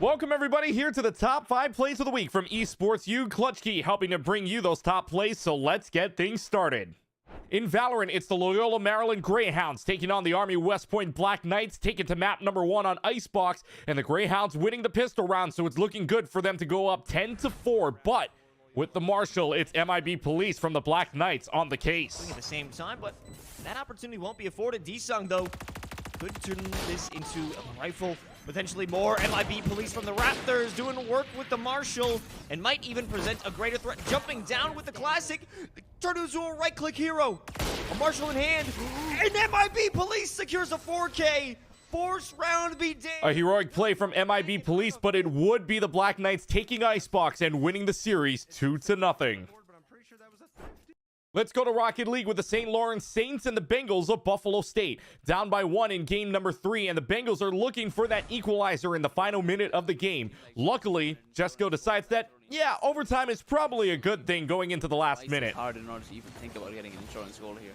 Welcome everybody here to the top 5 plays of the week from Esports U, Clutch Key helping to bring you those top plays, so let's get things started. In Valorant, it's the Loyola Maryland Greyhounds taking on the Army West Point Black Knights, taken to map number 1 on Icebox, and the Greyhounds winning the pistol round, so it's looking good for them to go up 10-4, but with the Marshal, it's MIB Police from the Black Knights on the case. At the same time, but that opportunity won't be afforded. D-Sung, though, could turn this into a rifle. Potentially more. MIB Police from the Raptors doing work with the Marshal and might even present a greater threat. Jumping down with the classic. Turn into a right-click hero. A Marshal in hand. And MIB Police secures a 4K. Force round be damned. A heroic play from MIB Police, but it would be the Black Knights taking Icebox and winning the series 2-0. Let's go to Rocket League with the St. Lawrence Saints and the Bengals of Buffalo State. Down by 1 in game number 3, and the Bengals are looking for that equalizer in the final minute of the game. Luckily, Jesco decides that, yeah, overtime is probably a good thing going into the last minute. It's hard in order to even think about getting an insurance goal here.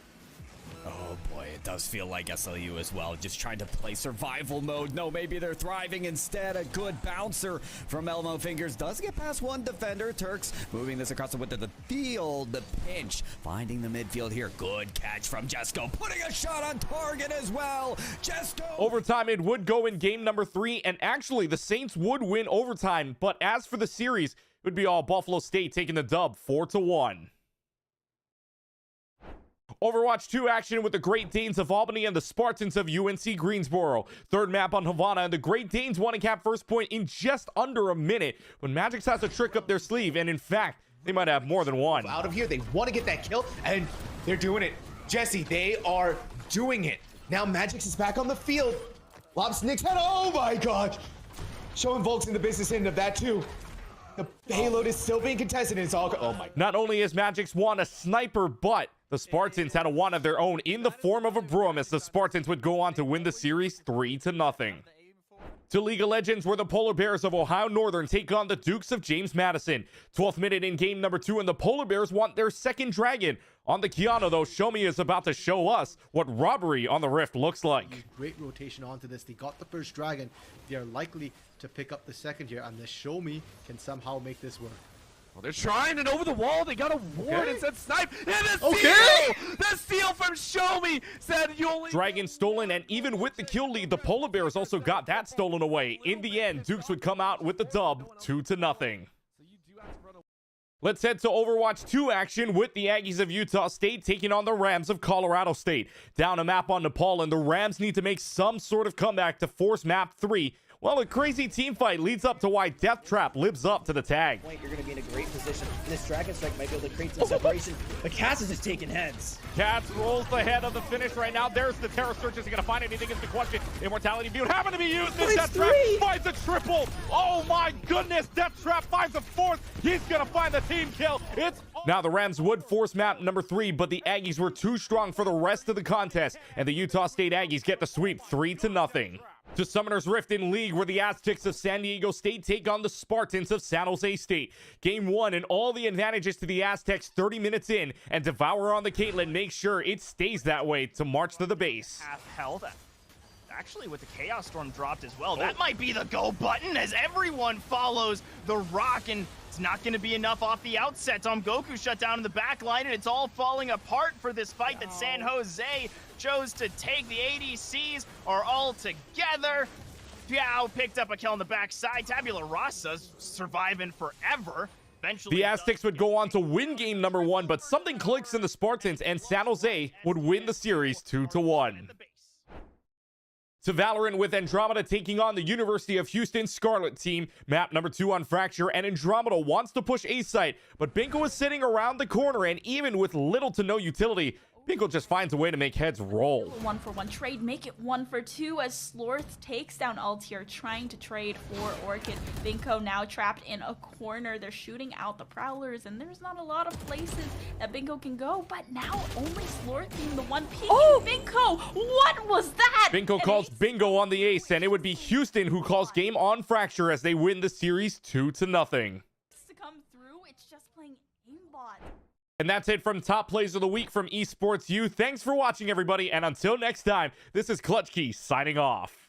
Oh boy, it does feel like SLU as well, just trying to play survival mode. No, maybe they're thriving instead. A good bouncer from Elmo Fingers does get past one defender. Turks moving this across the width of the field. The pinch, finding the midfield here. Good catch from Jesco, putting a shot on target as well. Jesco! Overtime, it would go in game number 3, and actually the Saints would win overtime, but as for the series, it would be all Buffalo State taking the dub 4-1. Overwatch 2 action with the Great Danes of Albany and the Spartans of UNC Greensboro. Third map on Havana, and the Great Danes won and cap first point in just under a minute. But Magix has a trick up their sleeve, and in fact, they might have more than one. Out of here, they want to get that kill, and they're doing it. Jesse, they are doing it. Now Magix is back on the field. Lobs Nick's head, oh my god! Showing Volks in the business end of that too. The payload is still being contested, and it's all, oh my. Not only is Magix one a sniper, but the Spartans had a one of their own in the form of a broom, as the Spartans would go on to win the series 3-0. To League of Legends, where the Polar Bears of Ohio Northern take on the Dukes of James Madison. 12th minute in game number 2, and the Polar Bears want their second dragon. On the Kiana, though, Shomi is about to show us what robbery on the Rift looks like. Great rotation onto this. They got the first dragon. They are likely to pick up the second here, and the Shomi can somehow make this work. Well, they're trying, and over the wall, they got a ward and said snipe, and the steal! The steal from Shomi said you only... Dragon stolen, and even with the kill lead, the Polar Bears also got that stolen away. In the end, Dukes would come out with the dub 2-0. Let's head to Overwatch 2 action with the Aggies of Utah State taking on the Rams of Colorado State. Down a map on Nepal, and the Rams need to make some sort of comeback to force map 3. Well, a crazy team fight leads up to why Death Trap lives up to the tag. You're going to be in a great position. This Dragon Strike might be able to create some separation, but Cass is just taking heads. Cass rolls the head of the finish right now. There's the Terror Search. Is he going to find anything is the question. Immortality View happened to be used. This Death Trap finds a triple. Oh my goodness. Death Trap finds a fourth. He's going to find the team kill. It's now the Rams would force map number 3, but the Aggies were too strong for the rest of the contest, and the Utah State Aggies get the sweep 3-0. To Summoner's Rift in League, where the Aztecs of San Diego State take on the Spartans of San Jose State. Game 1 and all the advantages to the Aztecs 30 minutes in, and Devour on the Caitlyn makes sure it stays that way to march to the base. Half health. Actually, with the Chaos Storm dropped as well, that might be the go button as everyone follows the rock, and it's not going to be enough off the outset. Goku shut down in the back line, and it's all falling apart for this fight that San Jose chose to take. The ADCs are all together. Piao picked up a kill on the backside. Tabula Rasa's surviving forever. Eventually, the Aztecs would go on to win game number 1, but something clicks in the Spartans, and San Jose would win the series 2-1. To Valorant with Andromeda taking on the University of Houston Scarlet team. Map number 2 on Fracture, and Andromeda wants to push A site, but Binko is sitting around the corner, and even with little to no utility, Binko just finds a way to make heads roll. 1-for-1 trade, make it 1-for-2 as Slorth takes down Altier, trying to trade for Orchid. Binko now trapped in a corner. They're shooting out the Prowlers, and there's not a lot of places that Binko can go, but now only Slorth being the one peeking. Oh, Binko, what was that? Binko calls bingo on the ace, and it would be Houston who calls game on Fracture as they win the series 2-0. To come through, it's just playing aimbot. And that's it from Top Plays of the Week from Esports U. Thanks for watching, everybody, and until next time, this is Clutch Key signing off.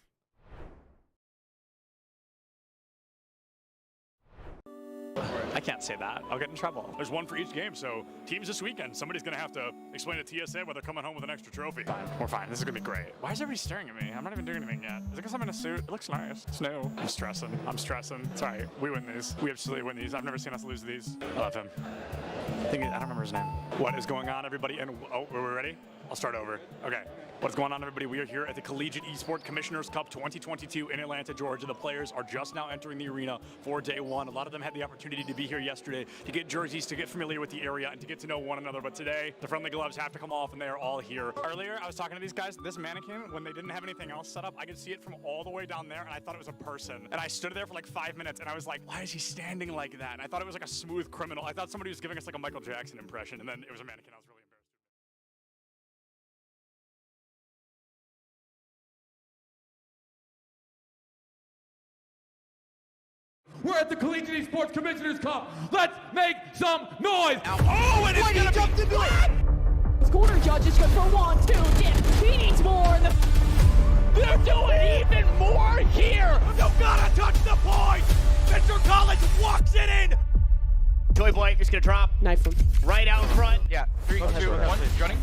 can't say that. I'll get in trouble. There's one for each game, so teams this weekend, somebody's going to have to explain to TSA why they're coming home with an extra trophy. Fine. We're fine. This is going to be great. Why is everybody staring at me? I'm not even doing anything yet. Is it because I'm in a suit? It looks nice. It's new. I'm stressing. I'm stressing. It's all right. We win these. We absolutely win these. I've never seen us lose these. I love him. I don't remember his name. What is going on, everybody? And oh, are we ready? I'll start over. Okay. What's going on, everybody? We are here at the Collegiate Esport Commissioners Cup 2022 in Atlanta, Georgia. The players are just now entering the arena for day one. A lot of them had the opportunity to be here yesterday to get jerseys, to get familiar with the area, and to get to know one another. But today, the friendly gloves have to come off, and they are all here. Earlier, I was talking to these guys. This mannequin, when they didn't have anything else set up, I could see it from all the way down there, and I thought it was a person. And I stood there for like 5 minutes, and I was like, why is he standing like that? And I thought it was like a smooth criminal. I thought somebody was giving us like a Michael Jackson impression, and then it was a mannequin. I was really embarrassed. We're at the Collegiate Esports Commissioners Cup. Let's make some noise. Oh, and it's gonna jumped into it. This corner judge is good for 1, 2, dip. He needs more. They're doing even more here. You gotta touch the point. Mr. College walks it in. Toy Boy is gonna drop. Knife him. Right out in front. Yeah, 3, 2, 1, running.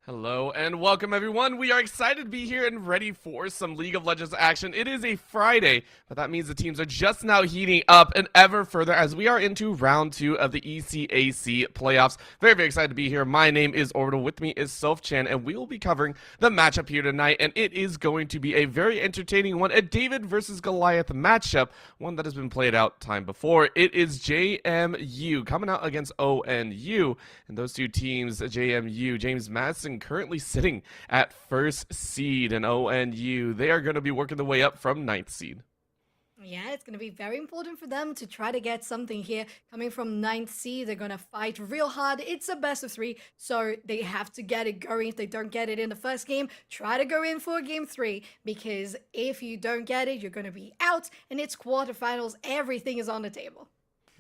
Hello and welcome everyone. We are excited to be here and ready for some League of Legends action. It is a Friday, but that means the teams are just now heating up and ever further as we are into round 2 of the ECAC playoffs. Very, very excited to be here. My name is Orbital. With me is Soph-Chan, and we will be covering the matchup here tonight, and it is going to be a very entertaining one, a David versus Goliath matchup, one that has been played out time before. It is JMU coming out against ONU, and those two teams, JMU, James Madison, currently sitting at first seed, and ONU, they are going to be working their way up from 9th seed. Yeah, it's going to be very important for them to try to get something here. Coming from 9th seed, they're going to fight real hard. It's a best of 3, so they have to get it going. If they don't get it in the first game, try to go in for game 3, because if you don't get it, you're going to be out, and it's quarterfinals. Everything is on the table.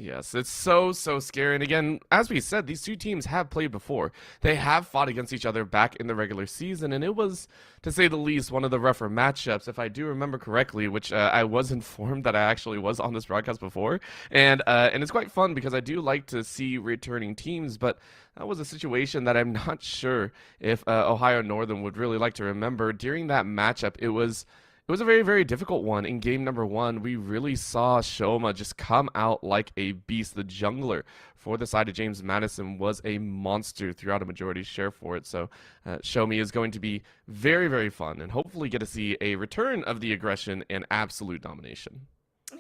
Yes, it's so scary. And again, as we said, these two teams have played before. They have fought against each other back in the regular season, and it was, to say the least, one of the rougher matchups, if I do remember correctly, which I was informed that I actually was on this broadcast before. And it's quite fun because I do like to see returning teams, but that was a situation that I'm not sure if Ohio Northern would really like to remember. During that matchup, it was a very, very difficult one. In game number 1, we really saw Shoma just come out like a beast. The jungler for the side of James Madison was a monster throughout a majority share for it. So Shomi is going to be very, very fun, and hopefully get to see a return of the aggression and absolute domination.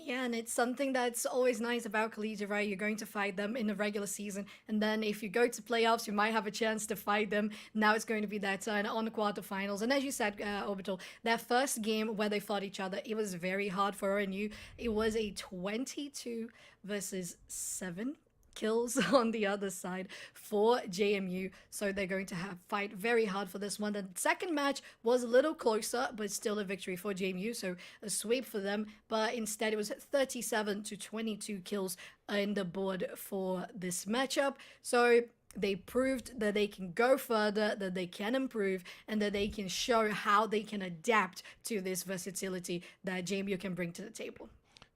Yeah, and it's something that's always nice about Collegiate, right? You're going to fight them in the regular season, and then if you go to playoffs, you might have a chance to fight them. Now it's going to be their turn on the quarterfinals. And as you said, Orbital, their first game where they fought each other, it was very hard for ONU. It was a 22 versus 7 kills on the other side for JMU, so they're going to fight very hard for this one. The second match was a little closer, but still a victory for JMU, so a sweep for them, but instead it was 37 to 22 kills in the board for this matchup. So they proved that they can go further, that they can improve, and that they can show how they can adapt to this versatility that JMU can bring to the table.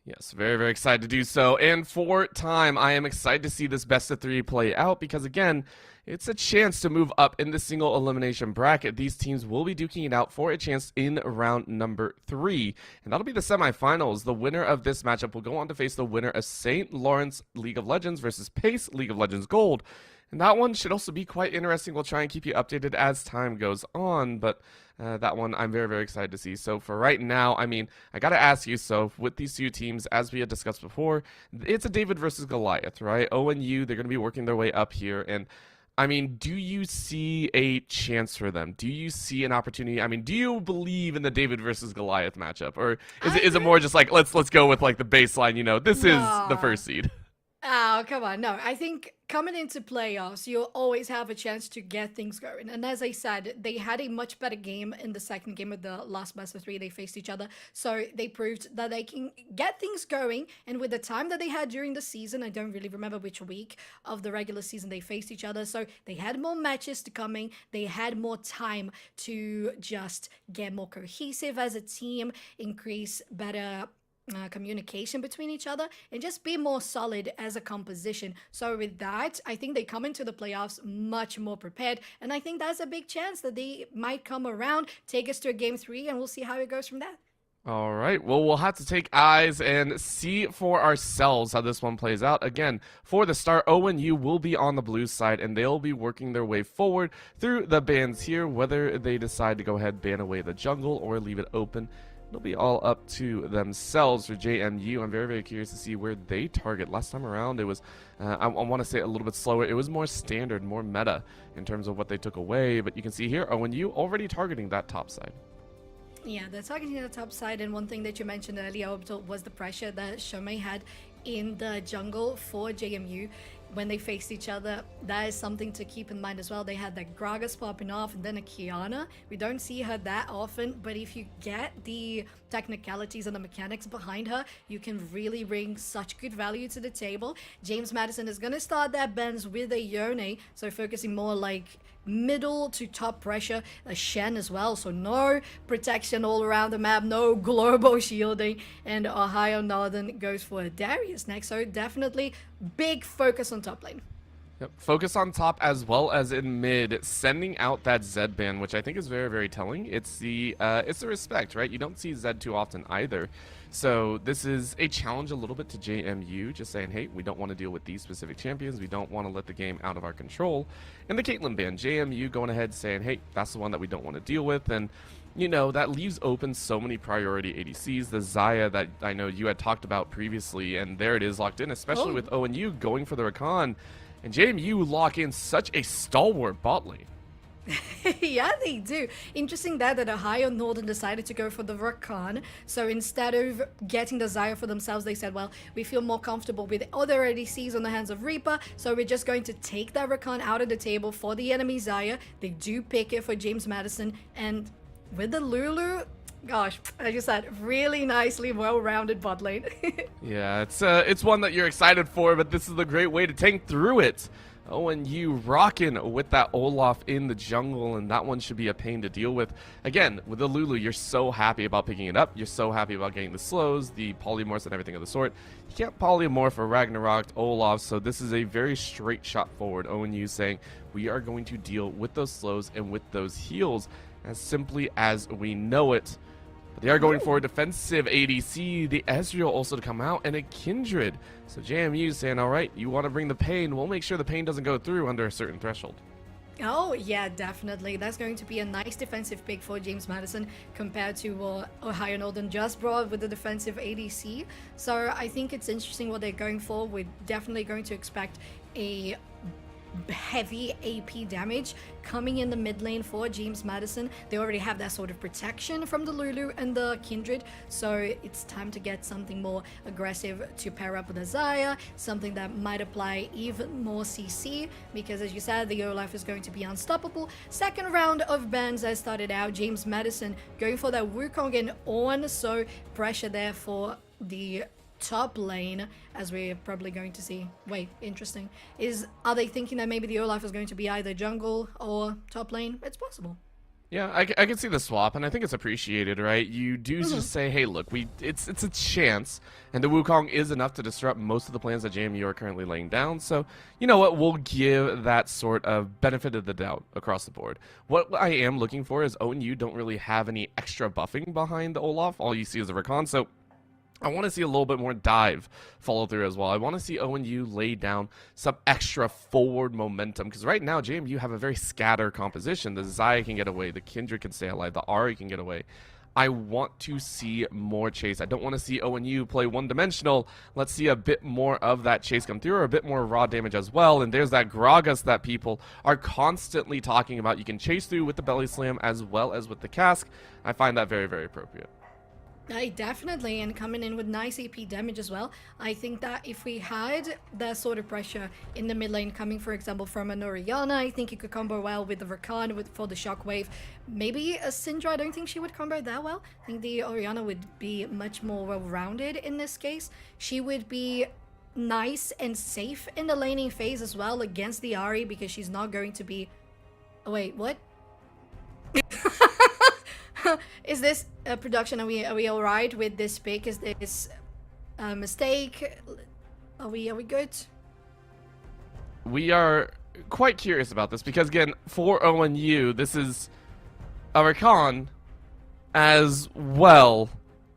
Yes, very, very excited to do so. And for time, I am excited to see this best of 3 play out because, again, it's a chance to move up in the single elimination bracket. These teams will be duking it out for a chance in round number 3. And that'll be the semifinals. The winner of this matchup will go on to face the winner of St. Lawrence League of Legends versus Pace League of Legends Gold. And that one should also be quite interesting. We'll try and keep you updated as time goes on, but that one I'm very, very excited to see. So for right now, I mean, I got to ask you, so with these two teams, as we had discussed before, it's a David versus Goliath, right? ONU, they're going to be working their way up here, and I mean, do you see a chance for them? Do you see an opportunity? I mean, do you believe in the David versus Goliath matchup, or is it more just like let's go with like the baseline? You know, this is the first seed. Oh, come on. No, I think coming into playoffs, you'll always have a chance to get things going. And as I said, they had a much better game in the second game of the last best of three they faced each other. So they proved that they can get things going. And with the time that they had during the season, I don't really remember which week of the regular season they faced each other. So they had more matches to coming. They had more time to just get more cohesive as a team, increase better communication between each other, and just be more solid as a composition. So with that, I think they come into the playoffs much more prepared, and I think that's a big chance that they might come around, take us to a game 3, and we'll see how it goes from there. All right, well, we'll have to take eyes and see for ourselves how this one plays out. Again, for the start, ONU will be on the blue side, and they'll be working their way forward through the bans here, whether they decide to go ahead ban away the jungle or leave it open. It'll be all up to themselves. For JMU, I'm very, very curious to see where they target. Last time around, it was, I want to say a little bit slower. It was more standard, more meta in terms of what they took away. But you can see here, ONU already targeting that top side. Yeah, they're targeting the top side, and one thing that you mentioned earlier was the pressure that Shomei had in the jungle for JMU when they faced each other. That is something to keep in mind as well. They had that Gragas popping off and then a Kiana. We don't see her that often, but if you get the technicalities and the mechanics behind her, you can really bring such good value to the table. James Madison is going to start that bends with a Yone, so focusing more like middle to top pressure. A Shen as well, so no protection all around the map, no global shielding, and Ohio Northern goes for Darius next, so definitely big focus on top lane. Yep. Focus on top as well as in mid, sending out that Zed ban, which I think is very, very telling. It's the respect, right? You don't see Zed too often either. So this is a challenge a little bit to JMU, just saying, hey, we don't want to deal with these specific champions. We don't want to let the game out of our control. And the Caitlyn ban, JMU going ahead saying, hey, that's the one that we don't want to deal with. And you know, that leaves open so many priority ADCs. The Xayah that I know you had talked about previously, and there it is locked in, especially with ONU going for the Rakan. And JMU lock in such a stalwart bot lane. Yeah, they do. Interesting that Ohio Northern decided to go for the Rakan. So instead of getting the Xayah for themselves, they said, well, we feel more comfortable with other ADCs on the hands of Reaper, so we're just going to take that Rakan out of the table for the enemy Xayah. They do pick it for James Madison, and with the Lulu, gosh, as you said, really nicely well-rounded bot lane. Yeah, it's one that you're excited for, but this is a great way to tank through it. ONU rocking with that Olaf in the jungle, and that one should be a pain to deal with. Again, with the Lulu, you're so happy about picking it up. You're so happy about getting the slows, the polymorphs, and everything of the sort. You can't polymorph a Ragnarok Olaf, so this is a very straight shot forward. ONU saying, we are going to deal with those slows and with those heals as simply as we know it. But they are going for a defensive ADC, the Ezreal also to come out, and a Kindred. So JMU saying, all right, you want to bring the pain, we'll make sure the pain doesn't go through under a certain threshold. Oh, yeah, definitely. That's going to be a nice defensive pick for James Madison compared to what Ohio Northern just brought with the defensive ADC. So I think it's interesting what they're going for. We're definitely going to expect a heavy AP damage coming in the mid lane for James Madison. They already have that sort of protection from the Lulu and the Kindred, so it's time to get something more aggressive to pair up with the Xayah, something that might apply even more CC, because as you said, the Olaf is going to be unstoppable. Second round of bans that started out, James Madison going for that Wukong and on, so pressure there for the top lane, as we're probably going to see. Wait, interesting. Are they thinking that maybe the Olaf is going to be either jungle or top lane? It's possible. Yeah, I can see the swap, and I think it's appreciated, right? You do just say, hey, look, it's a chance, and the Wukong is enough to disrupt most of the plans that JMU are currently laying down, so you know what, we'll give that sort of benefit of the doubt across the board. What I am looking for is ONU don't really have any extra buffing behind the Olaf. All you see is the Rakan, so I want to see a little bit more dive follow through as well. I want to see ONU lay down some extra forward momentum, because right now JMU have a very scatter composition. The Xayah can get away, the Kindred can stay alive, the Ahri can get away. I want to see more chase. I don't want to see ONU play one-dimensional. Let's see a bit more of that chase come through, or a bit more raw damage as well. And there's that Gragas that people are constantly talking about. You can chase through with the belly slam as well as with the cask. I find that very, very appropriate. Definitely, and coming in with nice AP damage as well. I think that if we had that sort of pressure in the mid lane coming, for example, from an Orianna, I think it could combo well with the Rakan for the shockwave. Maybe a Syndra, I don't think she would combo that well. I think the Orianna would be much more well-rounded in this case. She would be nice and safe in the laning phase as well against the Ahri because she's not going to be... Oh, wait, what? Is this production? Are we all right with this pick? Is this a mistake? Are we good? We are quite curious about this because again, for ONU, this is a Rakan as well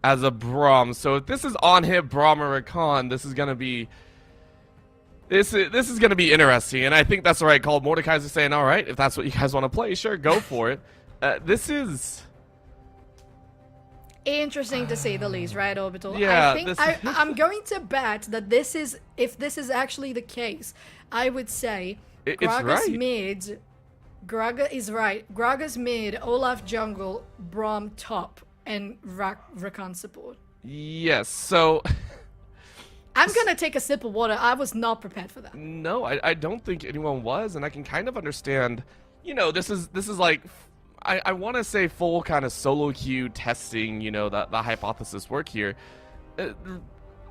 as a Braum. So if this is on hit Braum or Rakan, this is gonna be interesting, and I think that's the right call. Mordekaiser's saying, all right, if that's what you guys want to play, sure, go for it. This is interesting to say the least, right, Orbital? Yeah, I think I'm going to bet that if this is actually the case, I would say Graga's mid, Graga is right. Graga's mid, Olaf jungle, Braum top, and Rakan support. Yes, so I'm gonna take a sip of water. I was not prepared for that. No, I don't think anyone was, and I can kind of understand. You know, this is like, I want to say full kind of solo queue testing, you know, the hypothesis work here.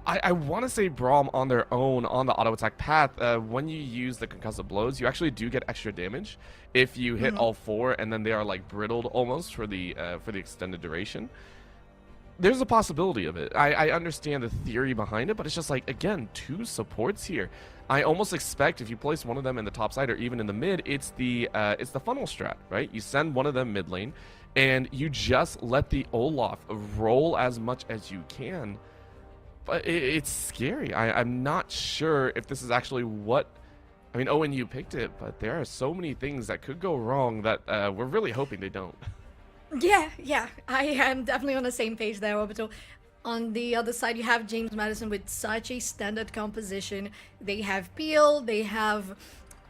I want to say Braum on their own on the auto attack path, when you use the concussive blows, you actually do get extra damage if you hit all four, and then they are like brittled almost for the extended duration. There's a possibility of it. I understand the theory behind it, but it's just like, again, two supports here. I almost expect if you place one of them in the top side or even in the mid, it's the funnel strat, right? You send one of them mid lane, and you just let the Olaf roll as much as you can. But it's scary. I'm not sure if this is actually what... I mean, ONU picked it, but there are so many things that could go wrong that we're really hoping they don't. Yeah, I am definitely on the same page there, Orbital. On the other side, you have James Madison with such a standard composition. They have Peel, they have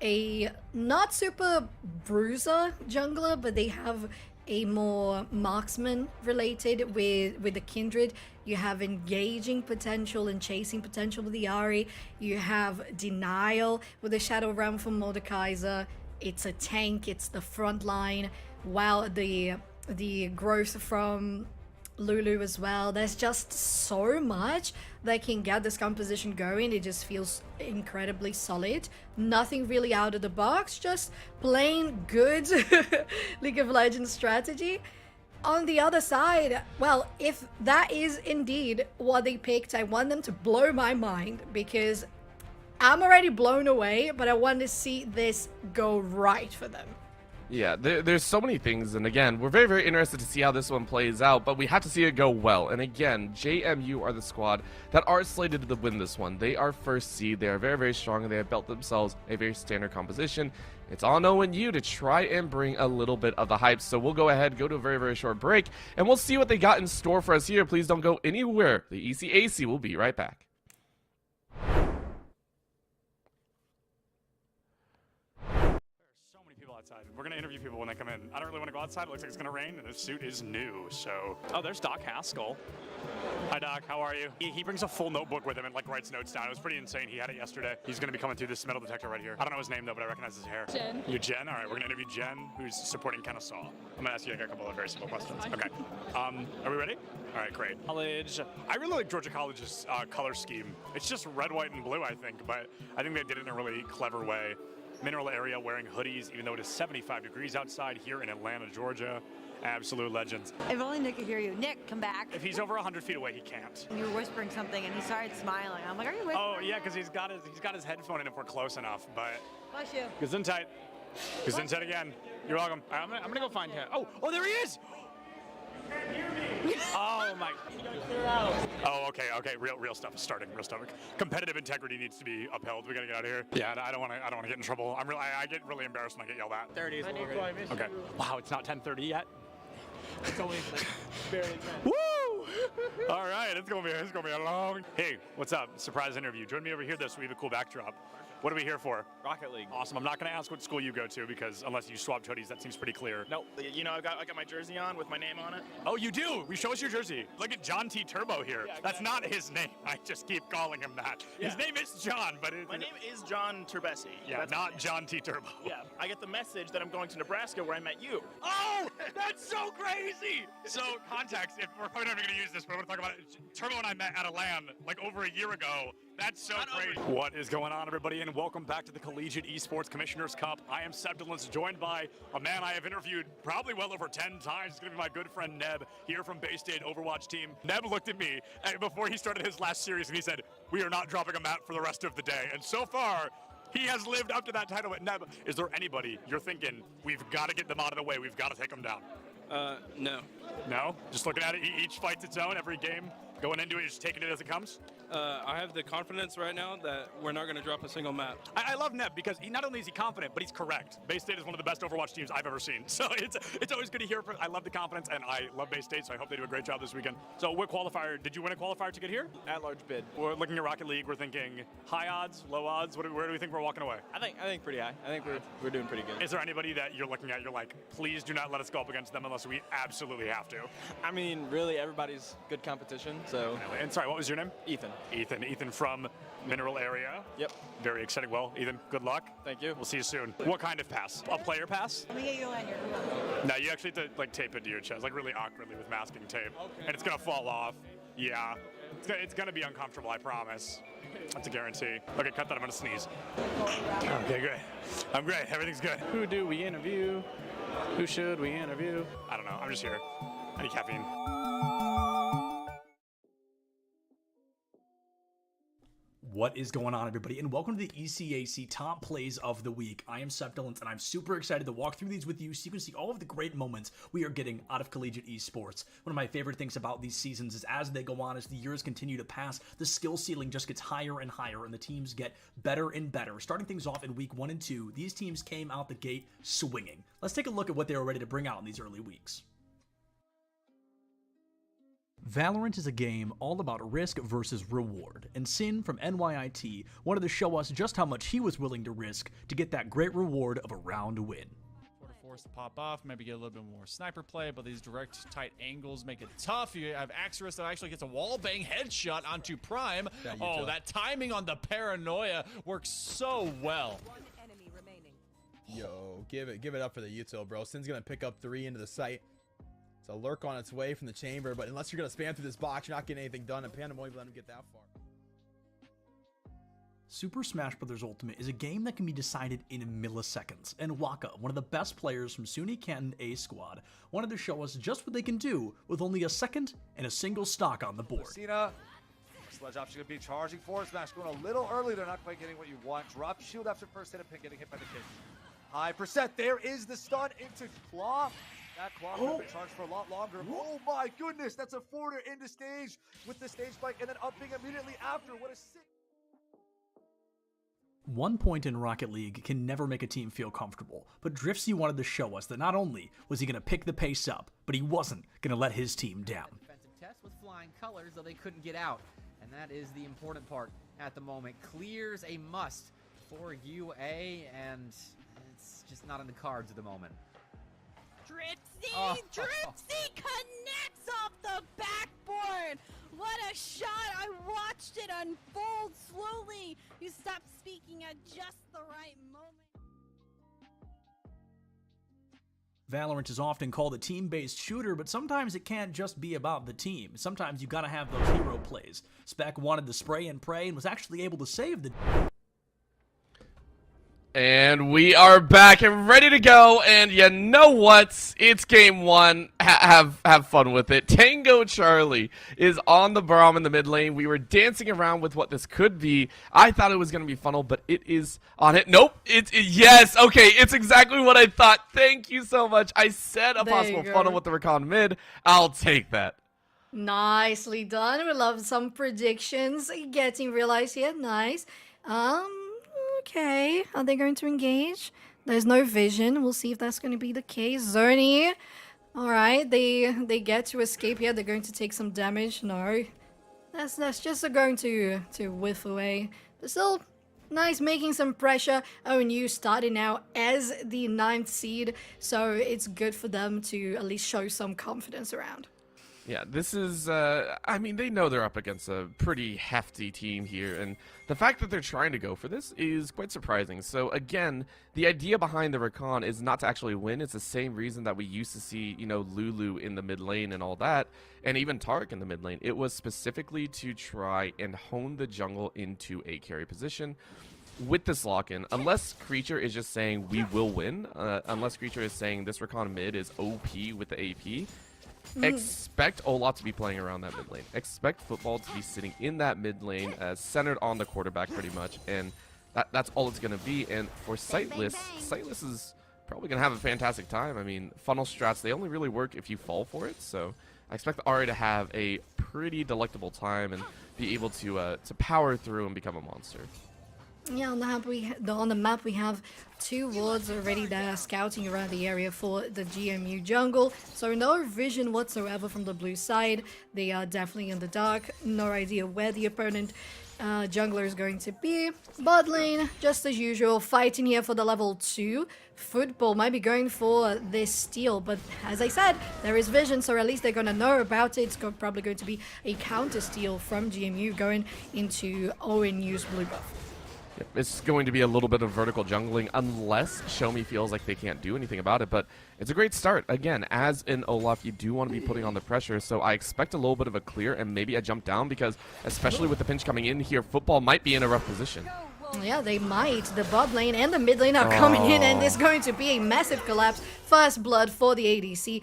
a not super bruiser jungler, but they have a more marksman related with the Kindred. You have engaging potential and chasing potential with the Ahri. You have denial with the Shadow Realm from Mordekaiser. It's a tank, it's the front line. While the growth from Lulu as well. There's just so much that can get this composition going. It just feels incredibly solid. Nothing really out of the box, just plain good League of Legends strategy. On the other side, well, if that is indeed what they picked, I want them to blow my mind because I'm already blown away, but I want to see this go right for them. Yeah, there's so many things, and again, we're very, very interested to see how this one plays out, but we have to see it go well. And again, JMU are the squad that are slated to win this one. They are first seed, they are very, very strong, and they have built themselves a very standard composition. It's on ONU to try and bring a little bit of the hype, so we'll go ahead, go to a very, very short break, and we'll see what they got in store for us here. Please don't go anywhere. The ECAC will be right back. Outside. We're going to interview people when they come in. I don't really want to go outside. It looks like it's going to rain, and the suit is new, so... Oh, there's Doc Haskell. Hi, Doc. How are you? He brings a full notebook with him and, like, writes notes down. It was pretty insane. He had it yesterday. He's going to be coming through this metal detector right here. I don't know his name, though, but I recognize his hair. Jen. You're Jen? All right, we're going to interview Jen, who's supporting Kennesaw. I'm going to ask you, like, a couple of very simple questions. Okay. Are we ready? All right, great. College. I really like Georgia College's color scheme. It's just red, white, and blue, I think, but I think they did it in a really clever way. Mineral area wearing hoodies, even though it is 75 degrees outside here in Atlanta, Georgia. Absolute legends. If only Nick could hear you. Nick, come back. If he's over 100 feet away, he can't. You were whispering something, and he started smiling. I'm like, are you whispering? Oh, yeah, because he's got his headphone in if we're close enough, but... Bless you. Gesundheit. Gesundheit again. You're welcome. I'm gonna go find him. Oh, there he is! Oh my! Oh, okay. Real stuff is starting. Real stuff. Competitive integrity needs to be upheld. We gotta get out of here. Yeah, I don't want to get in trouble. I get really embarrassed when I get yelled at. 30 is okay. Wow, it's not 10:30 yet. It's only barely 10. Woo! All right, it's gonna be a long. Hey, what's up? Surprise interview. Join me over here though, so we have a cool backdrop. What are we here for? Rocket League. Awesome. I'm not going to ask what school you go to because unless you swapped hoodies, that seems pretty clear. Nope. You know, I got my jersey on with my name on it. Oh, you do? Show us your jersey. Look at John T. Turbo here. Yeah, That's exactly. not his name. I just keep calling him that. Yeah. His name is John, but My name is John Turbesi. yeah, That's my not name. John T. Turbo. Yeah, I get the message that I'm going to Nebraska where I met you. Oh, that's so crazy. So context, if we're probably never going to use this, but I want to talk about it. Turbo and I met at a LAN like over a year ago. That's so crazy. What is going on, everybody, and welcome back to the Collegiate Esports Commissioner's Cup. I am Sebdolence, joined by a man I have interviewed probably well over 10 times. It's going to be my good friend Neb, here from Bay State Overwatch team. Neb looked at me before he started his last series, and he said, "We are not dropping a map for the rest of the day." And so far, he has lived up to that title. But Neb, is there anybody you're thinking, we've got to get them out of the way, we've got to take them down? No. No? Just looking at it, each fight's its own, every game, going into it, just taking it as it comes? I have the confidence right now that we're not going to drop a single map. I love Neb because he not only is he confident, but he's correct. Bay State is one of the best Overwatch teams I've ever seen. So it's always good to hear. I love the confidence, and I love Bay State, so I hope they do a great job this weekend. So what qualifier, did you win a qualifier to get here? At-large bid. We're looking at Rocket League, we're thinking high odds, low odds, where do we think we're walking away? I think pretty high. I think we're doing pretty good. Is there anybody that you're looking at, you're like, please do not let us go up against them unless we absolutely have to? I mean, really, everybody's good competition, so. And sorry, what was your name? Ethan. Ethan from Mineral area. Yep. Very exciting. Well, Ethan, good luck. Thank you. We'll see you soon. What kind of pass? A player pass? Let me get you a lanyard. No, you actually have to like tape it to your chest, like really awkwardly with masking tape. Okay. And it's gonna fall off. Yeah. It's gonna be uncomfortable, I promise. That's a guarantee. Okay, cut that, I'm gonna sneeze. Okay, good. I'm great, everything's good. Who do we interview? Who should we interview? I don't know, I'm just here. I need caffeine. What is going on, everybody, and welcome to the ECAC Top Plays of the Week. I am Sebdolence, and I'm super excited to walk through these with you so you can see all of the great moments we are getting out of collegiate esports. One of my favorite things about these seasons is as they go on, as the years continue to pass, the skill ceiling just gets higher and higher, and the teams get better and better. Starting things off in week 1 and 2, these teams came out the gate swinging. Let's take a look at what they were ready to bring out in these early weeks. Valorant is a game all about risk versus reward, and Sin from NYIT wanted to show us just how much he was willing to risk to get that great reward of a round win. Sort of forced to pop off, maybe get a little bit more sniper play, but these direct, tight angles make it tough. You have Axorus that actually gets a wallbang headshot onto Prime. Oh, that timing on the paranoia works so well. Yo, give it up for the Util, bro. Sin's gonna pick up 3 into the site. It's a lurk on its way from the chamber, but unless you're going to spam through this box, you're not getting anything done, and Panda won't even let him get that far. Super Smash Bros. Ultimate is a game that can be decided in milliseconds, and Waka, one of the best players from SUNY Canton A Squad, wanted to show us just what they can do with only a second and a single stock on the board. Cena, Sledge option going to be charging forward smash, going a little early. They're not quite getting what you want. Drop shield after first hit, and Pin getting hit by the kick. High percent. There is the stun into Claw. That Claw could have been charged for a lot longer. Oh my goodness, that's a forwarder into stage with the stage spike and then upping immediately after. What a sick. 1 point in Rocket League can never make a team feel comfortable, but Driftsy wanted to show us that not only was he going to pick the pace up, but he wasn't going to let his team down. Defensive test with flying colors, though they couldn't get out, and that is the important part at the moment. Clears a must for UA, and it's just not in the cards at the moment. Dripsy! Dripsy connects off the backboard! What a shot! I watched it unfold slowly! You stopped speaking at just the right moment. Valorant is often called a team-based shooter, but sometimes it can't just be about the team. Sometimes you gotta have those hero plays. Spec wanted to spray and pray and was actually able to save the... And we are back and ready to go, and you know what? It's game 1. Have fun with it. Tango Charlie is on the Braum in the mid lane. We were dancing around with what this could be. I thought it was going to be funnel, but it is on it. Nope. Yes. Okay. It's exactly what I thought. Thank you so much. I said a possible funnel with the Recon mid. I'll take that. Nicely done. We love some predictions getting realized here. Nice. Okay, are they going to engage? There's no vision. We'll see if that's going to be the case. Zerny. Alright, they get to escape here. They're going to take some damage. No. That's just going to whiff away. But still, Nice, making some pressure. ONU starting now as the 9th seed, so it's good for them to at least show some confidence around. Yeah, this is, I mean, they know they're up against a pretty hefty team here, and the fact that they're trying to go for this is quite surprising. So, again, the idea behind the Recon is not to actually win. It's the same reason that we used to see, you know, Lulu in the mid lane and all that, and even Tarek in the mid lane. It was specifically to try and hone the jungle into a carry position. With this lock-in, unless Creature is just saying we will win, unless Creature is saying this Recon mid is OP with the AP, expect Olaf to be playing around that mid lane. Expect Football to be sitting in that mid lane, centered on the quarterback pretty much, and that's all it's going to be. And for Sightless is probably going to have a fantastic time. I mean, funnel strats, they only really work if you fall for it, so I expect Ari to have a pretty delectable time and be able to power through and become a monster. Yeah, on the map we have 2 wards already that are scouting around the area for the GMU jungle. So no vision whatsoever from the blue side. They are definitely in the dark. No idea where the opponent jungler is going to be. Bot lane, just as usual, fighting here for the level 2. Football might be going for this steal, but as I said, there is vision, so at least they're going to know about it. It's probably going to be a counter steal from GMU going into ONU's blue buff. Yep, it's going to be a little bit of vertical jungling unless Show Me feels like they can't do anything about it, but it's a great start. Again, as in Olaf, you do want to be putting on the pressure, so I expect a little bit of a clear and maybe a jump down because, especially with the pinch coming in here, Football might be in a rough position. Yeah, they might. The bot lane and the mid lane are coming in, and there's going to be a massive collapse. First blood for the ADC.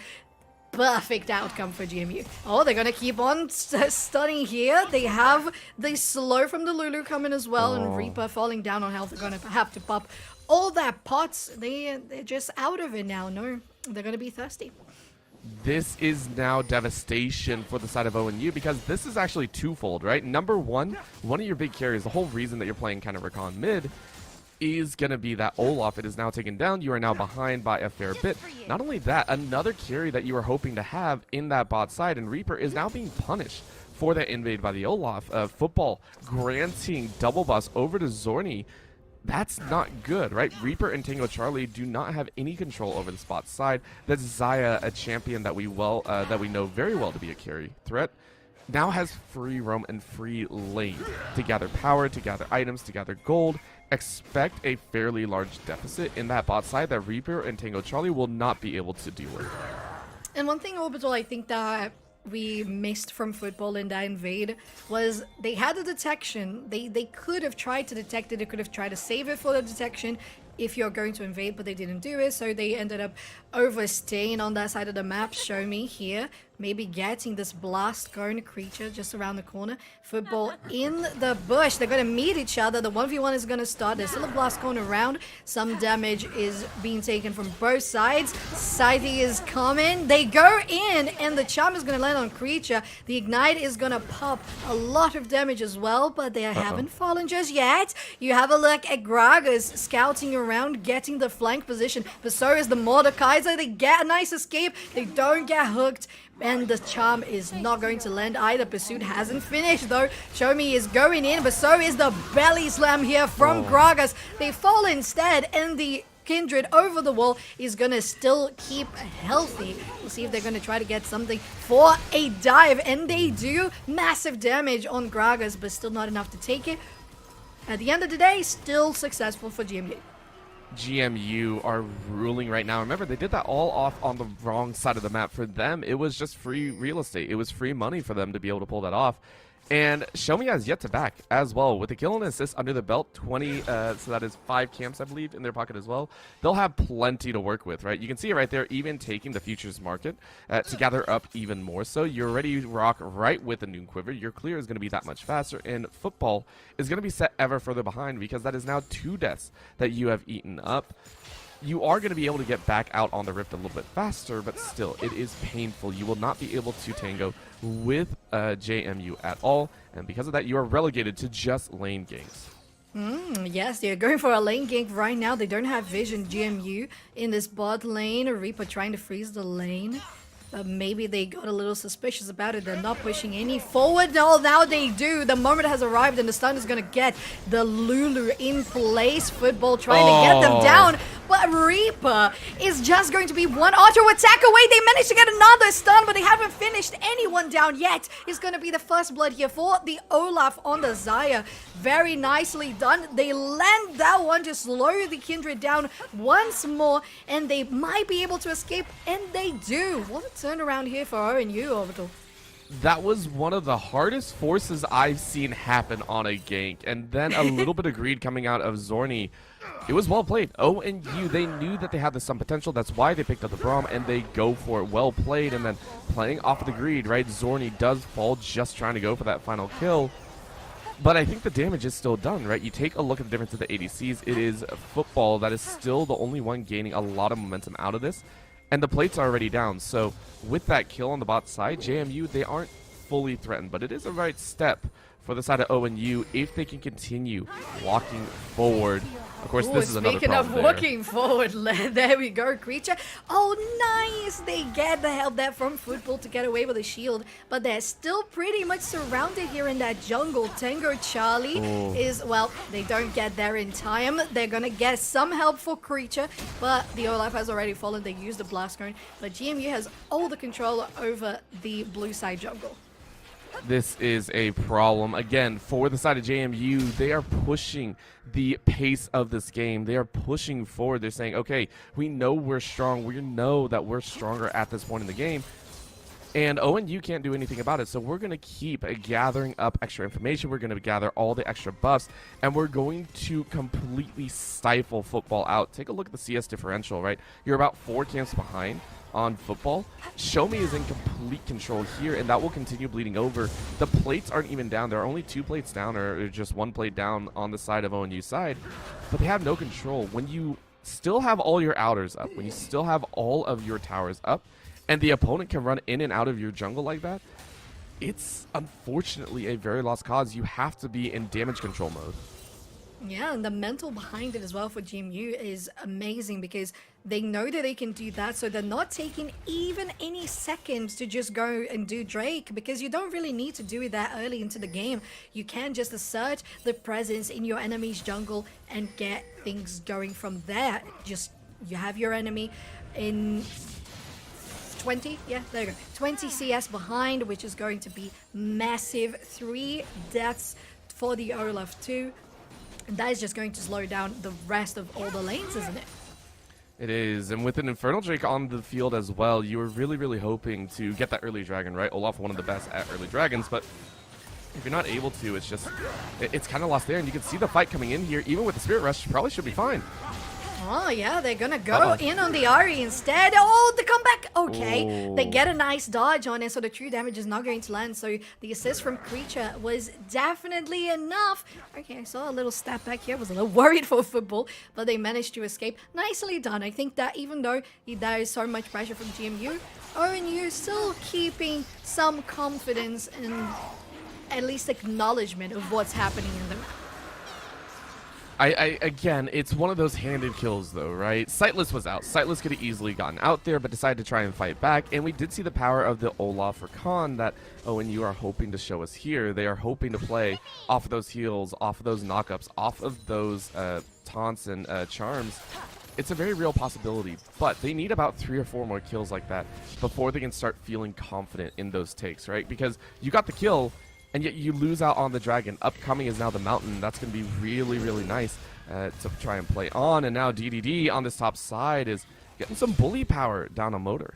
Perfect outcome for GMU. Oh, they're gonna keep on stunning here. They have the slow from the Lulu coming as well, and Reaper falling down on health. They're gonna have to pop all that pots. They're just out of it now. No, they're gonna be thirsty. This is now devastation for the side of ONU because this is actually twofold, right? Number one of your big carries, the whole reason that you're playing kind of Recon mid is going to be that Olaf. It is now taken down. You are now behind by a fair bit. Not only that, another carry that you were hoping to have in that bot side, and Reaper is now being punished for that invade by the Olaf. Football granting double buffs over to Zorni. That's not good, right? Reaper and Tango Charlie do not have any control over the spot side. That's Zaya, a champion that we know very well to be a carry threat, now has free roam and free lane to gather power, to gather items, to gather gold. Expect a fairly large deficit in that bot side that Reaper and Tango Charlie will not be able to deal with. And one thing, Orbital, I think that we missed from Football in that invade was they had the detection. They could have tried to detect it. They could have tried to save it for the detection if you're going to invade, but they didn't do it. So they ended up overstaying on that side of the map. Show Me here. Maybe getting this blast going to Creature just around the corner. Football in the bush. They're going to meet each other. The 1v1 is going to start. There's still a blast going around. Some damage is being taken from both sides. Scythe is coming. They go in, and the charm is going to land on Creature. The Ignite is going to pop a lot of damage as well, but they haven't fallen just yet. You have a look at Gragas scouting around, getting the flank position, but so is the Mordekaiser. They get a nice escape. They don't get hooked. And the charm is not going to land either. Pursuit hasn't finished though. Show Me is going in, but so is the belly slam here from Gragas. They fall instead, and the Kindred over the wall is going to still keep healthy. We'll see if they're going to try to get something for a dive, and they do. Massive damage on Gragas, but still not enough to take it. At the end of the day, still successful for GMU. GMU are ruling right now. Remember, they did that all off on the wrong side of the map. For them, it was just free real estate. It was free money for them to be able to pull that off. And Show Me has yet to back as well. With the kill and assist under the belt, 20, so that is 5 camps, I believe, in their pocket as well. They'll have plenty to work with, right? You can see it right there, even taking the futures market to gather up even more so. You're ready to rock right with the Noon Quiver. Your clear is going to be that much faster, and Football is going to be set ever further behind because that is now 2 deaths that you have eaten up. You are going to be able to get back out on the Rift a little bit faster, but still, it is painful. You will not be able to tango with JMU at all, and because of that, you are relegated to just lane ganks. Yes, they're going for a lane gank right now. They don't have vision. GMU in this bot lane. Reaper trying to freeze the lane. but maybe they got a little suspicious about it. They're not pushing any forward. Oh, now they do. The moment has arrived, and the stun is going to get the Lulu in place. Football trying to get them down, but Reaper is just going to be one auto attack away. They managed to get another stun, but they haven't finished anyone down yet. It's going to be the first blood here for the Olaf on the Xayah. Very nicely done. They land that one to slow the Kindred down once more, and they might be able to escape, and they do. What a turnaround here for ONU, Orbital. That was one of the hardest forces I've seen happen on a gank, and then a little bit of greed coming out of Zorni. It was well played. ONU, they knew that they had some potential. That's why they picked up the Braum, and they go for it. Well played, and then playing off of the greed, right? Zorni does fall just trying to go for that final kill. But I think the damage is still done, right? You take a look at the difference of the ADCs. It is Football that is still the only one gaining a lot of momentum out of this. And the plates are already down. So with that kill on the bot side, JMU, they aren't fully threatened. But it is a right step for the side of ONU if they can continue walking forward. Of course, this is another problem Speaking of walking forward, there we go, Creature. Oh, nice! They get the help there from Football to get away with a shield, but they're still pretty much surrounded here in that jungle. Tango Charlie is, well, they don't get there in time. They're gonna get some help for Creature, but the Olaf has already fallen. They used the blast cone, but GMU has all the control over the blue side jungle. This is a problem. Again, for the side of JMU, they are pushing the pace of this game. They are pushing forward. They're saying, okay, we know we're strong. We know that we're stronger at this point in the game. And ONU can't do anything about it. So we're going to keep gathering up extra information. We're going to gather all the extra buffs. And we're going to completely stifle Football out. Take a look at the CS differential, right? You're about 4 camps behind on Football. Show Me is in complete control here, and that will continue bleeding over. The plates aren't even down. There are only 2 plates down, or just 1 plate down on the side of ONU's side, but they have no control. When you still have all your outers up, when you still have all of your towers up, and the opponent can run in and out of your jungle like that, it's unfortunately a very lost cause. You have to be in damage control mode. Yeah, and the mental behind it as well for GMU is amazing because they know that they can do that, so they're not taking even any seconds to just go and do Drake, because you don't really need to do it that early into the game. You can just assert the presence in your enemy's jungle and get things going from there. Just, you have your enemy in 20, yeah, there you go. 20 CS behind, which is going to be massive. 3 deaths for the Olaf 2. And that is just going to slow down the rest of all the lanes, isn't it? It is, and with an Infernal Drake on the field as well, you were really, really hoping to get that early dragon, right? Olaf, one of the best at early dragons, but if you're not able to, it's just, it's kind of lost there, and you can see the fight coming in here. Even with the Spirit Rush, probably should be fine. Oh, yeah, they're gonna go in on the Ahri instead. Oh, the comeback! Okay, they get a nice dodge on it, so the true damage is not going to land. So the assist from Creature was definitely enough. Okay, I saw a little step back here. I was a little worried for Football, but they managed to escape. Nicely done. I think that even though there is so much pressure from GMU, ONU still keeping some confidence and at least acknowledgement of what's happening in the map. Again, it's one of those handed kills, though, right? Sightless was out. Sightless could have easily gotten out there, but decided to try and fight back. And we did see the power of the Olaf or Khan that ONU are hoping to show us here. They are hoping to play off of those heals, off of those knockups, off of those taunts and charms. It's a very real possibility, but they need about 3 or 4 more kills like that before they can start feeling confident in those takes, right? Because you got the kill, and yet you lose out on the dragon. Upcoming is now the mountain. That's going to be really, really nice to try and play on. And now DDD on this top side is getting some bully power down a motor.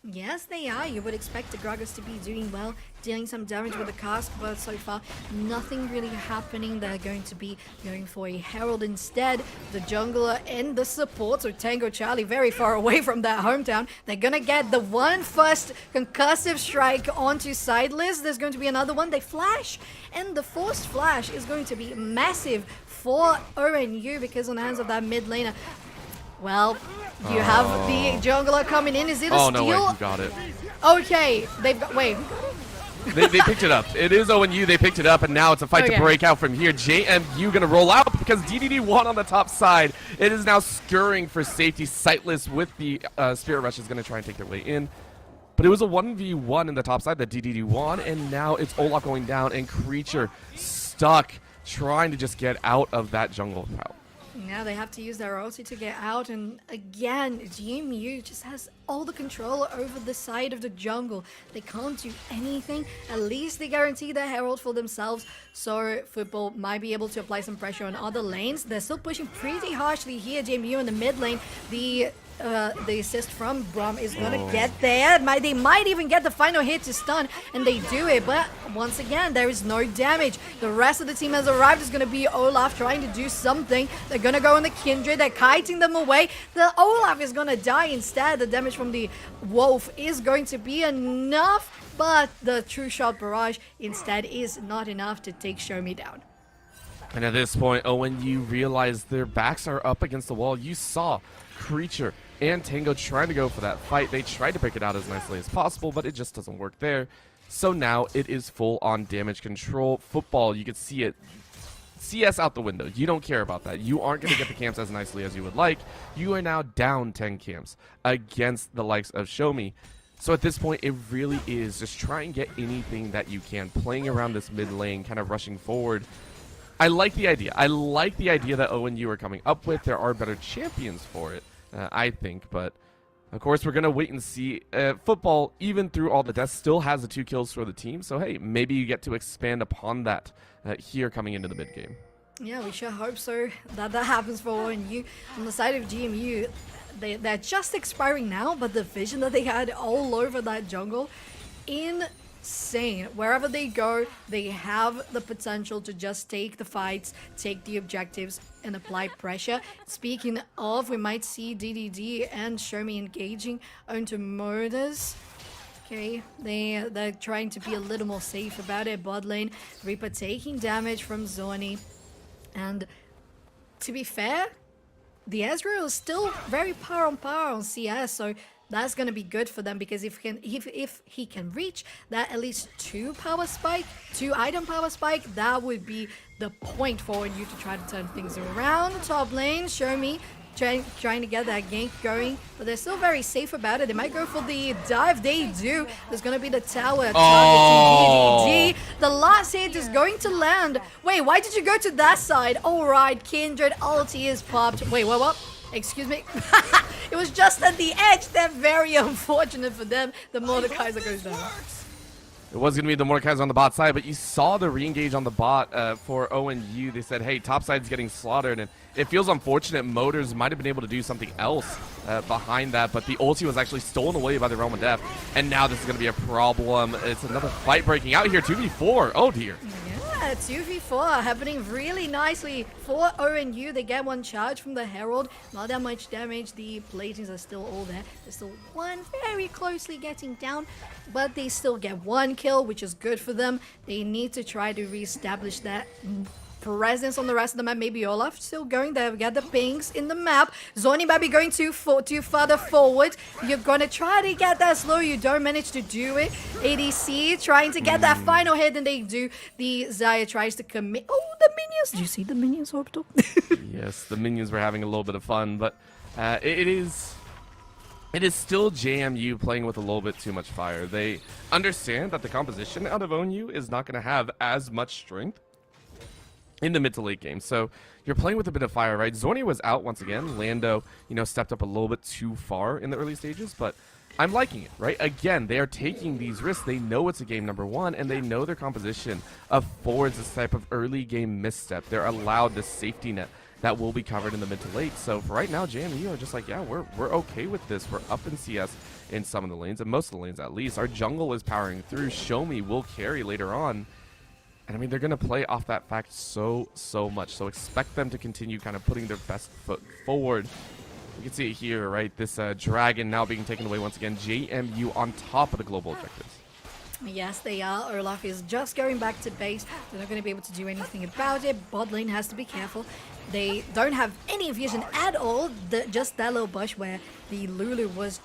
Yes, they are. You would expect the Gragas to be doing well, dealing some damage with the cast, but so far, nothing really happening. They're going to be going for a Herald instead. The jungler and the support, so Tango Charlie very far away from their hometown. They're going to get the first concussive strike onto Sightless. There's going to be another one. They flash, and the forced flash is going to be massive for ONU because on the hands of that mid laner. Well, you have the jungler coming in. Is it a steal? No way, you got it. Okay, they've got, wait. They picked it up. It is ONU, they picked it up, and now it's a fight to break out from here. JMU gonna roll out because DDD won on the top side. It is now scurrying for safety. Sightless with the Spirit Rush is gonna try and take their way in. But But it was a 1v1 in the top side that DDD won, and now it's Olaf going down, and Creature stuck trying to just get out of that jungle route. Yeah, they have to use their ulti to get out, and again, JMU just has all the control over the side of the jungle. They can't do anything. At least they guarantee the Herald for themselves, so Football might be able to apply some pressure on other lanes. They're still pushing pretty harshly here. JMU in the mid lane. The assist from Brom is gonna get there. They might even get the final hit to stun, and they do it, but once again, there is no damage. The rest of the team has arrived. It's gonna be Olaf trying to do something. They're gonna go on the Kindred. They're kiting them away. The Olaf is gonna die instead. The damage from the Wolf is going to be enough, but the True Shot Barrage instead is not enough to take Show Me down. And at this point, ONU realized their backs are up against the wall. You saw Creature and Tango trying to go for that fight. They tried to pick it out as nicely as possible, but it just doesn't work there. So now it is full-on damage control. Football, you can see it. CS out the window. You don't care about that. You aren't going to get the camps as nicely as you would like. You are now down 10 camps against the likes of Show Me. So at this point, it really is just try and get anything that you can. Playing around this mid lane, kind of rushing forward. I like the idea. I like the idea that ONU are coming up with. There are better champions for it, I think. But, of course, we're going to wait and see. Football, even through all the deaths, still has the 2 kills for the team. So, hey, maybe you get to expand upon that here coming into the mid game. Yeah, we sure hope so that happens for ONU. On the side of GMU, they're just expiring now, but the vision that they had all over that jungle, insane. Wherever they go, they have the potential to just take the fights, take the objectives, and apply pressure. Speaking of, we might see DDD and Show Me engaging onto Murders. Okay, they're trying to be a little more safe about it. Bot lane, Reaper taking damage from Zorni. And to be fair, the Ezreal is still very power on CS, so that's going to be good for them, because if he can reach that at least 2 item power spike, that would be the point for you to try to turn things around. Top lane, Show Me trying to get that gank going, but they're still very safe about it. They might go for the dive. They do. There's going to be the tower targeting DDD. The last hit is going to land. Wait, why did you go to that side? All right, Kindred ulti is popped. Wait, what? Excuse me. It was just at the edge. They're very unfortunate for them. The Mordekaiser goes down. It was going to be the Mordekaiser on the bot side, but you saw the re-engage on the bot for ONU. They said, hey, top side's getting slaughtered, and it feels unfortunate. Motors might have been able to do something else behind that, but the ulti was actually stolen away by the Realm of Death, and now this is going to be a problem. It's another fight breaking out here, 2v4. Oh, dear. Yeah, 2v4 happening really nicely for ONU. They get 1 charge from the Herald. Not that much damage. The platings are still all there. There's still 1 very closely getting down, but they still get 1 kill, which is good for them. They need to try to reestablish that presence on the rest of the map. Maybe Olaf still going there. We got the pings in the map. Zorni might be going too further forward. You're gonna try to get that slow. You don't manage to do it. ADC trying to get that final hit, and they do. The Xayah tries to commit. Oh, the minions! Did you see the minions, Orbital? Yes, the minions were having a little bit of fun, but it is still JMU playing with a little bit too much fire. They understand that the composition out of ONU is not going to have as much strength in the mid to late game. So you're playing with a bit of fire, right? Zorni was out once again. Lando, stepped up a little bit too far in the early stages, but I'm liking it, right? Again, they are taking these risks. They know it's a game number 1, and they know their composition affords this type of early game misstep. They're allowed this safety net that will be covered in the mid to late. So for right now, JMU are just like, yeah, we're okay with this. We're up in CS in some of the lanes, and most of the lanes at least. Our jungle is powering through. Show Me will carry later on. And I mean, they're going to play off that fact so much. So expect them to continue kind of putting their best foot forward. You can see it here, right? This dragon now being taken away once again. JMU on top of the global objectives. Yes, they are. Olaf is just going back to base. They're not going to be able to do anything about it. Bot lane has to be careful. They don't have any vision at all. Just that little bush where the Lulu was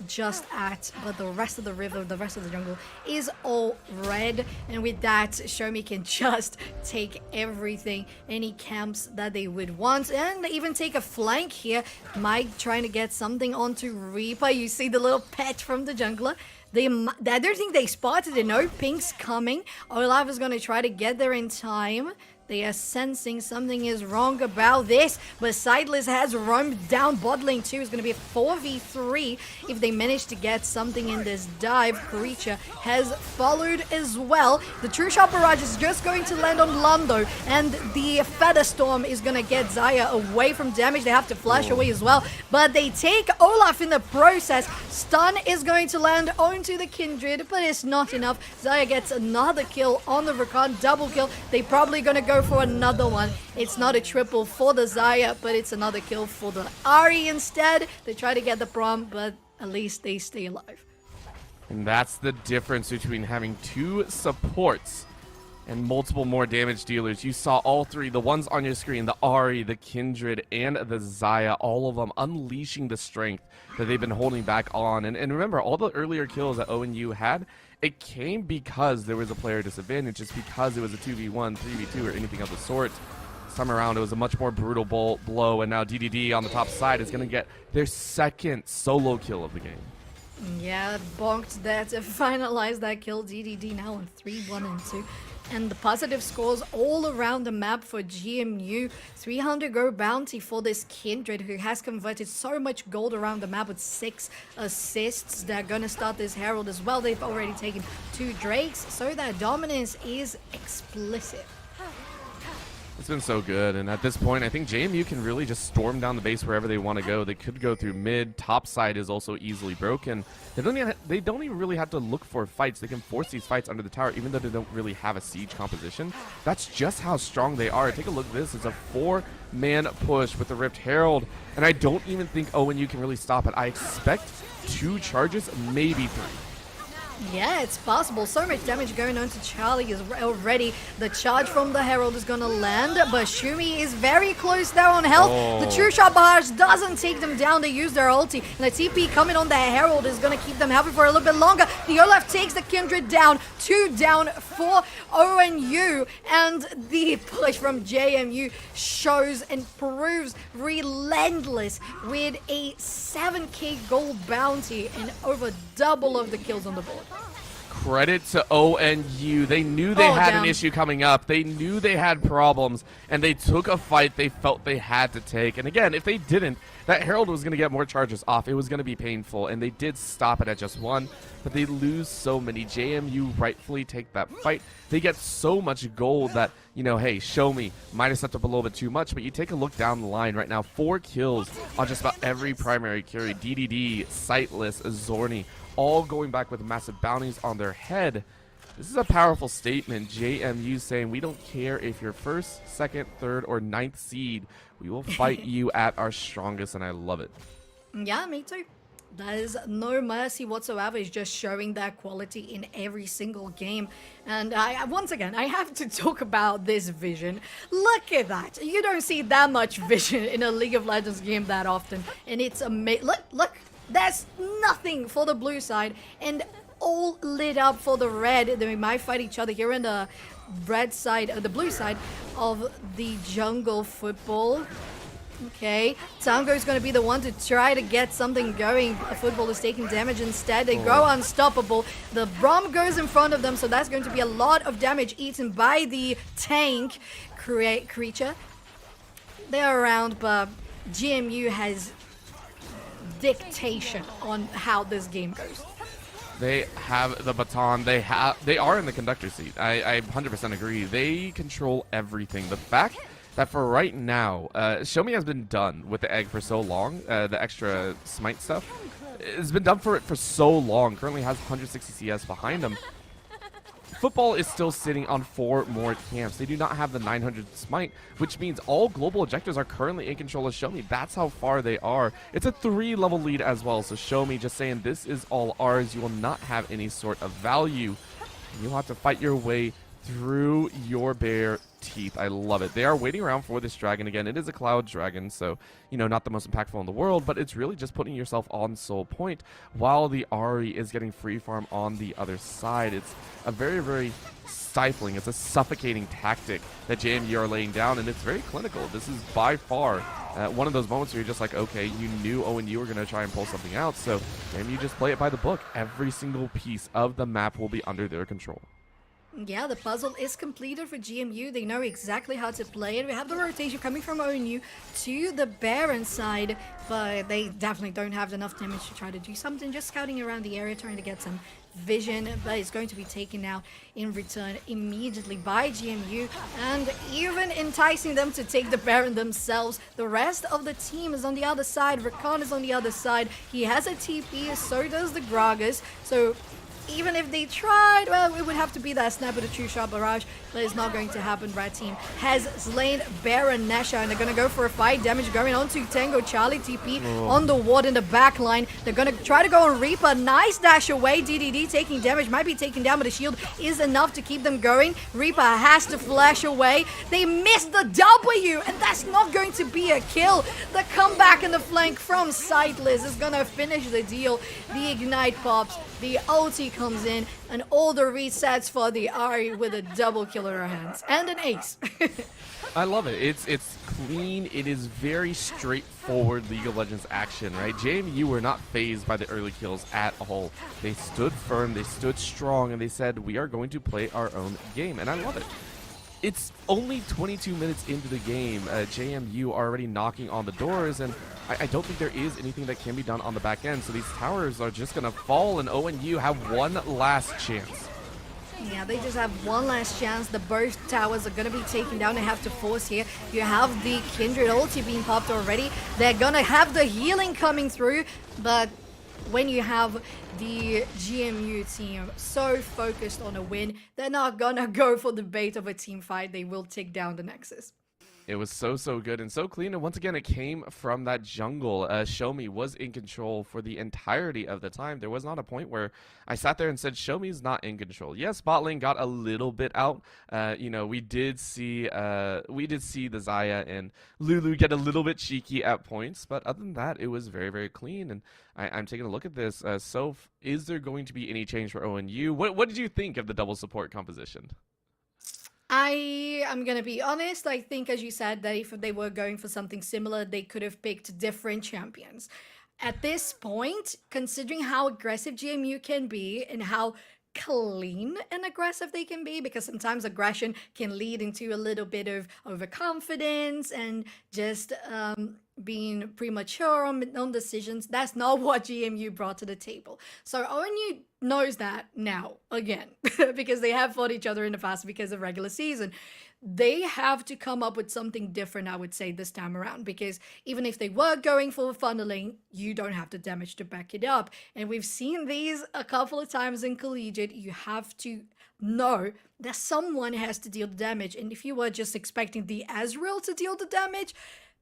just at, but the rest of the river, the rest of the jungle is all red, and with that, Show Me can just take everything, any camps that they would want, and even take a flank here. Mike trying to get something onto Reaper. You see the little pet from the jungler. I don't think they spotted it. No, Pink's coming. Olaf is going to try to get there in time. They are sensing something is wrong about this, but Sightless has roamed down bot lane too. It's going to be a 4v3 if they manage to get something in this dive. Creature has followed as well. The True Shot Barrage is just going to land on Lando, and the Feather Storm is going to get Xayah away from damage. They have to flash away as well, but they take Olaf in the process. Stun is going to land onto the Kindred, but it's not enough. Xayah gets another kill on the Rakan, double kill. They're probably going to go for another one. It's not a triple for the Xayah, but it's another kill for the Ahri instead. They try to get the Braum, but at least they stay alive. And that's the difference between having 2 supports and multiple more damage dealers. You saw all 3, the ones on your screen, the Ahri, the Kindred, and the Xayah, all of them unleashing the strength that they've been holding back on. And remember, all the earlier kills that ONU had, it came because there was a player disadvantage, just because it was a 2v1, 3v2, or anything of the sort. This time around, it was a much more brutal blow, and now DDD on the top side is going to get their 2nd solo kill of the game. Yeah, bonked that to finalize that kill. DDD now on 3-1 and 2. And the positive scores all around the map for GMU. 300 gold bounty for this Kindred, who has converted so much gold around the map with 6 assists. They're going to start this Herald as well. They've already taken 2 Drakes, so their dominance is explicit. It's been so good, and at this point, I think JMU can really just storm down the base wherever they want to go. They could go through mid. Top side is also easily broken. They don't even really have to look for fights. They can force these fights under the tower, even though they don't really have a siege composition. That's just how strong they are. Take a look at this. It's a 4-man push with the Rift Herald, and I don't even think ONU can really stop it. I expect 2 charges, maybe 3. Yeah, it's possible. So much damage going on to Charlie is already. The charge from the Herald is going to land, but Shumi is very close there on health. The True Shot Barrage doesn't take them down. They use their ulti, and the TP coming on the Herald is going to keep them happy for a little bit longer. The Olaf takes the Kindred down. 2 down for ONU, and the push from JMU shows and proves relentless with a 7k gold bounty and over double of the kills on the board. Credit to ONU. They knew they had an issue coming up. They knew they had problems, and they took a fight they felt they had to take. And again, if they didn't, that Herald was going to get more charges off. It was going to be painful, and they did stop it at just 1, but they lose so many. JMU rightfully take that fight. They get so much gold that, you know, hey, show me. Might have stepped up a little bit too much, but you take a look down the line right now. 4 kills on just about every primary carry. DDD, Sightless, Zorni, all going back with massive bounties on their head. This is a powerful statement. JMU saying, we don't care if you're 1st, 2nd, 3rd, or 9th seed. We will fight you at our strongest, and I love it. Yeah, me too. There's no mercy whatsoever. It's just showing that quality in every single game. And once again, I have to talk about this vision. Look at that. You don't see that much vision in a League of Legends game that often. And it's amazing. Look. There's nothing for the blue side, and all lit up for the red. They might fight each other here in the red side, the blue side of the jungle football. Okay, Tango is going to be the one to try to get something going. The football is taking damage instead. They go unstoppable. The Braum goes in front of them, so that's going to be a lot of damage eaten by the tank creature. They're around, but GMU has dictation on how this game goes. They have the baton. They are in the conductor's seat. I 100% agree. They control everything. The fact that for right now, Show Me has been done with the egg for so long, the extra smite stuff. It's been done for so long. Currently has 160 CS behind them. Football is still sitting on 4 more camps. They do not have the 900 smite, which means all global objectives are currently in control of Show Me. That's how far they are. It's a 3-level lead as well, so Show Me just saying this is all ours. You will not have any sort of value. You'll have to fight your way through your bear teeth. I love it. They are waiting around for this dragon again. It is a cloud dragon, so, you know, not the most impactful in the world, but it's really just putting yourself on soul point while the Ahri is getting free farm on the other side. It's a very, very stifling, it's a suffocating tactic that JMU are laying down, and it's very clinical. This is by far one of those moments where you're just like, okay, you knew ONU were going to try and pull something out, so JMU just play it by the book. Every single piece of the map will be under their control. Yeah, the puzzle is completed for GMU. They know exactly how to play it. We have the rotation coming from ONU to the Baron side, but they definitely don't have enough damage to try to do something. Just scouting around the area, trying to get some vision, but it's going to be taken out in return immediately by GMU, and even enticing them to take the Baron themselves. The rest of the team is on the other side. Rakan is on the other side. He has a TP, so does the Gragas. So even if they tried, well, it would have to be that snap of the true shot barrage, but it's not going to happen. Red team has slain Baron Nashor, and they're going to go for a fight. Damage going on to Tango Charlie. TP on the ward in the back line. They're going to try to go on Reaper. Nice dash away. DDD taking damage. Might be taken down, but the shield is enough to keep them going. Reaper has to flash away. They missed the W, and that's not going to be a kill. The comeback in the flank from Sightless is going to finish the deal. The Ignite pops. The ulti comes in, and all the resets for the Ahri with a double kill in her hands. And an ace. I love it. It's clean. It is very straightforward League of Legends action, right? JMU were not fazed by the early kills at all. They stood firm, they stood strong, and they said, we are going to play our own game. And I love it. It's only 22 minutes into the game. JMU are already knocking on the doors, and I don't think there is anything that can be done on the back end. So these towers are just going to fall, and ONU have one last chance. Yeah, they just have one last chance. The burst towers are going to be taken down. They have to force here. You have the Kindred ulti being popped already. They're going to have the healing coming through, but when you have the GMU team so focused on a win, they're not gonna go for the bait of a team fight. They will take down the Nexus. It was so good and so clean, and once again it came from that jungle. Show Me was in control for the entirety of the time. There was not a point where I sat there and said Show Me's not in control. Yes, bot lane got a little bit out. You know, we did see the Xayah and Lulu get a little bit cheeky at points, but other than that, it was very clean. And I'm taking a look at this. Soph, is there going to be any change for ONU? What did you think of the double support composition? I am going to be honest. I think, as you said, that if they were going for something similar, they could have picked different champions. At this point, considering how aggressive GMU can be and how clean and aggressive they can be, because sometimes aggression can lead into a little bit of overconfidence and just being premature on decisions. That's not what GMU brought to the table. So ONU knows that now, again, because they have fought each other in the past because of regular season. They have to come up with something different, I would say, this time around, because even if they were going for funneling, you don't have the damage to back it up. And we've seen these a couple of times in Collegiate. You have to know that someone has to deal the damage. And if you were just expecting the Ezreal to deal the damage,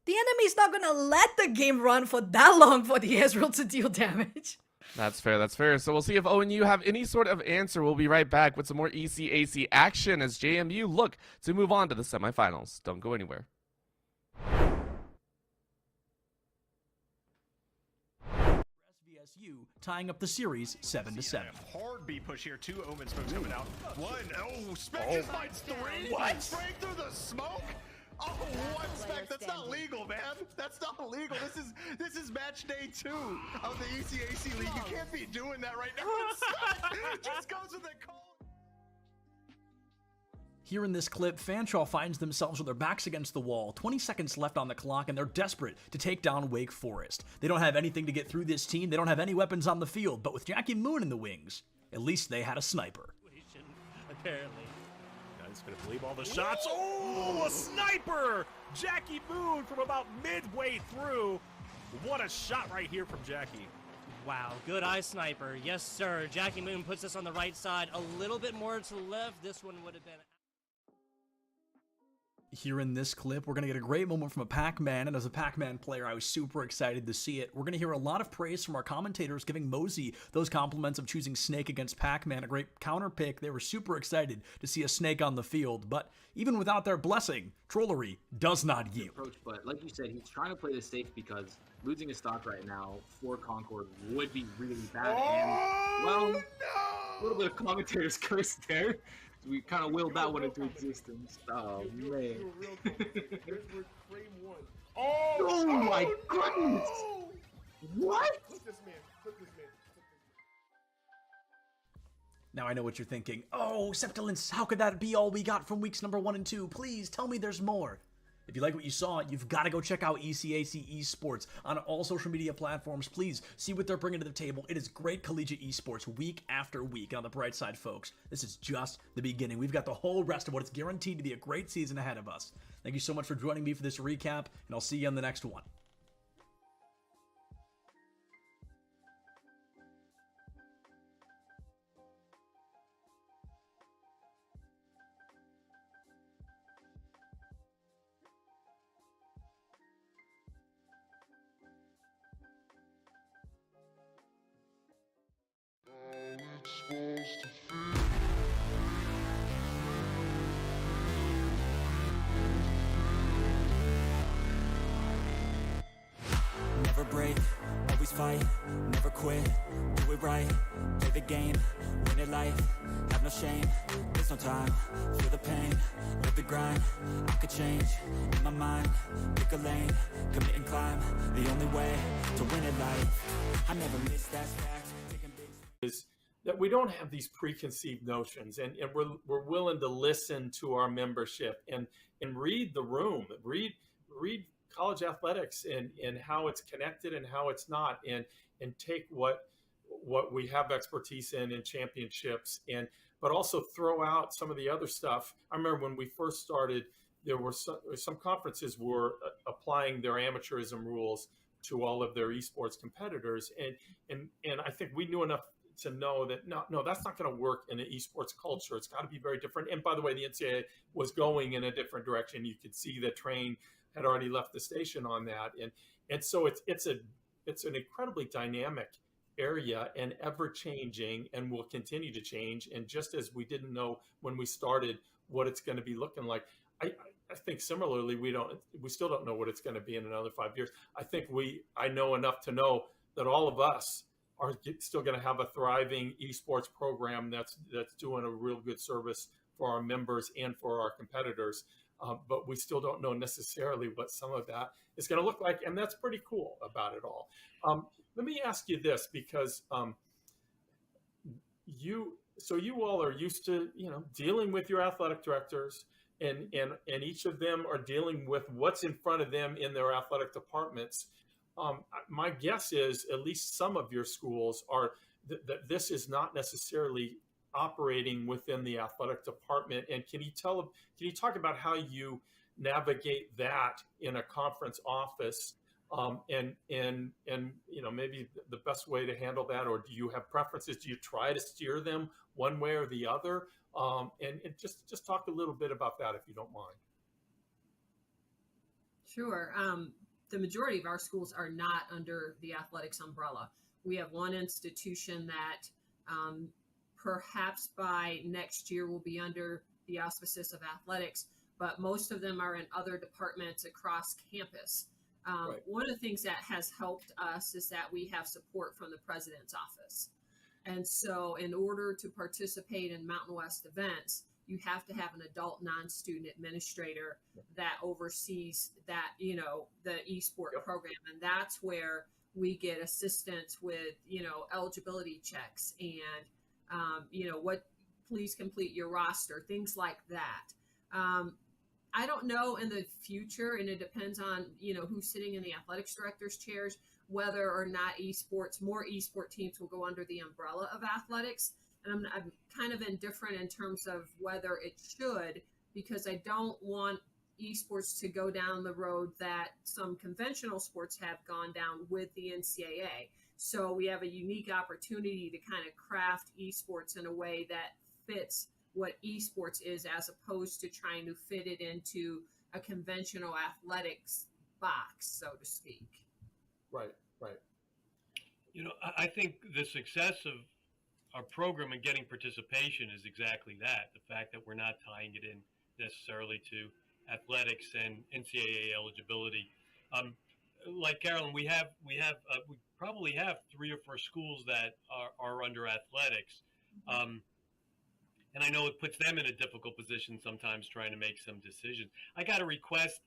the enemy's not going to let the game run for that long for the Ezreal to deal damage. That's fair. So we'll see if ONU have any sort of answer. We'll be right back with some more ECAC action as JMU look to move on to the semifinals. Don't go anywhere. SVSU tying up the series 7-7. Hard B push here. 2 Omen smokes coming out. Spec finds 3? What? Straight through the smoke? Oh, one Spec. That's not legal, man. That's not legal. This is match day 2 of the ECAC League. You can't be doing that right now. Spec just goes with the call. Here in this clip, Fanshawe finds themselves with their backs against the wall, 20 seconds left on the clock, and they're desperate to take down Wake Forest. They don't have anything to get through this team, they don't have any weapons on the field, but with Jackie Moon in the wings, at least they had a sniper. Apparently. He's gonna believe all the shots. Oh, a sniper! Jackie Moon from about midway through. What a shot right here from Jackie. Wow, good eye sniper. Yes, sir. Jackie Moon puts us on the right side. A little bit more to the left. This one would have been... here in this clip. We're going to get a great moment from a Pac-Man, and as a Pac-Man player, I was super excited to see it. We're going to hear a lot of praise from our commentators giving Mosey those compliments of choosing Snake against Pac-Man, a great counter pick. They were super excited to see a Snake on the field, but even without their blessing, Trollery does not yield. Approach, but like you said, he's trying to play this safe because losing a stock right now for Concord would be really bad. And, well, a little bit of commentator's curse there. We kind of willed that one into existence. Oh, man. Oh my goodness! What? Now I know what you're thinking. Oh, Septilence, how could that be all we got from weeks number 1 and 2? Please tell me there's more. If you like what you saw, you've got to go check out ECAC Esports on all social media platforms. Please see what they're bringing to the table. It is great collegiate esports week after week. And on the bright side, folks, this is just the beginning. We've got the whole rest of what is guaranteed to be a great season ahead of us. Thank you so much for joining me for this recap, and I'll see you on the next one. Never break, always fight, never quit, do it right, play the game, win it life, have no shame, there's no time, feel the pain, live the grind, I could change, in my mind, pick a lane, commit and climb, the only way to win it life, I never miss that fact, taking big is that we don't have these preconceived notions, and we're willing to listen to our membership and read the room, read college athletics and how it's connected and how it's not, and take what we have expertise in championships, but also throw out some of the other stuff. I remember when we first started, there were some conferences were applying their amateurism rules to all of their esports competitors, and I think we knew enough to know that no, that's not going to work in an esports culture. It's got to be very different. And by the way, the NCAA was going in a different direction. You could see the train had already left the station on that, and so it's an incredibly dynamic area and ever changing, and will continue to change. And just as we didn't know when we started what it's going to be looking like, I think similarly we still don't know what it's going to be in another 5 years. I know enough to know that all of us are still going to have a thriving esports program that's doing a real good service for our members and for our competitors. But we still don't know necessarily what some of that is going to look like, and that's pretty cool about it all. Let me ask you this, because you all are used to dealing with your athletic directors, and each of them are dealing with what's in front of them in their athletic departments. My guess is at least some of your schools are that this is not necessarily operating within the athletic department. And can you talk about how you navigate that in a conference office, and maybe the best way to handle that, or do you have preferences? Do you try to steer them one way or the other? And just talk a little bit about that, if you don't mind. Sure. The majority of our schools are not under the athletics umbrella. We have one institution that perhaps by next year will be under the auspices of athletics, but most of them are in other departments across campus. Right. One of the things that has helped us is that we have support from the president's office. And so in order to participate in Mountain West events, you have to have an adult non-student administrator that oversees that, the esport program. And that's where we get assistance with, eligibility checks and, please complete your roster, things like that. I don't know in the future, and it depends on, who's sitting in the athletics director's chairs, whether or not more esport teams will go under the umbrella of athletics. And I'm kind of indifferent in terms of whether it should, because I don't want esports to go down the road that some conventional sports have gone down with the NCAA. So we have a unique opportunity to kind of craft esports in a way that fits what esports is, as opposed to trying to fit it into a conventional athletics box, so to speak. Right. You know, I think the success of our program and getting participation is exactly that. The fact that we're not tying it in necessarily to athletics and NCAA eligibility. Like Carolyn, we probably have 3 or 4 schools that are under athletics. And I know it puts them in a difficult position sometimes trying to make some decisions. I got a request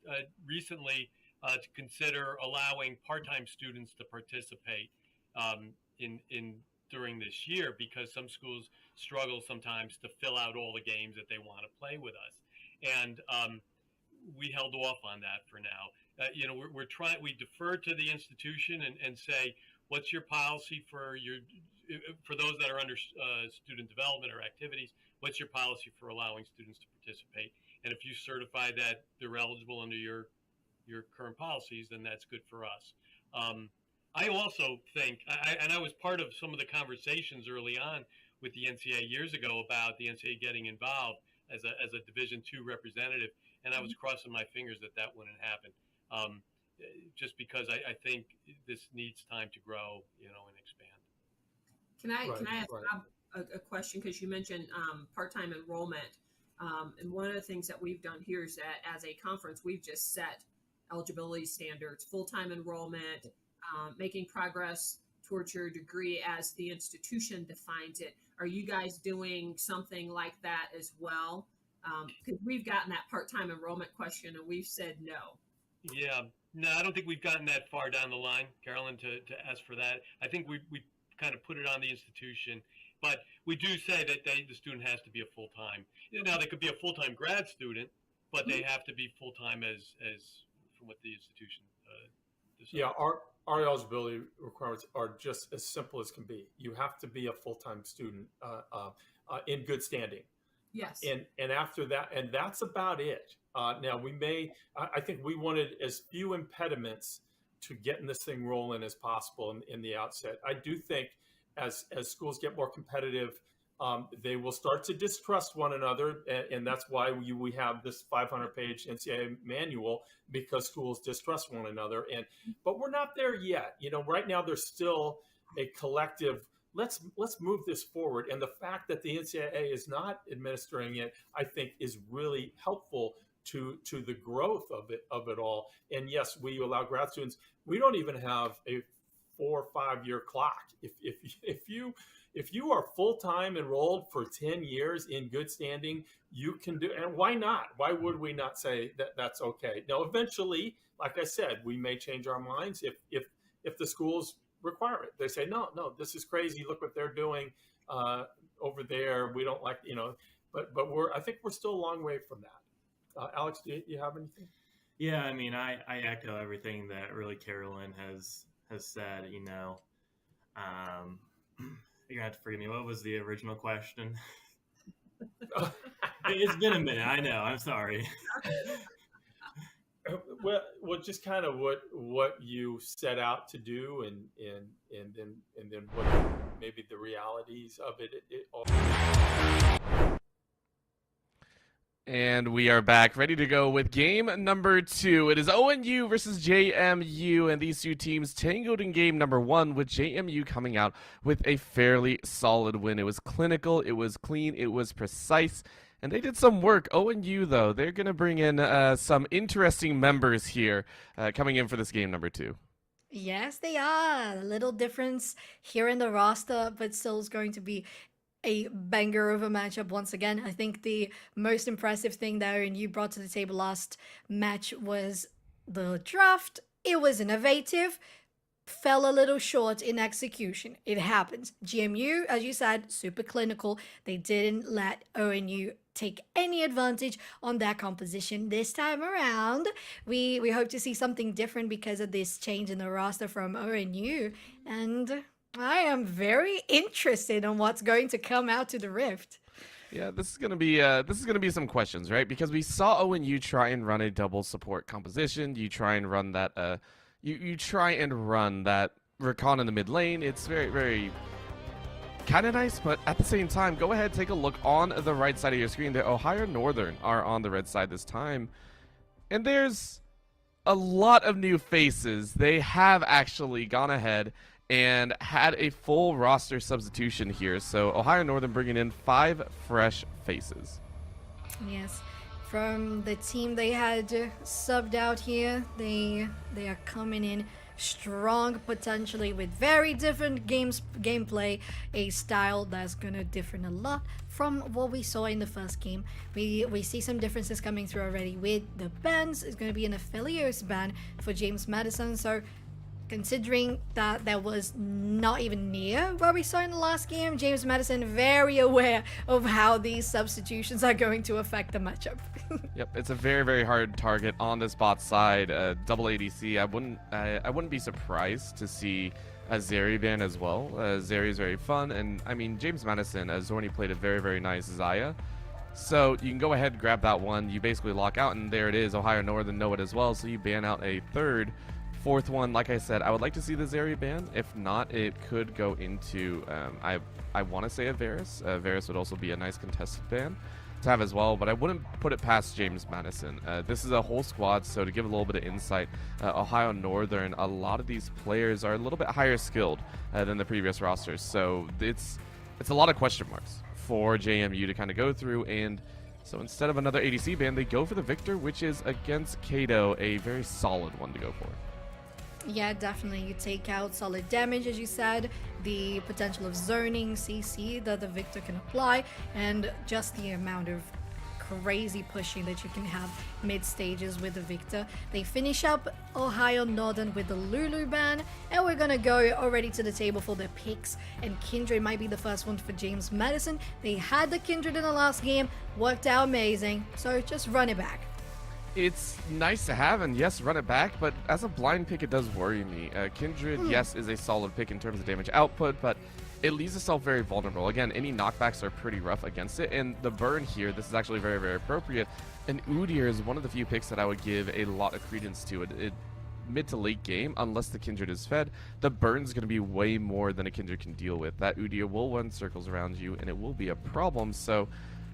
recently to consider allowing part-time students to participate during this year, because some schools struggle sometimes to fill out all the games that they want to play with us. And we held off on that for now. You know, we defer to the institution and say, what's your policy for those that are under student development or activities? What's your policy for allowing students to participate? And if you certify that they're eligible under your current policies, then that's good for us. I also think, and I was part of some of the conversations early on with the NCAA years ago about the NCAA getting involved as a Division II representative, and I was crossing my fingers that wouldn't happen. Just because I think this needs time to grow, you know, and expand. Can I ask a question, because you mentioned part-time enrollment, and one of the things that we've done here is that as a conference, we've just set eligibility standards, full-time enrollment, making progress towards your degree as the institution defines it. Are you guys doing something like that as well? Because we've gotten that part-time enrollment question and we've said no. Yeah, no, I don't think we've gotten that far down the line, Carolyn, to ask for that. I think we kind of put it on the institution, but we do say that the student has to be a full-time. Now, they could be a full-time grad student, but they have to be full-time as from what the institution decides. Yeah, our eligibility requirements are just as simple as can be. You have to be a full-time student in good standing. Yes. And after that, and that's about it. Now I think we wanted as few impediments to getting this thing rolling as possible in the outset. I do think as schools get more competitive, they will start to distrust one another, and that's why we have this 500-page NCAA manual, because schools distrust one another. But we're not there yet. You know, right now there's still a collective. Let's move this forward, and the fact that the NCAA is not administering it, I think, is really helpful to the growth of it all. And yes, we allow grad students. We don't even have a 4 or 5 year clock. If you are full-time enrolled for 10 years in good standing, you can do, and why not? Why would we not say that that's okay? Now, eventually, like I said, we may change our minds if the schools require it. They say, no, this is crazy. Look what they're doing over there. We don't like, you know, but I think we're still a long way from that. Alex, do you have anything? Yeah, I mean, I echo everything that really Carolyn has said. You know, you're gonna have to forgive me. What was the original question? It's been a minute. I know. I'm sorry. Well, just kind of what you set out to do, and then what maybe the realities of it all. And we are back, ready to go with game number 2. It is ONU versus JMU, and these two teams tangled in game number 1, with JMU coming out with a fairly solid win. It was clinical, it was clean, it was precise, and they did some work. ONU, though, they're going to bring in some interesting members here coming in for this game number 2. Yes, they are. A little difference here in the roster, but still is going to be a banger of a matchup once again. I think the most impressive thing that ONU brought to the table last match was the draft. It was innovative, fell a little short in execution. It happens. GMU, as you said, super clinical. They didn't let ONU take any advantage on that composition this time around. We hope to see something different because of this change in the roster from ONU, and I am very interested in what's going to come out to the Rift. Yeah, this is gonna be some questions, right? Because we saw ONU try and run a double support composition. You try and run that you try and run that recon in the mid lane. It's very, very kind of nice, but at the same time, go ahead, take a look on the right side of your screen. The Ohio Northern are on the red side this time. And there's a lot of new faces. They have actually gone ahead and had a full roster substitution here. So Ohio Northern bringing in 5 fresh faces. Yes. From the team they had subbed out here, they are coming in strong, potentially with very different gameplay, a style that's gonna differ a lot from what we saw in the first game. We see some differences coming through already with the bans. It's gonna be an Affiliates ban for James Madison, so considering that was not even near what we saw in the last game, James Madison very aware of how these substitutions are going to affect the matchup. Yep, it's a very, very hard target on this bot side. Double ADC, I wouldn't be surprised to see a Zeri ban as well. Zeri is very fun, and I mean, James Madison, Zorni played a very, very nice Zaya. So you can go ahead and grab that one. You basically lock out, and there it is. Ohio Northern know it as well, so you ban out a third. Fourth one, like I said, I would like to see the Zeri ban. If not, it could go into, I want to say a Varus. Varus would also be a nice contested ban to have as well, but I wouldn't put it past James Madison. This is a whole squad, so to give a little bit of insight, Ohio Northern, a lot of these players are a little bit higher skilled than the previous rosters, so it's a lot of question marks for JMU to kind of go through, and so instead of another ADC ban, they go for the Victor, which is against Kato, a very solid one to go for. Yeah, definitely. You take out solid damage, as you said, the potential of zoning, CC that the Victor can apply, and just the amount of crazy pushing that you can have mid stages with the Victor. They finish up Ohio Northern with the Lulu ban, and we're gonna go already to the table for the picks, and Kindred might be the first one for James Madison. They had the Kindred in the last game, worked out amazing, so just run it back. It's nice to have, and yes, run it back, but as a blind pick, it does worry me. Kindred, yes, is a solid pick in terms of damage output, but it leaves itself very vulnerable. Again, any knockbacks are pretty rough against it, and the burn here, this is actually very, very appropriate. And Udyr is one of the few picks that I would give a lot of credence to. It mid to late game, unless the Kindred is fed, the burn's going to be way more than a Kindred can deal with. That Udyr will run circles around you, and it will be a problem, so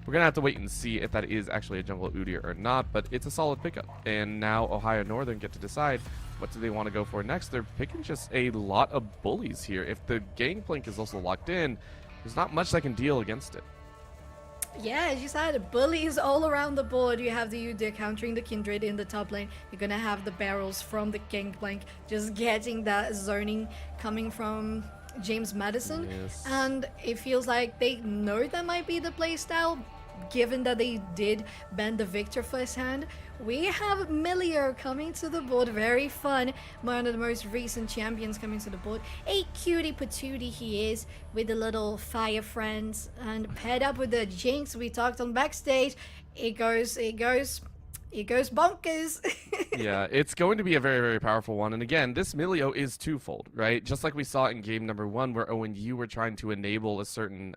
we're going to have to wait and see if that is actually a jungle Udyr or not, but it's a solid pickup. And now Ohio Northern get to decide what do they want to go for next. They're picking just a lot of bullies here. If the Gangplank is also locked in, there's not much that can deal against it. Yeah, as you said, bullies all around the board. You have the Udyr countering the Kindred in the top lane. You're going to have the barrels from the Gangplank just getting that zoning coming from James Madison. Yes. And it feels like they know that might be the playstyle, given that they did ban the Victor first hand. We have Milio coming to the board, very fun, one of the most recent champions coming to the board. A cutie patootie he is, with the little fire friends, and paired up with the Jinx we talked on backstage. It goes bonkers. Yeah, it's going to be a very, very powerful one. And again, this Milio is twofold, right? Just like we saw in game number 1, where ONU were trying to enable a certain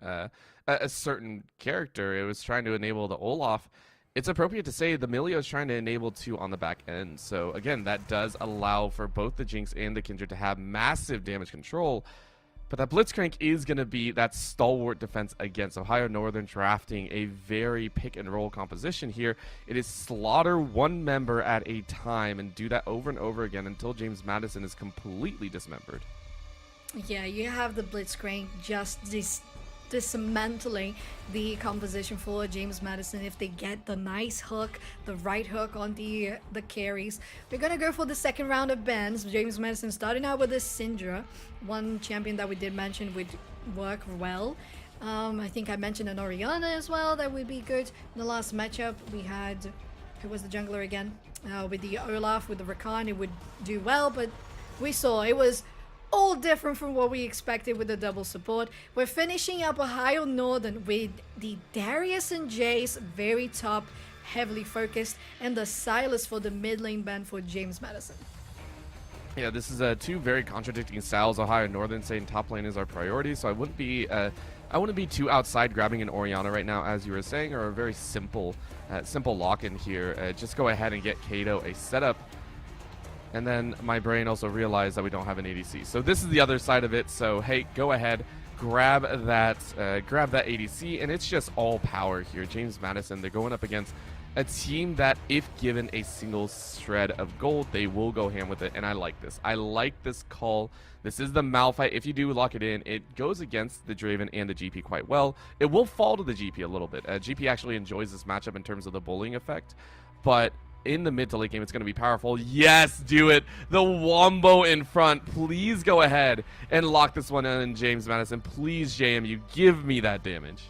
character. It was trying to enable the Olaf. It's appropriate to say the Milio is trying to enable 2 on the back end. So again, that does allow for both the Jinx and the Kindred to have massive damage control. But that Blitzcrank is going to be that stalwart defense against Ohio Northern, drafting a very pick-and-roll composition here. It is slaughter one member at a time and do that over and over again until James Madison is completely dismembered. Yeah, you have the Blitzcrank just dismantling the composition for James Madison if they get the nice hook, the right hook on the carries. We're gonna go for the second round of bans. James Madison starting out with a Syndra, one champion that we did mention would work well. I think I mentioned an Orianna as well that would be good. In the last matchup we had, who was the jungler again? With the Olaf, with the Rakan, it would do well, but we saw it was all different from what we expected with the double support. We're finishing up Ohio Northern with the Darius and Jace very top, heavily focused, and the Silas for the mid lane ban for James Madison. Yeah, this is 2 very contradicting styles. Ohio Northern saying top lane is our priority, so I wouldn't be too outside grabbing an Orianna right now, as you were saying, or a very simple lock-in here. Just go ahead and get Kato a setup. And then my brain also realized that we don't have an ADC. So this is the other side of it. So hey, go ahead, grab that ADC, and it's just all power here. James Madison, they're going up against a team that, if given a single shred of gold, they will go ham with it, and I like this. I like this call. This is the Malphite. If you do lock it in, it goes against the Draven and the GP quite well. It will fall to the GP a little bit. GP actually enjoys this matchup in terms of the bullying effect, but in the mid to late game, it's going to be powerful. Yes, do it. The Wombo in front. Please go ahead and lock this one in, James Madison. Please, JMU, give me that damage.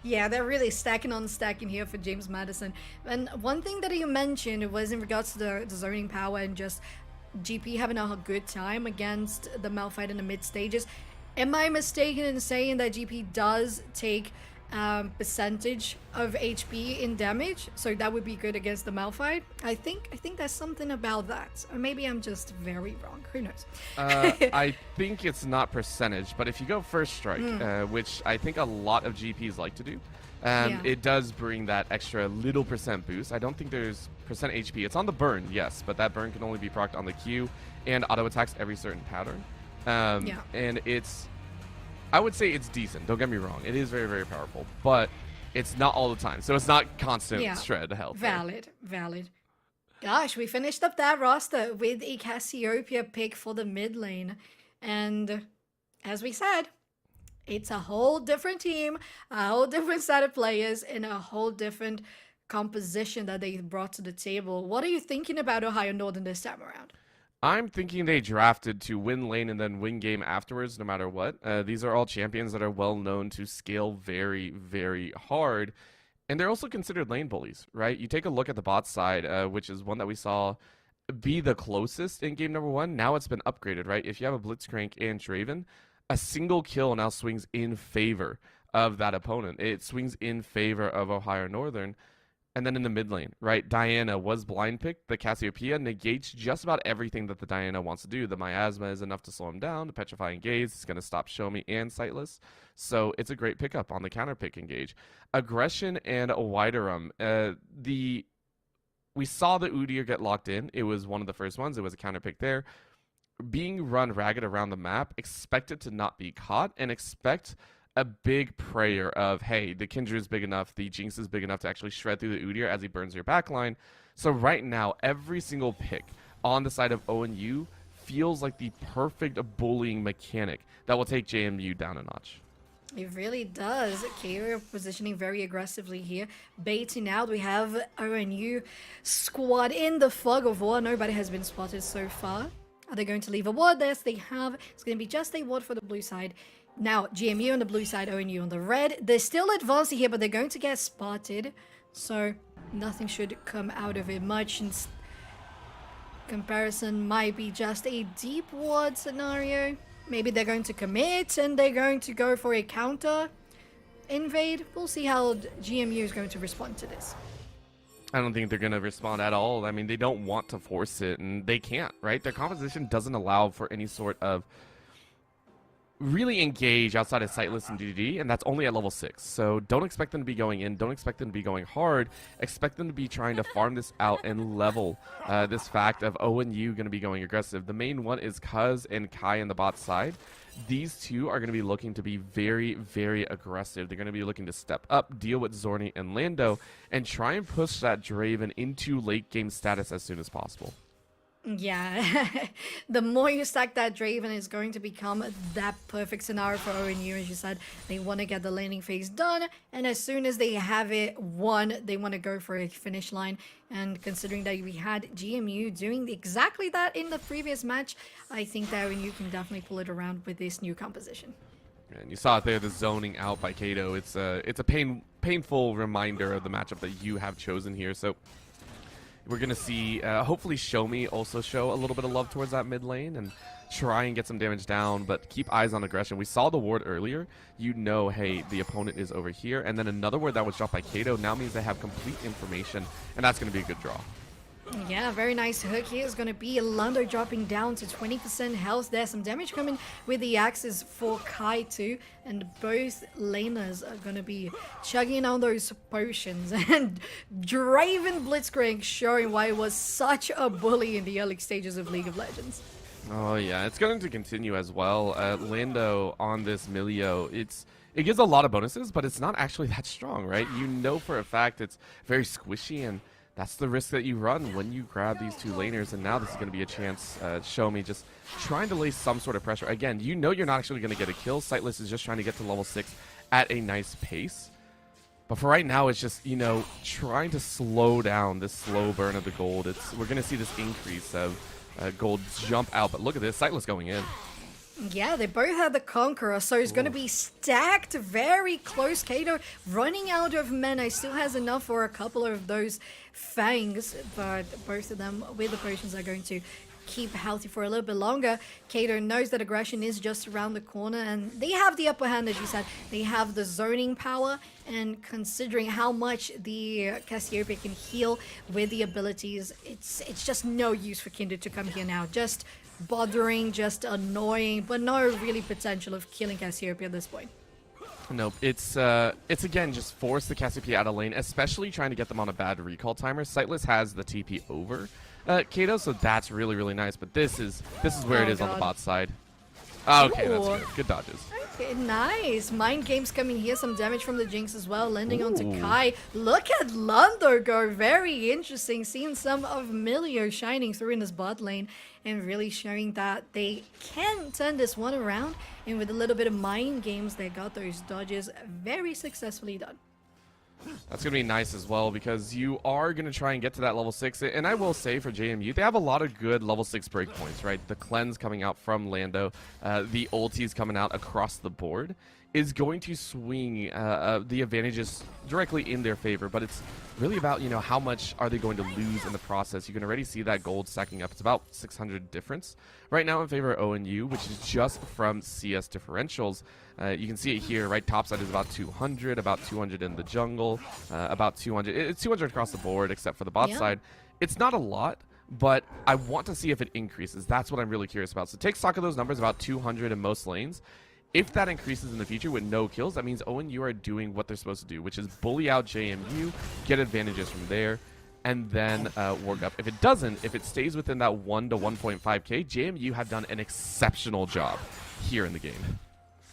Yeah, they're really stacking on stacking here for James Madison. And one thing that you mentioned was in regards to the zoning power and just GP having a good time against the Malphite in the mid stages. Am I mistaken in saying that GP does take percentage of HP in damage, so that would be good against the Malphite? I think there's something about that, or maybe I'm just very wrong. Who knows? I think it's not percentage, but if you go first strike, which I think a lot of GPs like to do, it does bring that extra little percent boost. I don't think there's percent HP. It's on the burn, yes, but that burn can only be procced on the Q and auto attacks every certain pattern. And I would say it's decent. Don't get me wrong. It is very, very powerful, but it's not all the time. So it's not constant shred health. Valid. Gosh, we finished up that roster with a Cassiopeia pick for the mid lane. And as we said, it's a whole different team, a whole different set of players, and a whole different composition that they brought to the table. What are you thinking about Ohio Northern this time around? I'm thinking they drafted to win lane and then win game afterwards, no matter what. These are all champions that are well known to scale very, very hard. And they're also considered lane bullies, right? You take a look at the bot side, which is one that we saw be the closest in game number 1. Now it's been upgraded, right? If you have a Blitzcrank and Draven, a single kill now swings in favor of that opponent. It swings in favor of Ohio Northern. And then in the mid lane, right, Diana was blind picked. The Cassiopeia negates just about everything that the Diana wants to do. The Miasma is enough to slow him down. The Petrifying Gaze is going to stop Show Me and Sightless. So it's a great pickup on the counter pick engage. Aggression and Widerum. We saw the Udyr get locked in. It was one of the first ones. It was a counter pick there. Being run ragged around the map, expect it to not be caught, and expect a big prayer of, hey, the Kindred is big enough, the Jinx is big enough to actually shred through the Udyr as he burns your backline. So right now, every single pick on the side of ONU feels like the perfect bullying mechanic that will take JMU down a notch. It really does. KO positioning very aggressively here. Baiting out, we have ONU squad in the fog of war. Nobody has been spotted so far. Are they going to leave a ward? Yes, they have. It's going to be just a ward for the blue side. Now, GMU on the blue side, ONU on the red. They're still advancing here, but they're going to get spotted. So, nothing should come out of it much. In comparison, might be just a deep ward scenario. Maybe they're going to commit, and they're going to go for a counter invade. We'll see how GMU is going to respond to this. I don't think they're going to respond at all. I mean, they don't want to force it, and they can't, right? Their composition doesn't allow for any sort of really engage outside of Sightless and DDD, and that's only at level 6. So don't expect them to be going in. Don't expect them to be going hard. Expect them to be trying to farm this out and level this fact of ONU going to be going aggressive. The main one is Kuz and Kai on the bot side. These two are going to be looking to be very, very aggressive. They're going to be looking to step up, deal with Zorni and Lando, and try and push that Draven into late game status as soon as possible. Yeah, the more you stack that Draven is going to become that perfect scenario for ONU. As you said, they want to get the laning phase done, and as soon as they have it won, they want to go for a finish line. And considering that we had GMU doing exactly that in the previous match, I think that ONU can definitely pull it around with this new composition. And you saw it there, the zoning out by Kato. It's a painful reminder of the matchup that you have chosen here. So we're going to see, hopefully Show Me also show a little bit of love towards that mid lane and try and get some damage down, but keep eyes on aggression. We saw the ward earlier. You know, hey, the opponent is over here. And then another ward that was dropped by Kato now means they have complete information, and that's going to be a good draw. Yeah, very nice hook here is going to be Lando dropping down to 20% health. There's some damage coming with the axes for Kai too, and both laners are going to be chugging on those potions. And Draven Blitzcrank showing why it was such a bully in the early stages of League of Legends. Oh yeah, it's going to continue as well. Lando on this Milio, it gives a lot of bonuses, but it's not actually that strong, right? You know for a fact it's very squishy, and that's the risk that you run when you grab these two laners. And now this is going to be a chance, Show Me just trying to lay some sort of pressure. Again, you know you're not actually going to get a kill. Sightless is just trying to get to level 6 at a nice pace. But for right now, it's just, you know, trying to slow down this slow burn of the gold. We're going to see this increase of gold jump out. But look at this, Sightless going in. Yeah, they both have the Conqueror, so it's going to be stacked very close. Kato running out of mana, still has enough for a couple of those fangs, but both of them with the potions are going to keep healthy for a little bit longer. Kato knows that aggression is just around the corner, and they have the upper hand, as you said. They have the zoning power, and considering how much the Cassiopeia can heal with the abilities, it's just no use for Kindred to come here now. Just bothering, just annoying, but no really potential of killing Cassiopeia at this point. Nope, it's again just force the Cassiopeia out of lane, especially trying to get them on a bad recall timer. Sightless has the TP over Kato, so that's really, really nice. But this is where it is on the bot side. Okay, that's good. Good dodges. Okay, nice. Mind Games coming here. Some damage from the Jinx as well. Landing onto Kai. Look at Lando go. Very interesting. Seeing some of Milio shining through in his bot lane. And really showing that they can turn this one around. And with a little bit of Mind Games, they got those dodges very successfully done. That's going to be nice as well, because you are going to try and get to that level 6. And I will say for JMU, they have a lot of good level 6 breakpoints, right? The cleanse coming out from Lando, the ultis coming out across the board is going to swing the advantages directly in their favor. But it's really about, you know, how much are they going to lose in the process. You can already see that gold stacking up. It's about 600 difference right now in favor of ONU, which is just from CS differentials. You can see it here, right? Top side is about 200, about 200 in the jungle, about 200. It's 200 across the board, except for the bot side. It's not a lot, but I want to see if it increases. That's what I'm really curious about. So take stock of those numbers, about 200 in most lanes. If that increases in the future with no kills, that means ONU are doing what they're supposed to do, which is bully out JMU, get advantages from there, and then work up. If it doesn't, if it stays within that 1 to 1.5k, JMU have done an exceptional job here in the game.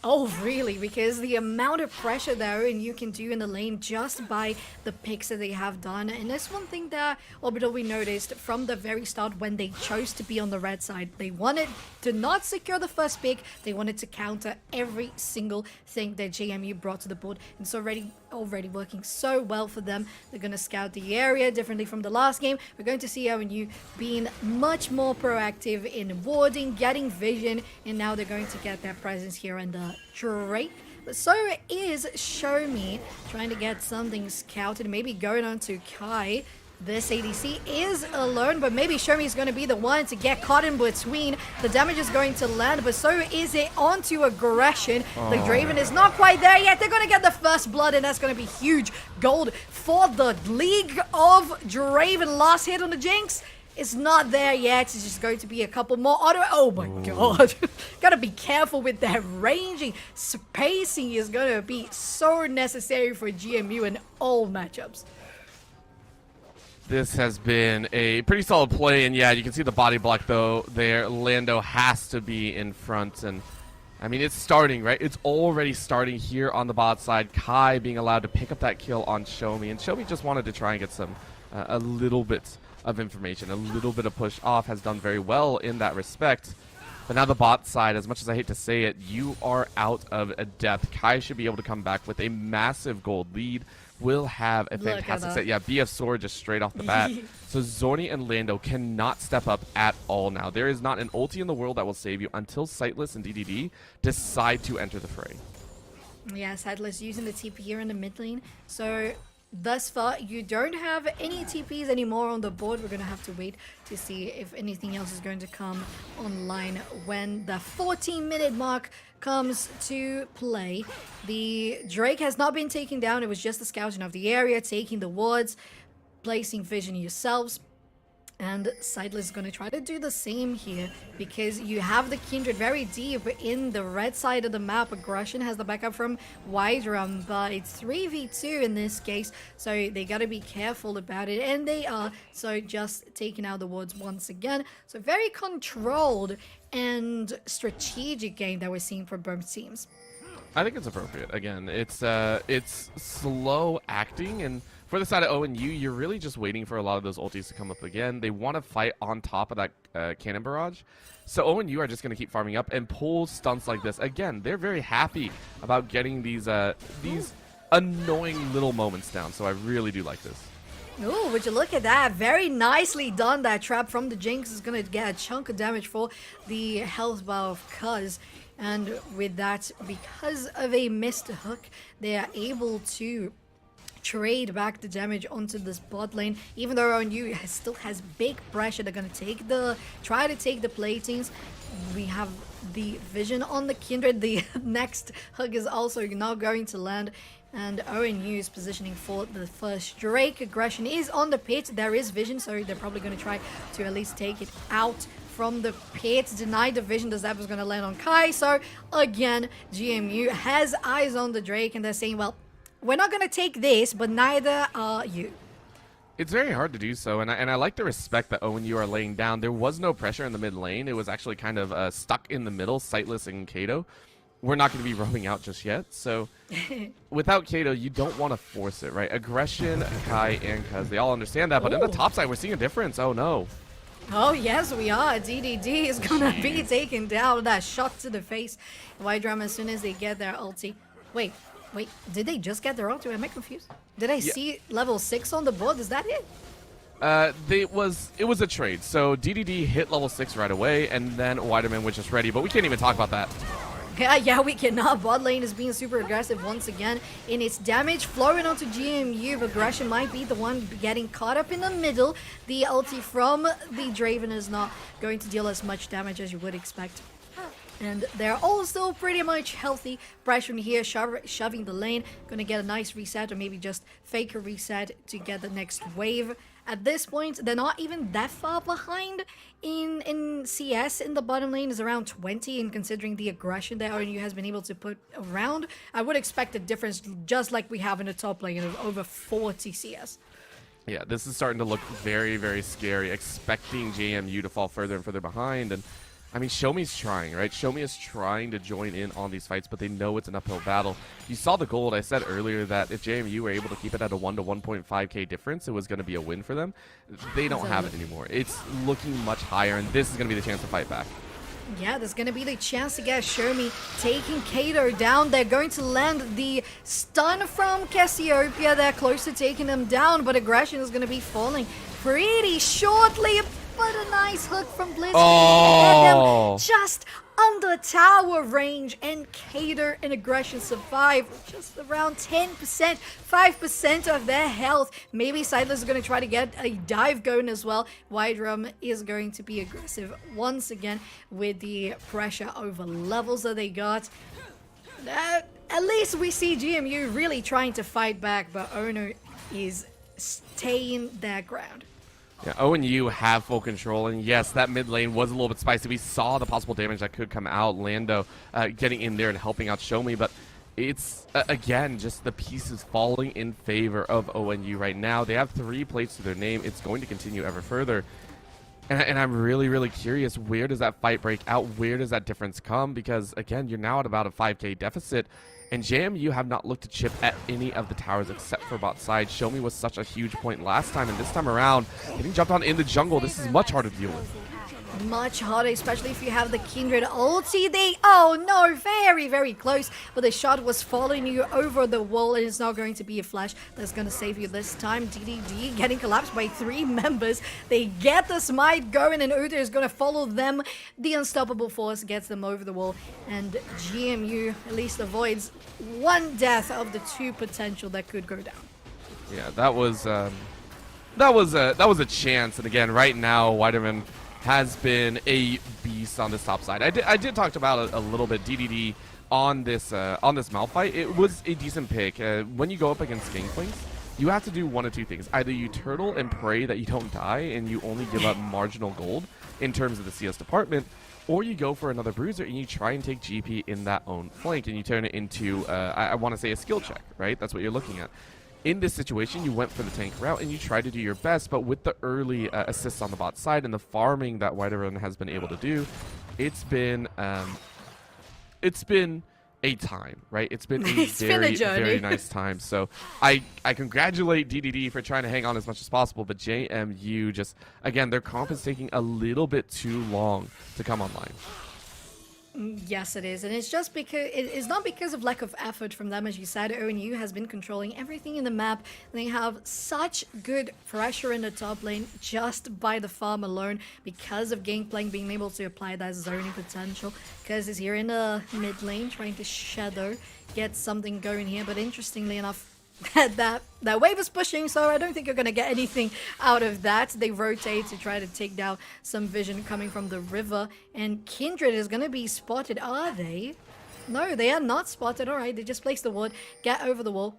Oh, really? Because the amount of pressure that ONU can do in the lane just by the picks that they have done. And that's one thing that Orbital we noticed from the very start when they chose to be on the red side. They wanted to not secure the first pick. They wanted to counter every single thing that JMU brought to the board. And it's already working so well for them. They're going to scout the area differently from the last game. We're going to see ONU being much more proactive in warding, getting vision, and now they're going to get their presence here in the Drake. But so is Show Me trying to get something scouted, maybe going on to Kai. This ADC is alone, but maybe Show Me is going to be the one to get caught in between. The damage is going to land, but so is it onto aggression. The Draven is not quite there yet. They're going to get the first blood, and that's going to be huge gold for the League of Draven. Last hit on the Jinx. It's not there yet. It's just going to be a couple more auto. Oh my god. Gotta be careful with that ranging. Spacing is going to be so necessary for GMU in all matchups. This has been a pretty solid play, and yeah, you can see the body block though there. Lando has to be in front, and I mean, it's starting, right? It's already starting here on the bot side. Kai being allowed to pick up that kill on Show Me, and Show Me just wanted to try and get some, a little bit of information, a little bit of push off, has done very well in that respect. But now the bot side, as much as I hate to say it, you are out of a depth. Kai should be able to come back with a massive gold lead. Will have a fantastic set. Yeah, BF Sword just straight off the bat. So Zorni and Lando cannot step up at all now. There is not an ulti in the world that will save you until Sightless and DDD decide to enter the fray. Yeah, Sightless using the TP here in the mid lane. So thus far, you don't have any TPs anymore on the board. We're going to have to wait to see if anything else is going to come online when the 14-minute mark comes to play. The Drake has not been taken down. It was just the scouting of the area, taking the wards, placing vision yourselves. And Sightless is going to try to do the same here because you have the Kindred very deep in the red side of the map. Aggression has the backup from Widerum, but it's 3v2 in this case, so they got to be careful about it, and they are. So just taking out the wards once again. So very controlled and strategic game that we're seeing from both teams. I think it's appropriate. Again, it's slow acting, and for the side of ONU, you're really just waiting for a lot of those ultis to come up again. They want to fight on top of that cannon barrage. So ONU are just going to keep farming up and pull stunts like this. Again, they're very happy about getting these annoying little moments down. So I really do like this. Oh, would you look at that? Very nicely done. That trap from the Jinx is going to get a chunk of damage for the health bar of Cuz. And with that, because of a missed hook, they are able to trade back the damage onto this bot lane. Even though ONU still has big pressure, they're going to try to take the platings. We have the vision on the Kindred. The next hook is also not going to land. And ONU is positioning for the first Drake. Aggression is on the pit. There is vision, so they're probably going to try to at least take it out from the pit. Denied the vision. The zap is going to land on Kai. So again, JMU has eyes on the Drake, and they're saying, well, we're not going to take this, but neither are you. It's very hard to do so, and I like the respect that ONU are laying down. There was no pressure in the mid lane. It was actually kind of stuck in the middle, Sightless and Kato. We're not going to be roaming out just yet, so without Kato, you don't want to force it, right? Aggression, Kai, and Cuz, they all understand that, but in the top side, we're seeing a difference. Oh, no. Oh, yes, we are. DDD is going to be taken down. That shot to the face. White Drum, as soon as they get their ulti. Wait, did they just get their ulti? Am I confused? Did I see level 6 on the board? Is that it? It was a trade. So DDD hit level 6 right away, and then Widerman was just ready, but we can't even talk about that. Yeah, we cannot. Bot lane is being super aggressive once again in its damage flowing onto GMU. Aggression might be the one getting caught up in the middle. The ulti from the Draven is not going to deal as much damage as you would expect. And they're all still pretty much healthy. Pressuring here, shoving the lane. Gonna get a nice reset, or maybe just fake a reset to get the next wave. At this point, they're not even that far behind in CS. In the bottom lane is around 20, and considering the aggression that ONU has been able to put around, I would expect a difference just like we have in the top lane of over 40 CS. Yeah, this is starting to look very, very scary, expecting JMU to fall further and further behind. And I mean, Shomi's trying, right? Shomi is trying to join in on these fights, but they know it's an uphill battle. You saw the gold. I said earlier that if JMU were able to keep it at a 1 to 1.5k difference, it was going to be a win for them. They don't have it anymore. It's looking much higher, and this is going to be the chance to fight back. Yeah, there's going to be the chance to get Shomi taking Kato down. They're going to land the stun from Cassiopeia. They're close to taking them down, but aggression is going to be falling pretty shortly. But a nice hook from Blizzard. Oh. Just under tower range, and Kato and aggression survive with just around 10%, 5% of their health. Maybe Sightless is going to try to get a dive going as well. White Drum is going to be aggressive once again with the pressure over levels that they got. At least we see GMU really trying to fight back, but ONU is staying their ground. Yeah, ONU have full control, and yes, that mid lane was a little bit spicy. We saw the possible damage that could come out. Lando getting in there and helping out Shomi, but it's, again, just the pieces falling in favor of ONU right now. They have 3 plates to their name. It's going to continue ever further. And I'm really, really curious, where does that fight break out? Where does that difference come? Because, again, you're now at about a 5k deficit. And JMU have not looked to chip at any of the towers except for bot side. Shomi was such a huge point last time, and this time around, getting jumped on in the jungle, this is much harder to deal with. Much harder, especially if you have the Kindred ulti. Oh no, very, very close. But the shot was following you over the wall, and it's not going to be a flash that's going to save you this time. DDD getting collapsed by 3 members. They get the smite going, and Uta is going to follow them. The unstoppable force gets them over the wall, and GMU at least avoids 1 death of the 2 potential that could go down. Yeah, that was a chance. And again, right now, Widerman has been a beast on this top side. I did talk about it a little bit. DDD on this Malphite, it was a decent pick. When you go up against Gangplanks, you have to do 1 of 2 things. Either you turtle and pray that you don't die and you only give up marginal gold in terms of the CS department, or you go for another bruiser and you try and take GP in that own flank and you turn it into, I want to say, a skill check, right? That's what you're looking at. in this situation, you went for the tank route and you tried to do your best, but with the early assists on the bot side and the farming that Whiterun has been able to do, it's been a time, right? It's been a very nice time. So I congratulate DDD for trying to hang on as much as possible, but JMU just, again, their comp is taking a little bit too long to come online. Yes, it is, and it's just because it's not because of lack of effort from them. As you said, ONU has been controlling everything in the map. They have such good pressure in the top lane just by the farm alone, because of Gangplank being able to apply that zoning potential. Because he's here in the mid lane trying to shadow, get something going here. But interestingly enough, that wave is pushing, so I don't think you're gonna get anything out of that. They rotate to try to take down some vision coming from the river, and Kindred is gonna be spotted. Are they? No, they are not spotted. All right, they just placed the ward, get over the wall,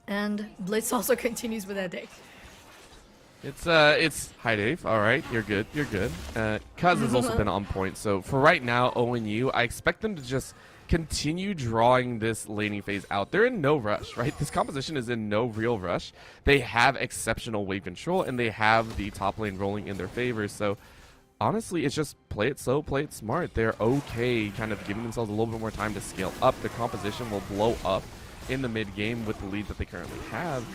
and Blitz also continues with their day. It's hi Dave. All right, you're good. Kuz has also been on point. So for right now, ONU, I expect them to just continue drawing this laning phase out. They're in no rush, right? This composition is in no real rush. They have exceptional wave control, and they have the top lane rolling in their favor. So honestly, it's just play it slow, play it smart. They're okay kind of giving themselves a little bit more time to scale up. The composition will blow up in the mid game with the lead that they currently have.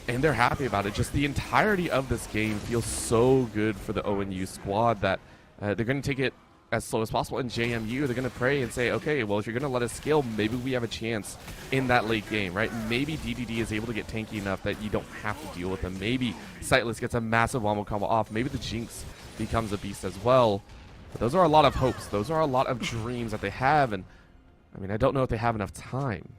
And they're happy about it. Just the entirety of this game feels so good for the ONU squad that they're going to take it as slow as possible. In JMU, they're going to pray and say, okay, well, if you're going to let us scale, maybe we have a chance in that late game, right? Maybe DDD is able to get tanky enough that you don't have to deal with them. Maybe Sightless gets a massive wombo combo off. Maybe the Jinx becomes a beast as well. But those are a lot of hopes. Those are a lot of dreams that they have. And, I mean, I don't know if they have enough time.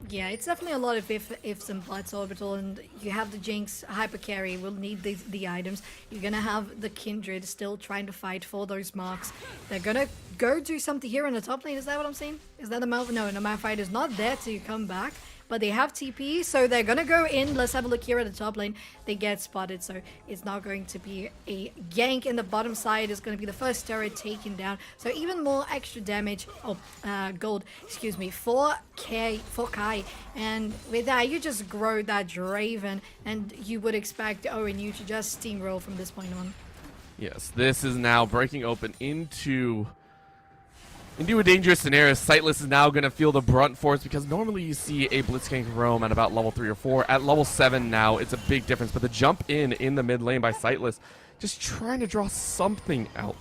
Yeah, it's definitely a lot of ifs and buts, Orbital, and you have the Jinx hyper carry, will need the items. You're gonna have the Kindred still trying to fight for those marks. They're gonna go do something here in the top lane, is that what I'm saying? Is that the Malphite? No, the Malphite is not there to come back, but they have TP, so they're gonna go in. Let's have a look here at the top lane. They get spotted, so it's not going to be a gank in the bottom side. It's gonna be the first turret taken down, so even more extra damage, gold, excuse me, for Kai, and with that, you just grow that Draven, and you would expect ONU to just steamroll from this point on. Yes, this is now breaking open into a dangerous scenario. Sightless is now going to feel the brunt force, because normally you see a Blitzcrank roam at about level 3 or 4. At level 7 now, it's a big difference. But the jump in the mid lane by Sightless, just trying to draw something out.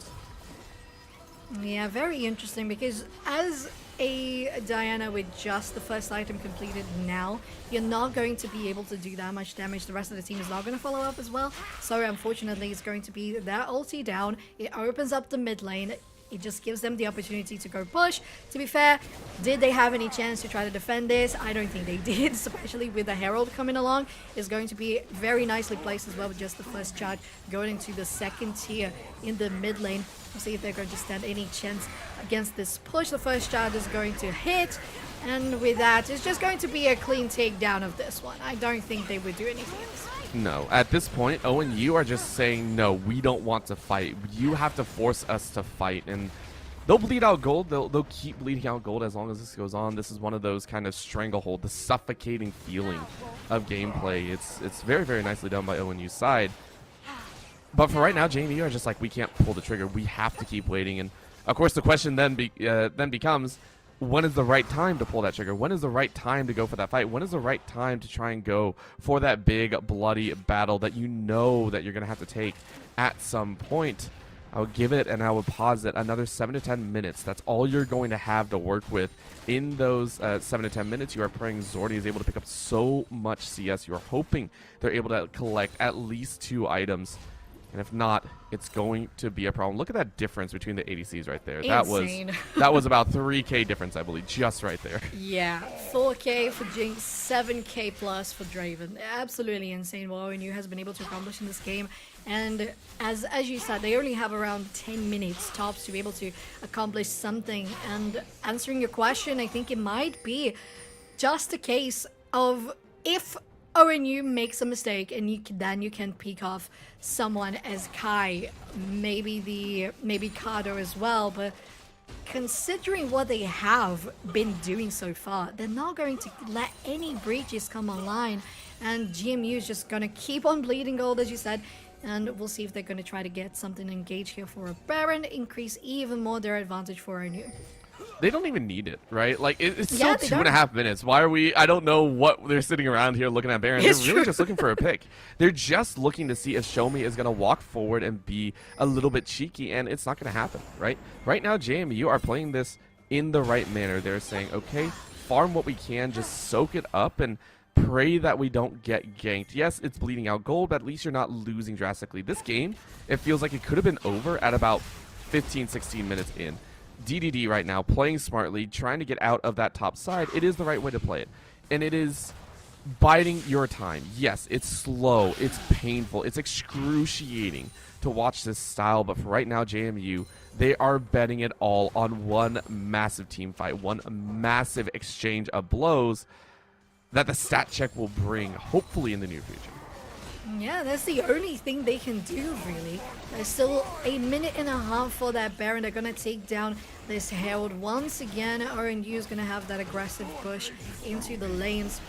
Yeah, very interesting, because as a Diana with just the first item completed now, you're not going to be able to do that much damage. The rest of the team is not going to follow up as well. So unfortunately, it's going to be their ulti down. It opens up the mid lane. It just gives them the opportunity to go push. To be fair, did they have any chance to try to defend this? I don't think they did, especially with the Herald coming along. It's going to be very nicely placed as well with just the first charge going into the second tier in the mid lane. We'll see if they're going to stand any chance against this push. The first charge is going to hit, and with that, it's just going to be a clean takedown of this one. I don't think they would do anything else. No, at this point, ONU are just saying, no, we don't want to fight. You have to force us to fight. And they'll bleed out gold. They'll keep bleeding out gold as long as this goes on. This is one of those kind of stranglehold, the suffocating feeling of gameplay. It's very, very nicely done by ONU's side. But for right now, JMU are just like, we can't pull the trigger. We have to keep waiting. And, of course, the question then becomes, when is the right time to pull that trigger? When is the right time to go for that fight? When is the right time to try and go for that big, bloody battle that you know that you're going to have to take at some point? I would give it, and I would pause it, another 7 to 10 minutes. That's all you're going to have to work with. In those 7 to 10 minutes, you are praying Zordi is able to pick up so much CS. You are hoping they're able to collect at least 2 items. And if not, it's going to be a problem. Look at that difference between the ADCs right there. Insane. That was about 3K difference, I believe, just right there. Yeah, 4K for Jinx, 7K plus for Draven. Absolutely insane what ONU has been able to accomplish in this game. And as you said, they only have around 10 minutes tops to be able to accomplish something. And answering your question, I think it might be just a case of if ONU makes a mistake and then you can pick off someone as Kai, maybe Kado as well, but considering what they have been doing so far, they're not going to let any breaches come online. And JMU is just going to keep on bleeding gold, as you said. And we'll see if they're going to try to get something engaged here for a Baron, increase even more their advantage for ONU. They don't even need it, right? Like, it's still Yeah, 2.5 minutes. Why are we... I don't know what they're sitting around here looking at Baron. They're really just looking for a pick. They're just looking to see if Show Me is going to walk forward and be a little bit cheeky, and it's not going to happen, right? Right now, JMU are playing this in the right manner. They're saying, okay, farm what we can, just soak it up, and pray that we don't get ganked. Yes, it's bleeding out gold, but at least you're not losing drastically. This game, it feels like it could have been over at about 15, 16 minutes in. DDD right now, playing smartly, trying to get out of that top side. It is the right way to play it. And it is biding your time. Yes, it's slow, it's painful, it's excruciating to watch this style, but for right now, JMU, they are betting it all on one massive team fight, one massive exchange of blows that the stat check will bring, hopefully in the near future. Yeah, that's the only thing they can do, really. There's still a minute and a half for that Baron. They're going to take down this Herald once again. ONU is going to have that aggressive push into the lanes.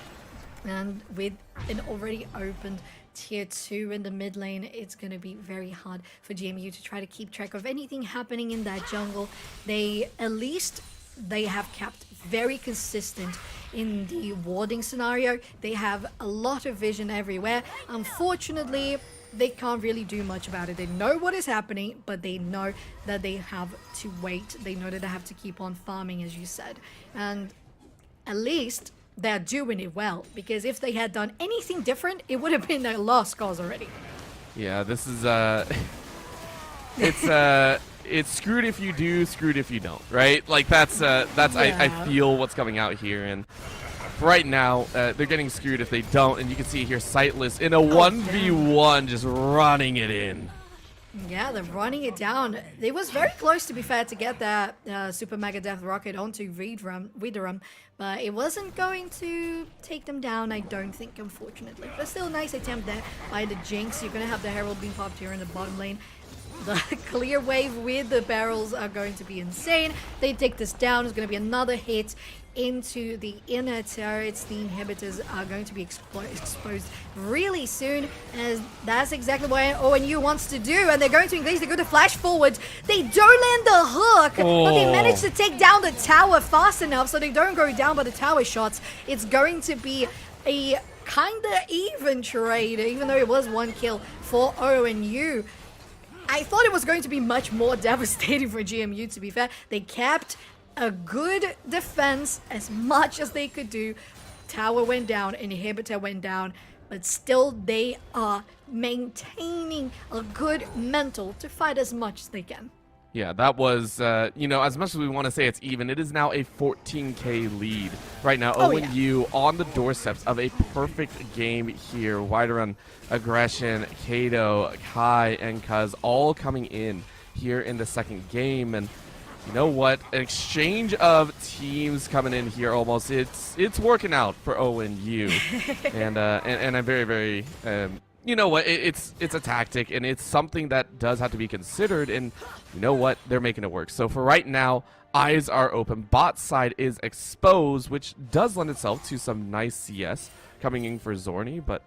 And with an already opened tier 2 in the mid lane, it's going to be very hard for JMU to try to keep track of anything happening in that jungle. At least they have kept very consistent in the warding scenario. They have a lot of vision everywhere. Unfortunately, they can't really do much about it. They know what is happening, but they know that they have to wait. They know that they have to keep on farming, as you said. And at least they're doing it well, because if they had done anything different, it would have been a lost cause already. Yeah, this is it's screwed if you do, screwed if you don't, right? Like that's Yeah. I feel what's coming out here, and right now they're getting screwed if they don't, and you can see here Sightless in a 1v1 just running it in. Yeah, they're running it down. It was very close, to be fair, to get that Super Mega Death Rocket onto Widerum, but it wasn't going to take them down, I don't think, unfortunately. But still a nice attempt there by the Jinx. You're going to have the Herald being popped here in the bottom lane. The clear wave with the barrels are going to be insane. They take this down. It's going to be another hit into the inner turrets. The inhibitors are going to be exposed really soon, as that's exactly what ONU wants to do. And they're going to engage. They go to flash forward. They don't land the hook, but they manage to take down the tower fast enough so they don't go down by the tower shots. It's going to be a kind of even trade, even though it was one kill for ONU. I thought it was going to be much more devastating for JMU, to be fair. They kept a good defense as much as they could do. Tower went down, inhibitor went down, but still they are maintaining a good mental to fight as much as they can. Yeah, that was, you know, as much as we want to say it's even, it is now a 14k lead right now. ONU on the doorsteps of a perfect game here. Widerun, Aggression, Kato, Kai, and Kuz all coming in here in the second game. And you know what? An exchange of teams coming in here almost. It's working out for ONU. and I'm very, very... you know what, it's a tactic, and it's something that does have to be considered, and you know what, they're making it work. So for right now, eyes are open. Bot side is exposed, which does lend itself to some nice CS coming in for Zorni, but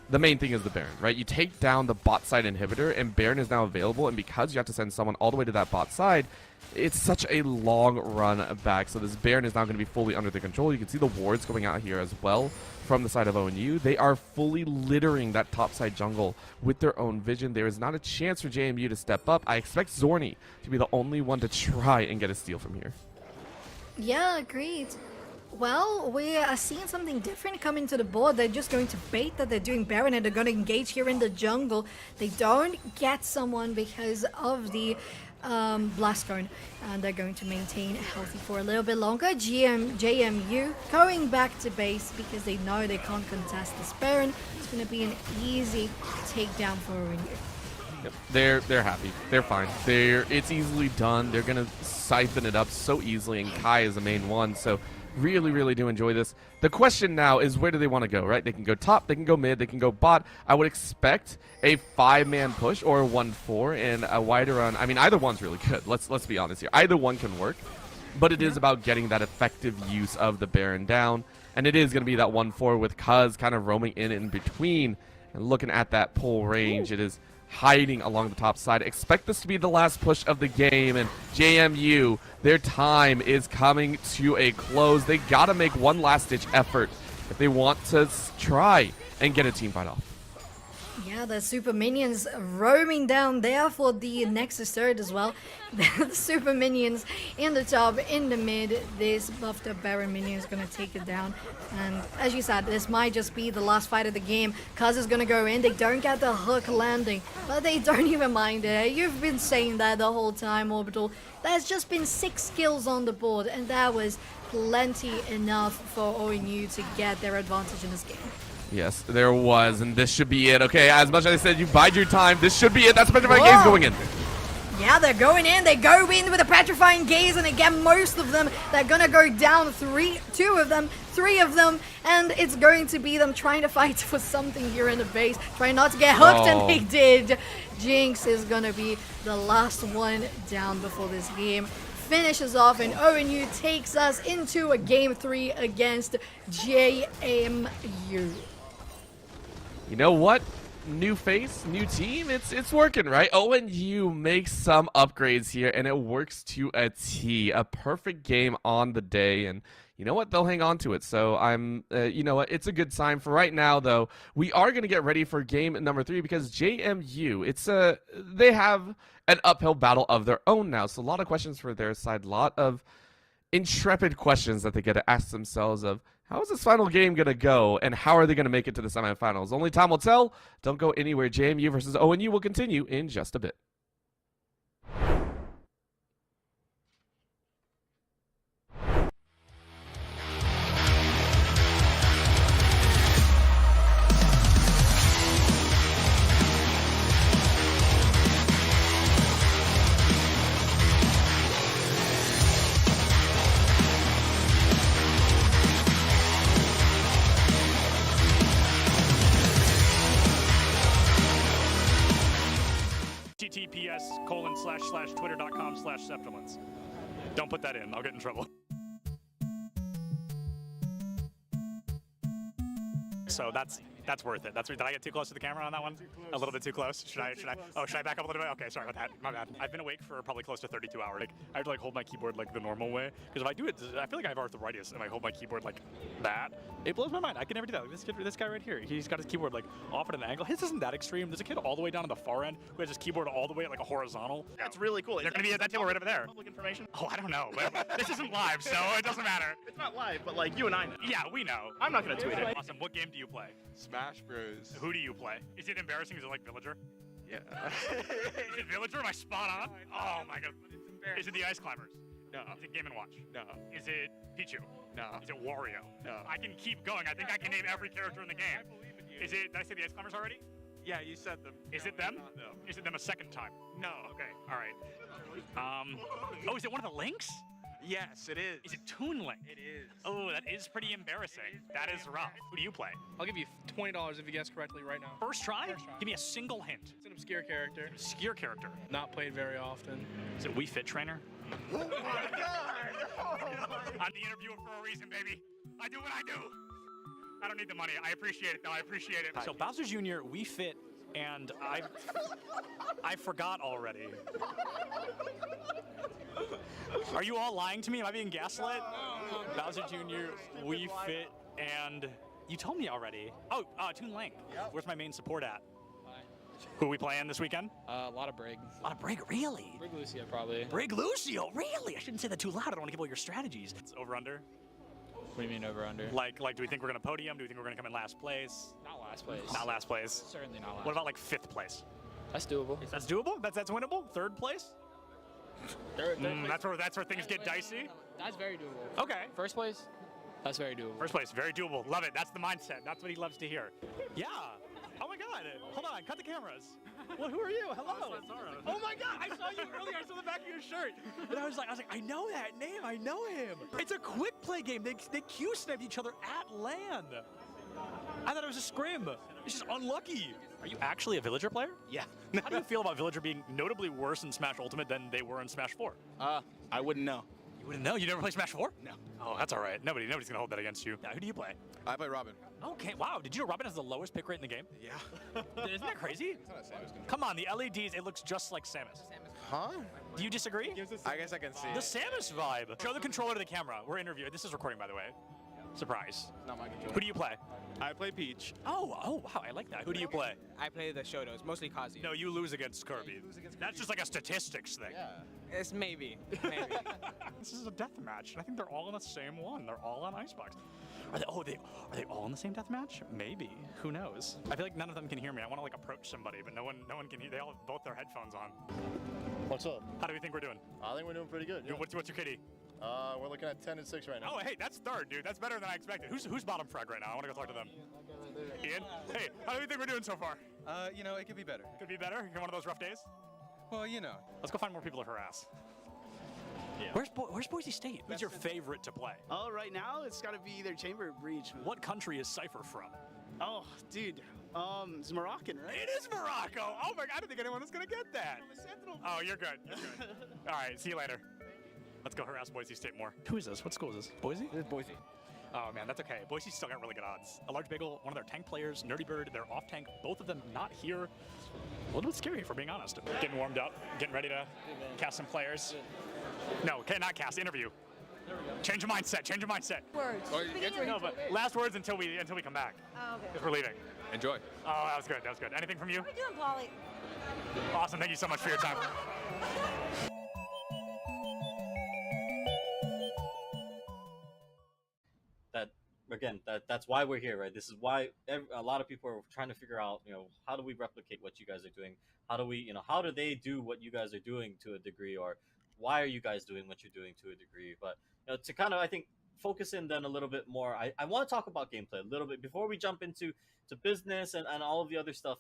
the main thing is the Baron, right? You take down the bot side inhibitor, and Baron is now available, and because you have to send someone all the way to that bot side, it's such a long run back. So this Baron is now going to be fully under the control. You can see the wards going out here as well from the side of ONU. They are fully littering that top side jungle with their own vision. There is not a chance for JMU to step up. I expect Zorni to be the only one to try and get a steal from here. Yeah, agreed. Well, we are seeing something different coming to the board. They're just going to bait that they're doing Baron, and they're going to engage here in the jungle. They don't get someone because of the Blast Cone, and they're going to maintain healthy for a little bit longer. JMU going back to base because they know they can't contest this Baron. It's going to be an easy takedown for ONU. Yep. They're happy. They're fine. It's easily done. They're going to siphon it up so easily, and Kai is the main one. So Really, really do enjoy this. The question now is, where do they want to go, right? They can go top, they can go mid, they can go bot. I would expect a 5-man push or a 1-4 and a wider run. I mean, either one's really good. Let's be honest here. Either one can work, but it is about getting that effective use of the Baron down, and it is going to be that 1-4 with Cuz kind of roaming in between and looking at that pull range. It is hiding along the top side. Expect this to be the last push of the game, and JMU, their time is coming to a close. They gotta make one last-ditch effort if they want to try and get a team fight off. Yeah, the super minions roaming down there for the Nexus turret as well. The super minions in the top, in the mid. This buffed up Baron minion is going to take it down. And as you said, this might just be the last fight of the game. Cuz is going to go in. They don't get the hook landing, but they don't even mind it. You've been saying that the whole time, Orbital. There's just been 6 kills on the board, and that was plenty enough for ONU to get their advantage in this game. Yes, there was, and this should be it. Okay, as much as I said, you bide your time. This should be it. That's Petrifying Gaze going in. Yeah, they're going in. They go in with a Petrifying Gaze, and again, most of them, they're going to go down. 3 of them, and it's going to be them trying to fight for something here in the base, trying not to get hooked, and they did. Jinx is going to be the last one down before this game finishes off, and ONU takes us into a game 3 against JMU. You know what? New face, new team, it's working, right? ONU makes some upgrades here, and it works to a T. A perfect game on the day, and you know what? They'll hang on to it. So you know what? It's a good sign. For right now, though, we are going to get ready for game number 3 because JMU, they have an uphill battle of their own now. So a lot of questions for their side, a lot of intrepid questions that they get to ask themselves of, how is this final game going to go, and how are they going to make it to the semifinals? Only time will tell. Don't go anywhere. JMU versus ONU will continue in just a bit. https://twitter.com/septilence. Don't put that in. I'll get in trouble. So that's worth it. Did I get too close to the camera on that one? A little bit too close? Should I back up a little bit? Okay, sorry about that. My bad. I've been awake for probably close to 32 hours. Like, I have to hold my keyboard the normal way, because if I do it, I feel like I have arthritis and I hold my keyboard like that. It blows my mind. I can never do that. This guy right here, he's got his keyboard off at an angle. His isn't that extreme. There's a kid all the way down on the far end who has his keyboard all the way at a horizontal. That's really cool. They're going to be at that table right over there. Public information? Oh, I don't know. This isn't live, so it doesn't matter. It's not live, but you and I know. Yeah, we know. I'm not going to tweet it. Awesome. What game do you play? Smash Bros. Who do you play? Is it embarrassing? Is it like Villager? Yeah. Is it Villager? Am I spot on? Oh my god. Is it the Ice Climbers? No. Is it Game & Watch? No. Is it Pichu? No. Is it Wario? No. I can keep going. I think I can name every character in the game. Is it? Did I say the Ice Climbers already? Yeah, you said them. Is it them? No. Is it them a second time? No. Okay. All right. Oh, is it one of the Links? Yes, it is. Is it Toon Link? It is. Oh, that is pretty embarrassing. That is rough. Who do you play? I'll give you $20 if you guess correctly right now. First try? Give me a single hint. It's an obscure character. Obscure character. Not played very often. Is it Wii Fit Trainer? Oh my god! I'm the interviewer for a reason, baby. I do what I do. I don't need the money. I appreciate it, though. I appreciate it. So Bowser Jr., Wii Fit, and I forgot already. Are you all lying to me? Am I being gaslit? No. Bowser Jr., Wii Fit, and you told me already. Oh, Toon Link. Yep. Where's my main support at? Who are we playing this weekend? A lot of Brig. A lot of Brig, really? Brig Lucio, probably. Brig Lucio, really? I shouldn't say that too loud. I don't want to give away your strategies. It's over-under? What do you mean over-under? Like, do we think we're going to podium? Do we think we're going to come in last place? Not last place. Not last place? Certainly not last. What about, 5th place? That's doable. That's doable? That's winnable? 3rd place? Third place. That's where things get dicey? That's very doable. Okay. First place? That's very doable. First place, very doable. Love it. That's the mindset. That's what he loves to hear. Yeah. Oh my god. Hold on, cut the cameras. Well, who are you? Hello. Oh my God, I saw you earlier. I saw the back of your shirt, and I was like, I know that name. I know him. It's a quick play game. They Q sniped each other at land. I thought it was a scrim. It's just unlucky. Are you actually a Villager player? Yeah. How do you feel about Villager being notably worse in Smash Ultimate than they were in Smash 4? I wouldn't know. You wouldn't know? You never played Smash 4? No. Oh, that's all right. Nobody's gonna hold that against you. Now, who do you play? I play Robin. Okay, wow. Did you know Robin has the lowest pick rate in the game? Yeah. Isn't that crazy? Come on, the LEDs, it looks just like Samus. Huh? Do you disagree? I guess I can see The it. Samus vibe. Show the controller to the camera. We're interviewing. This is recording, by the way. Surprise. Not my control. Who do you play? I play Peach. Oh, wow, I like that. Who do you play? I play the Shotos, mostly Kazi. No, you lose against Kirby. That's just like a statistics thing. Yeah. It's maybe. This is a death match, and I think they're all in the same one. They're all on Icebox. Are they all in the same death match? Maybe. Who knows? I feel like none of them can hear me. I want to like approach somebody, but no one can hear. They all have both their headphones on. What's up? How do we think we're doing? I think we're doing pretty good. Yeah. What's your kitty? We're looking at 10 and 6 right now. Oh, hey, that's third, dude. That's better than I expected. Who's bottom frag right now? I want to go talk to them. Ian? Hey, how do you think we're doing so far? It could be better. Could be better? You're one of those rough days? Well, Let's go find more people to harass. Yeah. Where's Boise State? Who's your favorite to play? Oh, right now it's got to be either Chamber or Breach. What country is Cypher from? Oh, dude. It's Moroccan, right? It is Morocco! Oh my God, I don't think anyone is gonna get that. Oh, you're good. You're good. All right, see you later. Let's go harass Boise State more. Who is this? What school is this? Boise? It's Boise. Oh man, that's okay. Boise's still got really good odds. A Large Bagel, one of their tank players, Nerdy Bird, they're off tank. Both of them not here. A little bit scary, if we're being honest. Getting warmed up, getting ready to cast some players. No, okay, not cast, interview. Change your mindset, change your mindset. Words. No, but last words until we come back. Oh, okay. Because we're leaving. Enjoy. Oh, that was good, that was good. Anything from you? How are you doing, Polly? Awesome, thank you so much for your time. That's why we're here, right? This is why a lot of people are trying to figure out, how do we replicate what you guys are doing? How do they do what you guys are doing to a degree, or why are you guys doing what you're doing to a degree? But to kind of, I think, focus in then a little bit more, I want to talk about gameplay a little bit before we jump into business and all of the other stuff.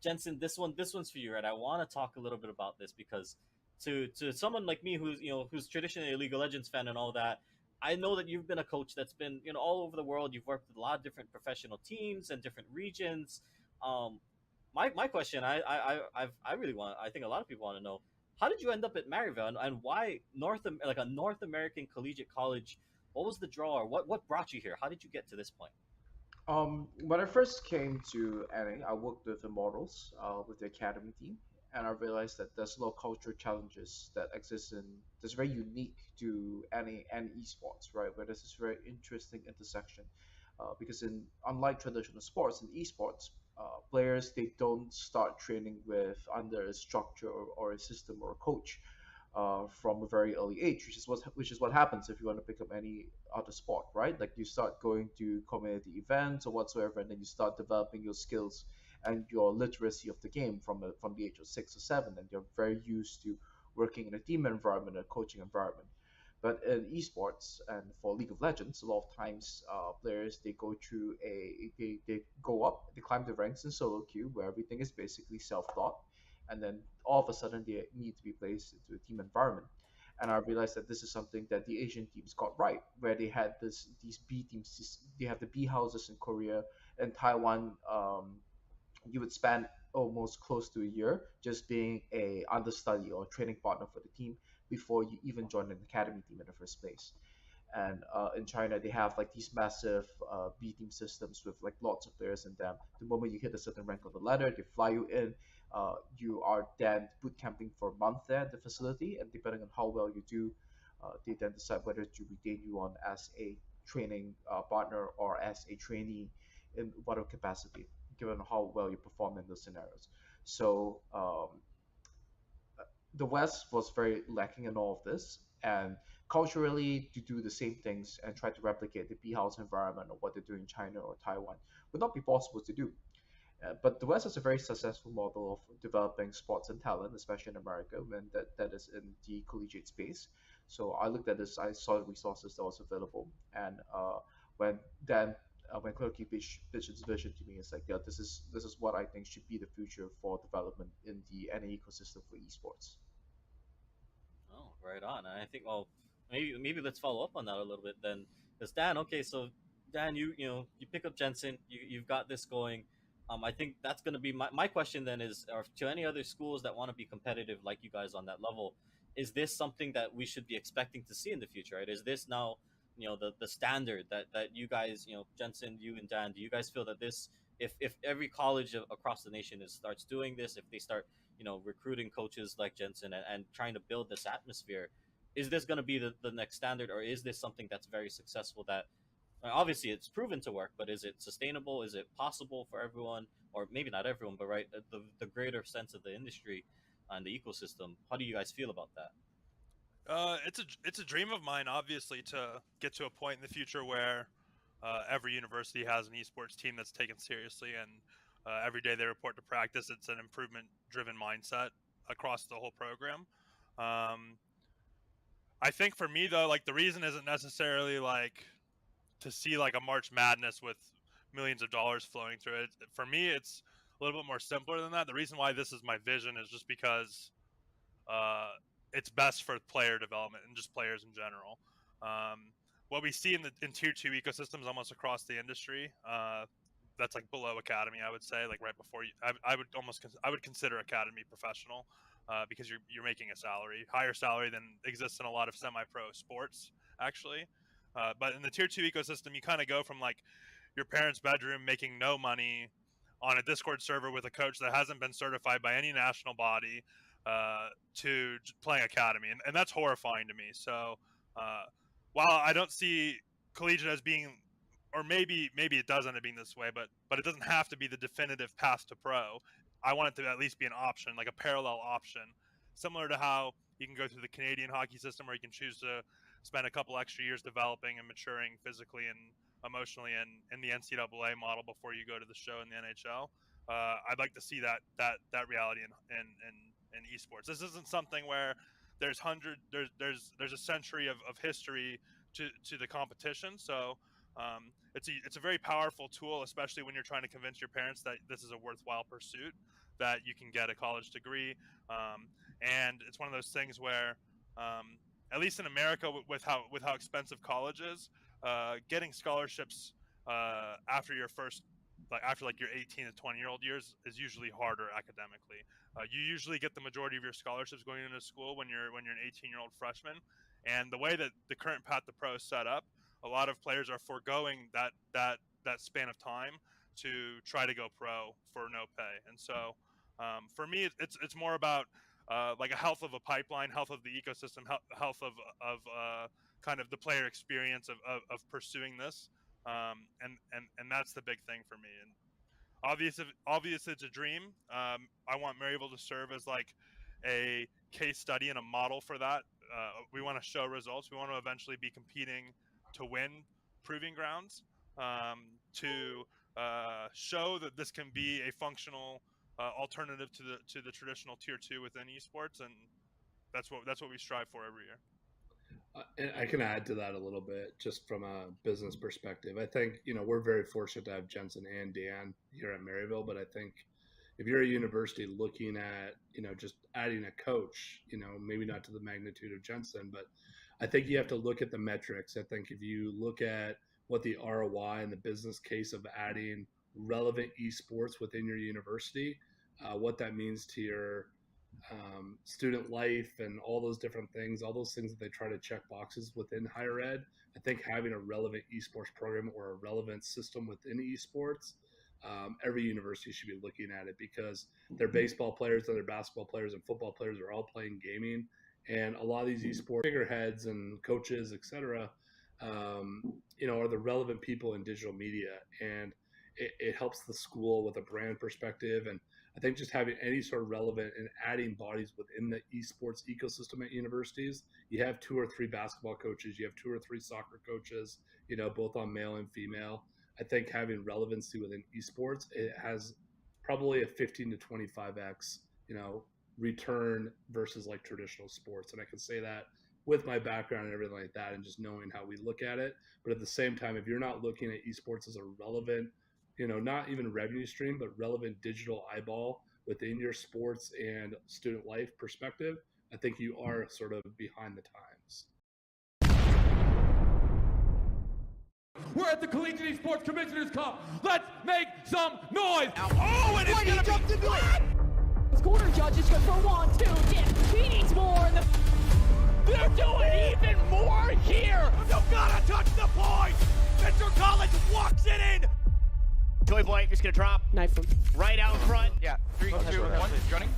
Jensen, this one's for you, right? I want to talk a little bit about this because to someone like me who's traditionally a League of Legends fan and all that, I know that you've been a coach that's been all over the world. You've worked with a lot of different professional teams and different regions. My question, I think a lot of people want to know, how did you end up at Maryville, and why a North American collegiate college? What was the draw, or what brought you here? How did you get to this point? When I first came to NA, I worked with the models, with the academy team, and I realized that there's a lot of cultural challenges that exist that's very unique to NA and esports, right? Where there's this very interesting intersection, because unlike traditional sports, in esports, players, they don't start training under a structure or a system or a coach. From a very early age, which is what happens if you want to pick up any other sport, right? Like you start going to community events or whatsoever, and then you start developing your skills and your literacy of the game from the age of 6 or 7, and you're very used to working in a team environment, a coaching environment. But in esports and for League of Legends, a lot of times players, they go through they go up, they climb the ranks in solo queue where everything is basically self-taught, and then all of a sudden they need to be placed into a team environment. And I realized that this is something that the Asian teams got right, where they had these B teams. They have the B houses in Korea and Taiwan. You would spend almost close to a year just being a understudy or training partner for the team before you even join an academy team in the first place. And in China, they have like these massive B team systems with like lots of players in them. The moment you hit a certain rank on the ladder, they fly you in. You are then boot camping for a month there at the facility, and depending on how well you do, they then decide whether to retain you on as a training partner or as a trainee in whatever capacity, given how well you perform in those scenarios. So the West was very lacking in all of this, and culturally to do the same things and try to replicate the B-house environment or what they do in China or Taiwan would not be possible to do. But the West has a very successful model of developing sports and talent, especially in America, when that is in the collegiate space. So I looked at this, I saw the resources that was available, and when then when Clerky pitched his vision to me, it's like, yeah, this is what I think should be the future for development in the NA ecosystem for esports. Oh, right on. I think, well, maybe let's follow up on that a little bit then. Because Dan, okay, so Dan, you pick up Jensen, you've got this going. I think that's going to be my question then is, or to any other schools that want to be competitive like you guys on that level, is this something that we should be expecting to see in the future, right? Is this now, the standard that you guys, Jensen, you and Dan, do you guys feel that this, if every college across the nation starts doing this, if they start recruiting coaches like Jensen and trying to build this atmosphere, is this going to be the next standard, or is this something that's very successful that obviously it's proven to work, but is it sustainable? Is it possible for everyone, or maybe not everyone, but right, the greater sense of the industry and the ecosystem? How do you guys feel about that? It's a dream of mine, obviously, to get to a point in the future where every university has an esports team that's taken seriously, and every day they report to practice. It's an improvement-driven mindset across the whole program. I think for me, though, like, the reason isn't necessarily like to see like a March Madness with millions of dollars flowing through it. For me, it's a little bit more simpler than that. The reason why this is my vision is just because uh, it's best for player development and just players in general. What we see in tier 2 ecosystems almost across the industry, that's like below academy, I would say, like right before you, I would consider academy professional, because you're making a salary, higher salary than exists in a lot of semi-pro sports actually. But in the tier 2 ecosystem, you kind of go from like your parents' bedroom making no money on a Discord server with a coach that hasn't been certified by any national body, to playing academy, and that's horrifying to me. So while I don't see collegiate as being, or maybe it does end up being this way, but it doesn't have to be the definitive path to pro. I want it to at least be an option, like a parallel option, similar to how you can go through the Canadian hockey system, where you can choose to spend a couple extra years developing and maturing physically and emotionally in the NCAA model before you go to the show in the NHL. I'd like to see that reality in esports. This isn't something where there's a century of history to the competition. So it's a very powerful tool, especially when you're trying to convince your parents that this is a worthwhile pursuit, that you can get a college degree. And it's one of those things where, at least in America, with how expensive college is, getting scholarships after your first, like after like your 18 to 20-year-old years, is usually harder academically. You usually get the majority of your scholarships going into school when you're an 18-year-old freshman, and the way that the current path to pro is set up, a lot of players are foregoing that span of time to try to go pro for no pay. And so for me, it's more about like a health of a pipeline, health of the ecosystem, health of kind of the player experience of pursuing this, and that's the big thing for me. And obvious it's a dream. I want Maryville to serve as like a case study and a model for that. We want to show results. We want to eventually be competing to win proving grounds, to show that this can be a functional alternative to the traditional tier 2 within esports, and that's what we strive for every year. And I can add to that a little bit, just from a business perspective. I think, we're very fortunate to have Jensen and Dan here at Maryville, but I think if you're a university looking at, just adding a coach, maybe not to the magnitude of Jensen, but I think you have to look at the metrics. I think if you look at what the ROI and the business case of adding relevant esports within your university, what that means to your student life and all those different things, all those things that they try to check boxes within higher ed. I think having a relevant esports program or a relevant system within esports, every university should be looking at it, because their baseball players and their basketball players and football players are all playing gaming. And a lot of these esports figureheads and coaches, etc., are the relevant people in digital media. And it helps the school with a brand perspective. And I think just having any sort of relevant and adding bodies within the esports ecosystem at universities, you have 2 or 3 basketball coaches, you have 2 or 3 soccer coaches, both on male and female. I think having relevancy within esports, it has probably a 15 to 25x, return versus like traditional sports. And I can say that with my background and everything like that, and just knowing how we look at it. But at the same time, if you're not looking at esports as a relevant, not even revenue stream, but relevant digital eyeball within your sports and student life perspective, I think you are sort of behind the times. We're at the Collegiate Esports Commissioners Cup. Let's make some noise. Oh, and it's Wait, he jumped into it. Corner judges go for 1, 2, dip. He needs more. And They're doing even more here. You gotta touch the point. Mr. Collins walks it in. Toy Boy just gonna drop. Knife him. Right out front. Yeah, 3, 2, 1, running.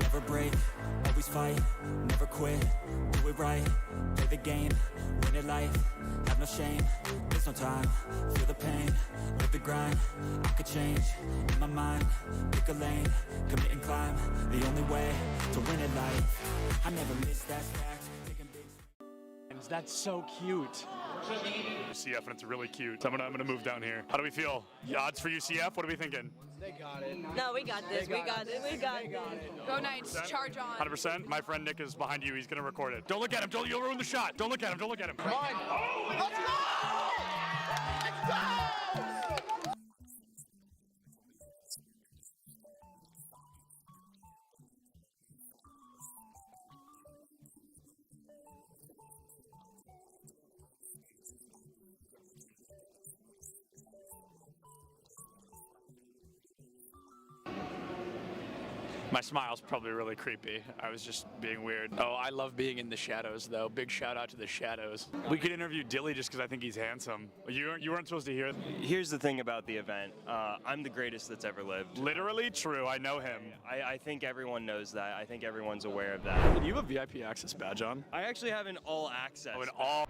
Never break, always fight, never quit, do it right, play the game, win it life, have no shame, there's no time, feel the pain, live the grind, I could change, in my mind, pick a lane, commit and climb, the only way to win it life, I never miss that fact, taking big. That's so cute. UCF, and it's really cute. So I'm gonna move down here. How do we feel? The odds for UCF? What are we thinking? They got it. No, we got this. We got it. We got it. Go Knights, charge on. 100%. My friend Nick is behind you. He's gonna record it. Don't look at him. You'll ruin the shot. Don't look at him. Don't look at him. Come on. Oh, let's go! Let's go! My smile's probably really creepy. I was just being weird. Oh, I love being in the shadows, though. Big shout out to the shadows. We could interview Dilly just because I think he's handsome. You weren't supposed to hear. Here's the thing about the event. I'm the greatest that's ever lived. Literally true. I know him. I think everyone knows that. I think everyone's aware of that. Do you have a VIP access badge on? I actually have an all access. Oh, an all.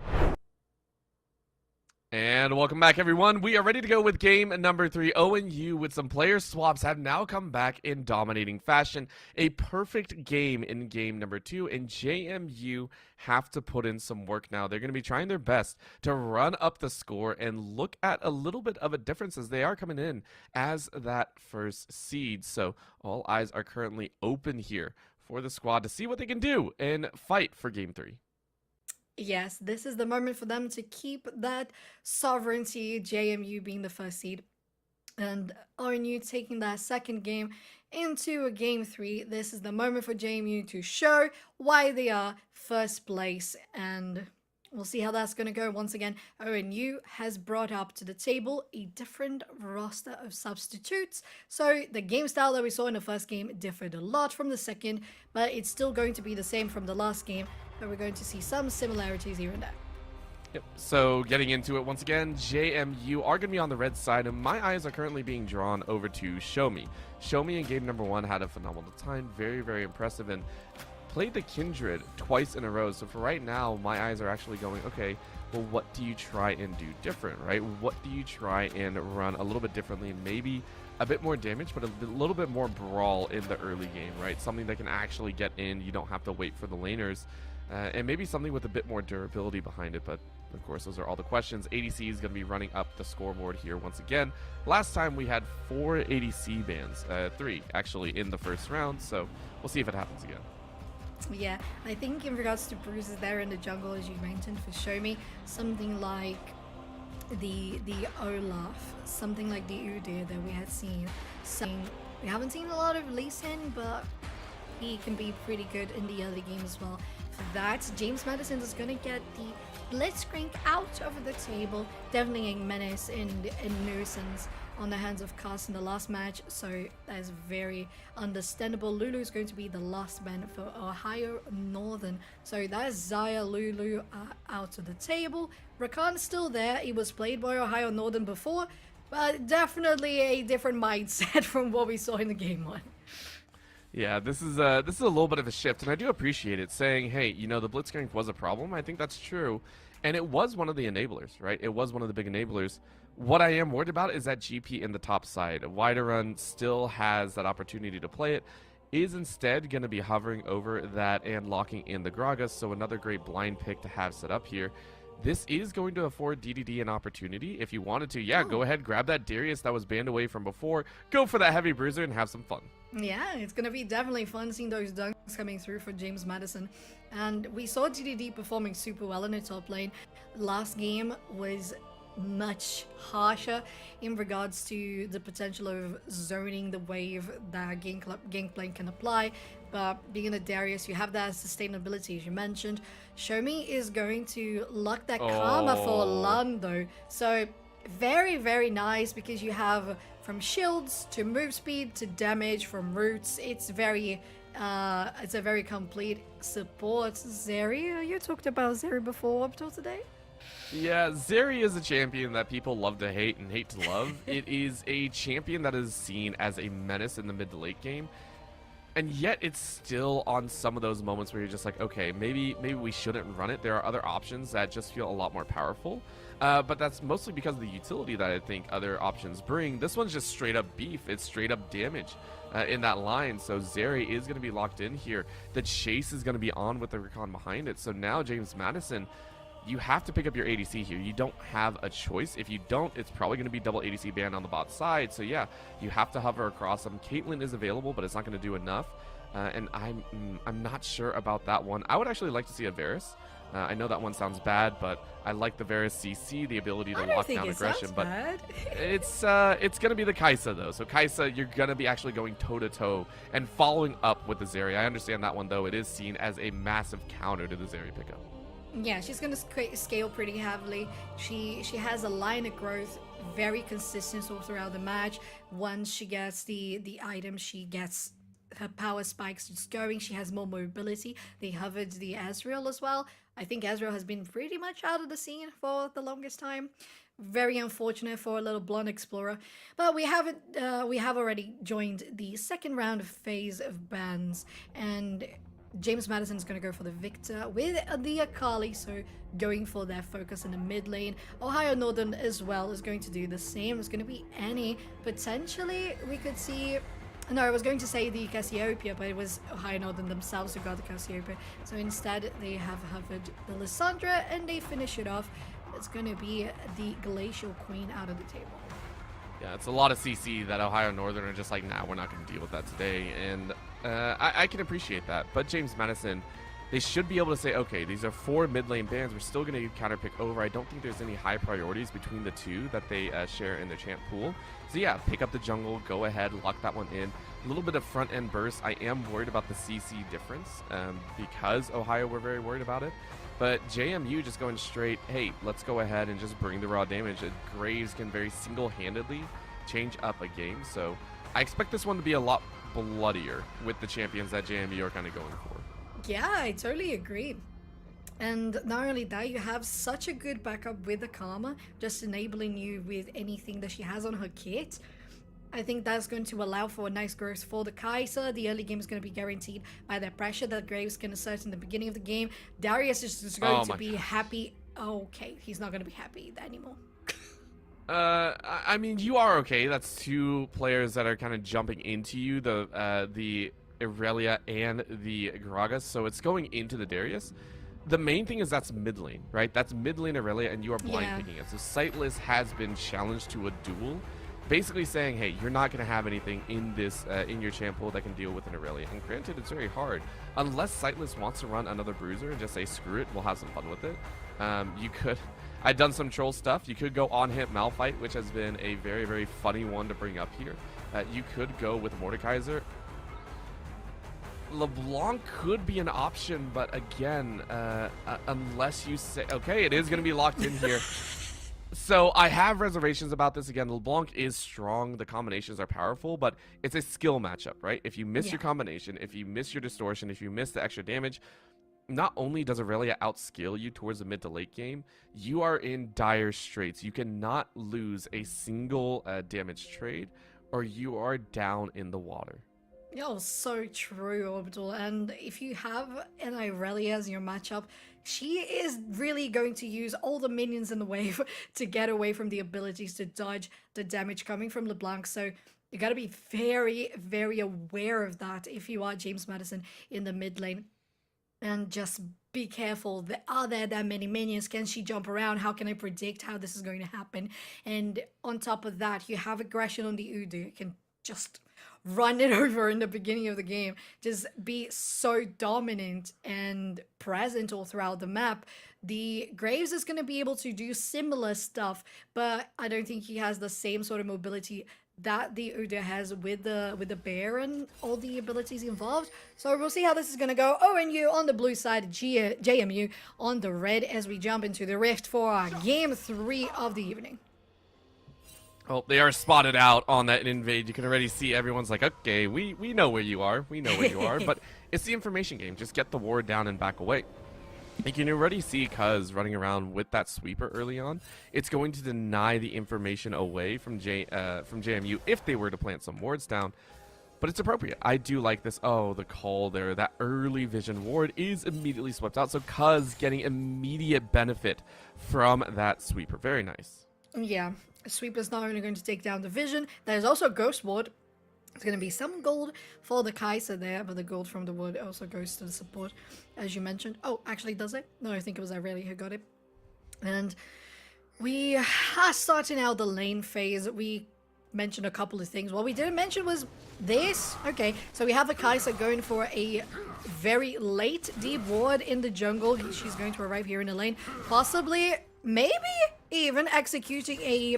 And welcome back, everyone. We are ready to go with game number 3. ONU with some player swaps have now come back in dominating fashion. A perfect game in game number 2, and JMU have to put in some work now. They're going to be trying their best to run up the score and look at a little bit of a difference as they are coming in as that first seed. So all eyes are currently open here for the squad to see what they can do and fight for game 3. Yes, this is the moment for them to keep that sovereignty, JMU being the first seed, and ONU taking that second game into a game 3. This is the moment for JMU to show why they are first place, and we'll see how that's going to go. Once again, ONU has brought up to the table a different roster of substitutes. So the game style that we saw in the first game differed a lot from the second, but it's still going to be the same from the last game. But we're going to see some similarities here and there. Yep. So getting into it once again, JMU are going to be on the red side, and my eyes are currently being drawn over to Show Me. Show Me in game number 1 had a phenomenal time, very, very impressive, and played the Kindred twice in a row. So for right now, my eyes are actually going, okay, well, what do you try and do different, right? What do you try and run a little bit differently, and maybe a bit more damage, but a little bit more brawl in the early game, right? Something that can actually get in. You don't have to wait for the laners. And maybe something with a bit more durability behind it, but of course those are all the questions. ADC is going to be running up the scoreboard here once again. Last time we had 4 ADC bans, 3 actually in the first round, so we'll see if it happens again. Yeah, I think in regards to bruises there in the jungle, as you mentioned, for Show Me, something like the Olaf, something like the Udyr that we had seen. So we haven't seen a lot of Lee Sin, but he can be pretty good in the early game as well. For that, James Madison is going to get the Blitzcrank out of the table, definitely a menace and nuisance on the hands of Cast in the last match, so that is very understandable. Lulu is going to be the last ban for Ohio Northern, so that is Zaya Lulu out of the table. Rakan is still there. He was played by Ohio Northern before, but definitely a different mindset from what we saw in the game 1. Yeah, this is a little bit of a shift, and I do appreciate it. Saying, hey, you know, the blitzcrank was a problem. I think that's true, and it was one of the enablers, right? It was one of the big enablers. What I am worried about is that GP in the top side. Widerun still has that opportunity to play it. Is instead going to be hovering over that and locking in the Gragas. So another great blind pick to have set up here. This is going to afford DDD an opportunity. If you wanted to, yeah, go ahead, grab that Darius that was banned away from before. Go for that heavy bruiser and have some fun. Yeah, it's going to be definitely fun seeing those dunks coming through for James Madison. And we saw DDD performing super well in the top lane. Last game was much harsher in regards to the potential of zoning the wave that Gangplank can apply. But being a Darius, you have that sustainability, as you mentioned. Shomi is going to lock that Karma for Lando. So very, very nice, because you have from shields to move speed to damage from roots. It's a very complete support. Zeri, you talked about Zeri before up till today? Yeah, Zeri is a champion that people love to hate and hate to love. It is a champion that is seen as a menace in the mid to late game. And yet it's still on some of those moments where you're just like, okay, maybe we shouldn't run it. There are other options that just feel a lot more powerful. But that's mostly because of the utility that I think other options bring. This one's just straight up beef. It's straight up damage in that line. So Zeri is going to be locked in here. The chase is going to be on with the recon behind it. So now James Madison, you have to pick up your ADC here. You don't have a choice. If you don't, it's probably going to be double ADC ban on the bot side. So yeah, you have to hover across them. Caitlyn is available, but it's not going to do enough. And I'm not sure about that one. I would actually like to see a Varus. I know that one sounds bad, but I like the Varus CC, the ability to lock down aggression. But it's going to be the Kai'Sa though. So Kai'Sa, you're going to be actually going toe-to-toe and following up with the Zeri. I understand that one though. It is seen as a massive counter to the Zeri pickup. Yeah, she's going to scale pretty heavily. She has a line of growth very consistent all throughout the match. Once she gets the item, she gets her power spikes just going. She has more mobility. They hovered the Ezreal as well. I think Ezreal has been pretty much out of the scene for the longest time. Very unfortunate for a little blonde explorer. But we have already joined the second round phase of bans, and James Madison is going to go for the Victor with the Akali, so going for their focus in the mid lane. Ohio Northern as well is going to do the same. It's going to be Annie. Potentially, we could see... No, I was going to say the Cassiopeia, but it was Ohio Northern themselves who got the Cassiopeia. So instead, they have hovered the Lissandra, and they finish it off. It's going to be the Glacial Queen out of the table. Yeah, it's a lot of CC that Ohio Northern are just like, nah, we're not going to deal with that today. And I can appreciate that. But James Madison, they should be able to say, okay, these are 4 mid lane bans. We're still going to counter pick over. I don't think there's any high priorities between the two that they share in their champ pool. So yeah, pick up the jungle, go ahead, lock that one in. A little bit of front end burst. I am worried about the CC difference because Ohio were very worried about it. But JMU just going straight, hey, let's go ahead and just bring the raw damage. Graves can very single-handedly change up a game. So I expect this one to be a lot bloodier with the champions that JMU are kind of going for. Yeah, I totally agree. And not only that, you have such a good backup with the Karma, just enabling you with anything that she has on her kit. I think that's going to allow for a nice growth for the Kai'Sa. The early game is going to be guaranteed by the pressure that Graves can assert in the beginning of the game. Darius is just going to be happy. Okay, he's not going to be happy anymore. I mean, you are okay. That's 2 players that are kind of jumping into you, the Irelia and the Gragas, so it's going into the Darius. The main thing is that's mid lane, right? That's mid lane Irelia, and you are blind picking it. So Sightless has been challenged to a duel, basically saying, hey, you're not going to have anything in this in your champ pool that can deal with an Irelia. And granted, it's very hard. Unless Sightless wants to run another Bruiser and just say, screw it, we'll have some fun with it. You could... I've done some troll stuff. You could go on-hit Malphite, which has been a very, very funny one to bring up here. You could go with Mordekaiser. LeBlanc could be an option, but again, unless you say... Okay, it is going to be locked in here. So I have reservations about this. Again, LeBlanc is strong. The combinations are powerful, but it's a skill matchup, right? If you miss your combination, if you miss your distortion, if you miss the extra damage, not only does Aurelia outscale you towards the mid to late game, you are in dire straits. You cannot lose a single damage trade, or you are down in the water. Oh, so true, Orbital. And if you have an Irelia as your matchup, she is really going to use all the minions in the wave to get away from the abilities to dodge the damage coming from LeBlanc. So you got to be very, very aware of that if you are James Madison in the mid lane. And just be careful. Are there that many minions? Can she jump around? How can I predict how this is going to happen? And on top of that, you have aggression on the Udyr. You can just run it over in the beginning of the game. Just be so dominant and present all throughout the map. The Graves is going to be able to do similar stuff, but I don't think he has the same sort of mobility that the Udyr has with the bear and all the abilities involved. So we'll see how this is going to go. ONU on the blue side, JMU on the red as we jump into the Rift for our game 3 of the evening. Well, they are spotted out on that invade. You can already see everyone's like, okay, we know where you are. We know where you are. But it's the information game. Just get the ward down and back away. You can already see Cuz running around with that sweeper early on. It's going to deny the information away from JMU if they were to plant some wards down. But it's appropriate. I do like this. Oh, the call there. That early vision ward is immediately swept out. So Cuz getting immediate benefit from that sweeper. Very nice. Yeah. Sweeper is not only going to take down the vision, there's also a ghost ward. It's going to be some gold for the Kai'Sa there, but the gold from the wood also goes to the support, as you mentioned. Oh, actually, does it? No, I think it was Irelia who got it. And we are starting out the lane phase. We mentioned a couple of things. What we didn't mention was this. Okay, so we have the Kai'Sa going for a very late deep ward in the jungle. She's going to arrive here in the lane. Possibly, maybe even executing a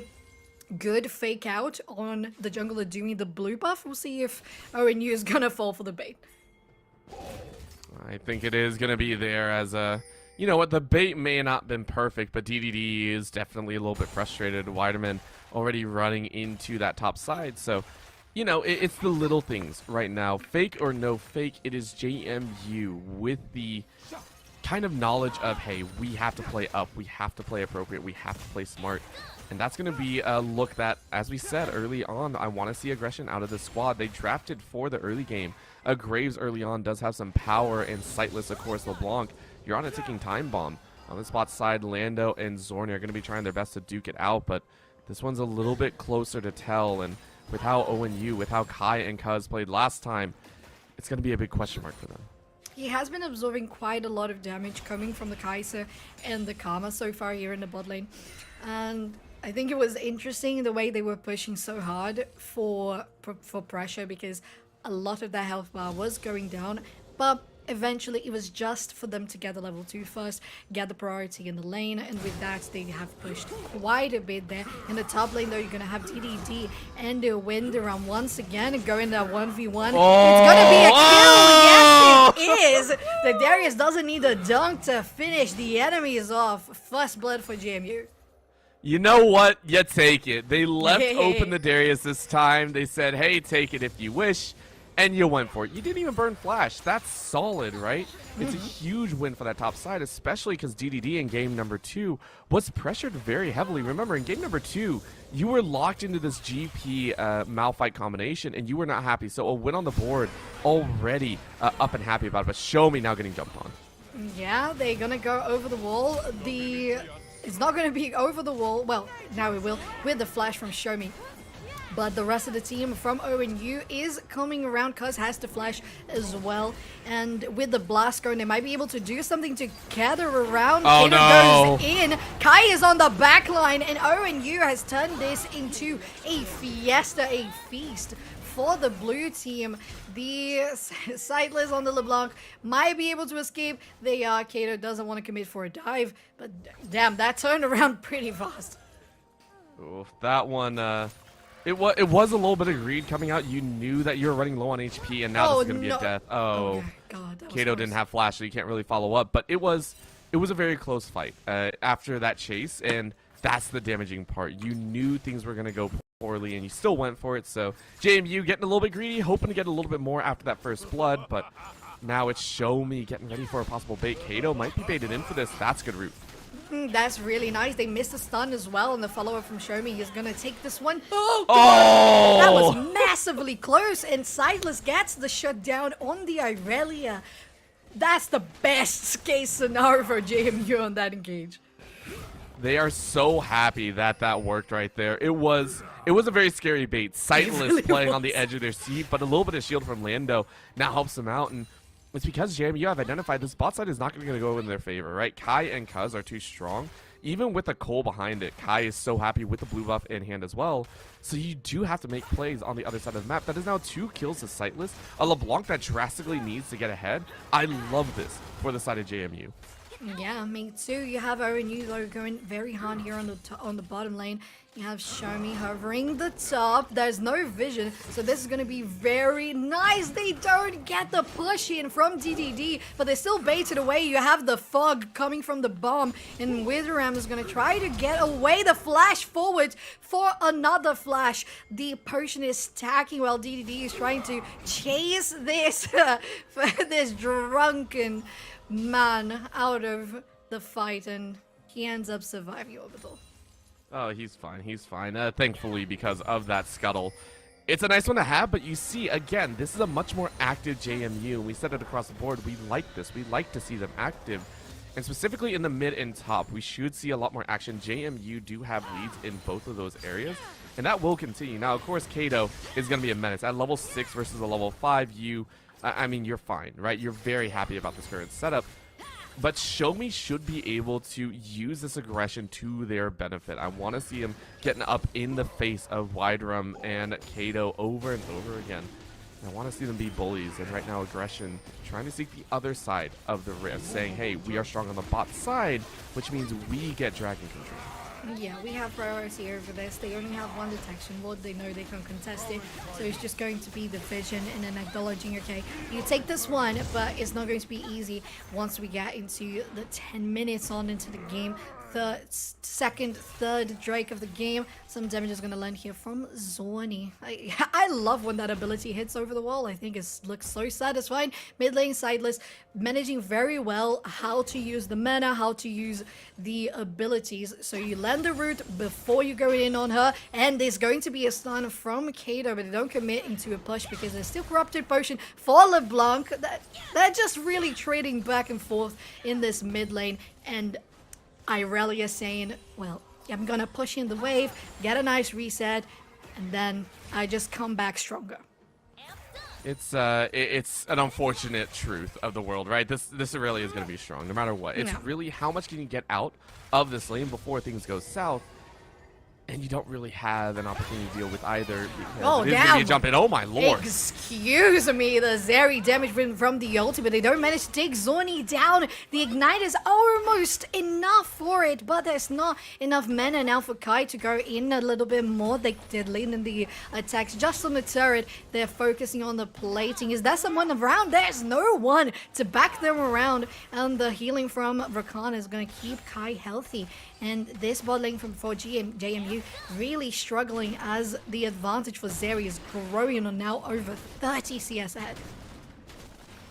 good fake out on the jungler doing the blue buff. We'll see if ONU is gonna fall for the bait. I think it is gonna be there as a, you know what, the bait may have not been perfect, but DDD is definitely a little bit frustrated. Weideman already running into that top side, so you know it's the little things right now. Fake or no fake, it is JMU with the kind of knowledge of, hey, we have to play up, we have to play appropriate, we have to play smart. And that's going to be a look that, as we said early on, I want to see aggression out of the squad. They drafted for the early game. Graves early on does have some power, and Sightless, of course, LeBlanc. You're on a ticking time bomb. On the spot side, Lando and Zorni are going to be trying their best to duke it out, but this one's a little bit closer to tell. And with how ONU, with how Kai and Cuz played last time, it's going to be a big question mark for them. He has been absorbing quite a lot of damage coming from the Kai'Sa and the Karma so far here in the bot lane. And I think it was interesting the way they were pushing so hard for pressure, because a lot of their health bar was going down, but eventually it was just for them to get the level 2 first, get the priority in the lane, and with that they have pushed quite a bit there. In the top lane though, you're gonna have DDD and the Windaram once again going that 1v1. Oh, it's gonna be a kill! Yes, it is! The Darius doesn't need a dunk to finish the enemies off. First blood for JMU. You know what? You take it. They left open the Darius this time. They said, hey, take it if you wish. And you went for it. You didn't even burn Flash. That's solid, right? It's a huge win for that top side, especially because DDD in game number 2 was pressured very heavily. Remember, in game number 2, you were locked into this GP Malphite combination, and you were not happy. So a win on the board already up and happy about it. But Show Me now getting jumped on. Yeah, they're going to go over the wall. It's not going to be over the wall. Well, now it will with the flash from Show Me. But the rest of the team from ONU is coming around. Cuz has to flash as well. And with the blast going, they might be able to do something to gather around. Oh, no. Goes in. Kai is on the back line, and ONU has turned this into a fiesta, a feast for the blue team. The Sightless on the LeBlanc might be able to escape. Kato doesn't want to commit for a dive, but damn, that turned around pretty fast. Oof, that one, it was a little bit of greed coming out. You knew that you were running low on HP, and now this is going to be a death. Oh, God, Kato didn't have flash, so you can't really follow up. But it was a very close fight after that chase, and that's the damaging part. You knew things were going to go poorly, and you still went for it. So JMU getting a little bit greedy, hoping to get a little bit more after that first blood, but now it's Show Me getting ready for a possible bait. Kato might be baited in for this. That's good route. That's really nice. They missed a stun as well, and the follower from Show Me is gonna take this one. Oh, Oh! that was massively close, and Sightless gets the shutdown on the Irelia. That's the best case scenario for JMU on that engage. They are so happy that that worked right there. It was a very scary bait. Sightless really playing on was. the edge of their seat, but a little bit of shield from Lando now helps them out, and it's because JMU have identified this bot side is not going to go in their favor, right? Kai and Cuz are too strong. Even with the Cole behind it, Kai is so happy with the blue buff in hand as well. So you do have to make plays on the other side of the map. That is now 2 kills to Sightless. A LeBlanc that drastically needs to get ahead. I love this for the side of JMU. Yeah, me too. You have ONU though going very hard here on the bottom lane. You have Show Me hovering the top. There's no vision, so this is going to be very nice. They don't get the push in from DDD, but they still baited away. You have the fog coming from the bomb, and Witheram is going to try to get away. The flash forward for another flash. The potion is stacking while DDD is trying to chase this this drunken man out of the fight, and he ends up surviving Orbital. Oh, he's fine. He's fine. Thankfully, because of that scuttle. It's a nice one to have, but you see, again, this is a much more active JMU. We said it across the board. We like this. We like to see them active. And specifically in the mid and top, we should see a lot more action. JMU do have leads in both of those areas, and that will continue. Now, of course, Kato is going to be a menace. At level 6 versus a level 5, I mean, you're fine, right? You're very happy about this current setup. But Show Me should be able to use this aggression to their benefit. I want to see him getting up in the face of Widerum and Kato over and over again. And I want to see them be bullies. And right now, aggression trying to seek the other side of the rift, saying, hey, we are strong on the bot side, which means we get dragon control. Yeah, we have priority over this. They only have one detection ward. They know they can contest it. So it's just going to be the vision and then acknowledging, okay, you take this one, but it's not going to be easy once we get into the 10 minutes on into the game. Third Drake of the game. Some damage is going to land here from Zorni. I love when that ability hits over the wall. I think it looks so satisfying. Mid lane Sightless managing very well how to use the mana, how to use the abilities. So you land the root before you go in on her, and there's going to be a stun from Kato, but they don't commit into a push because there's still Corrupted Potion for LeBlanc. They're just really trading back and forth in this mid lane, and Irelia saying, well, I'm gonna push in the wave, get a nice reset, and then I just come back stronger. It's an unfortunate truth of the world, right? This Irelia is gonna be strong no matter what. It's really how much can you get out of this lane before things go south. And you don't really have an opportunity to deal with either because it is going to be a jump in. Oh my lord. Excuse me, the Zeri damage from the ulti, but they don't manage to take Zorni down. The Ignite is almost enough for it, but there's not enough mana now for Kai to go in a little bit more. They did lean in the attacks just on the turret. They're focusing on the plating. Is there someone around? There's no one to back them around, and the healing from Rakana is going to keep Kai healthy. And this bot lane for JMU really struggling as the advantage for Zeri is growing on now over 30 CS ahead.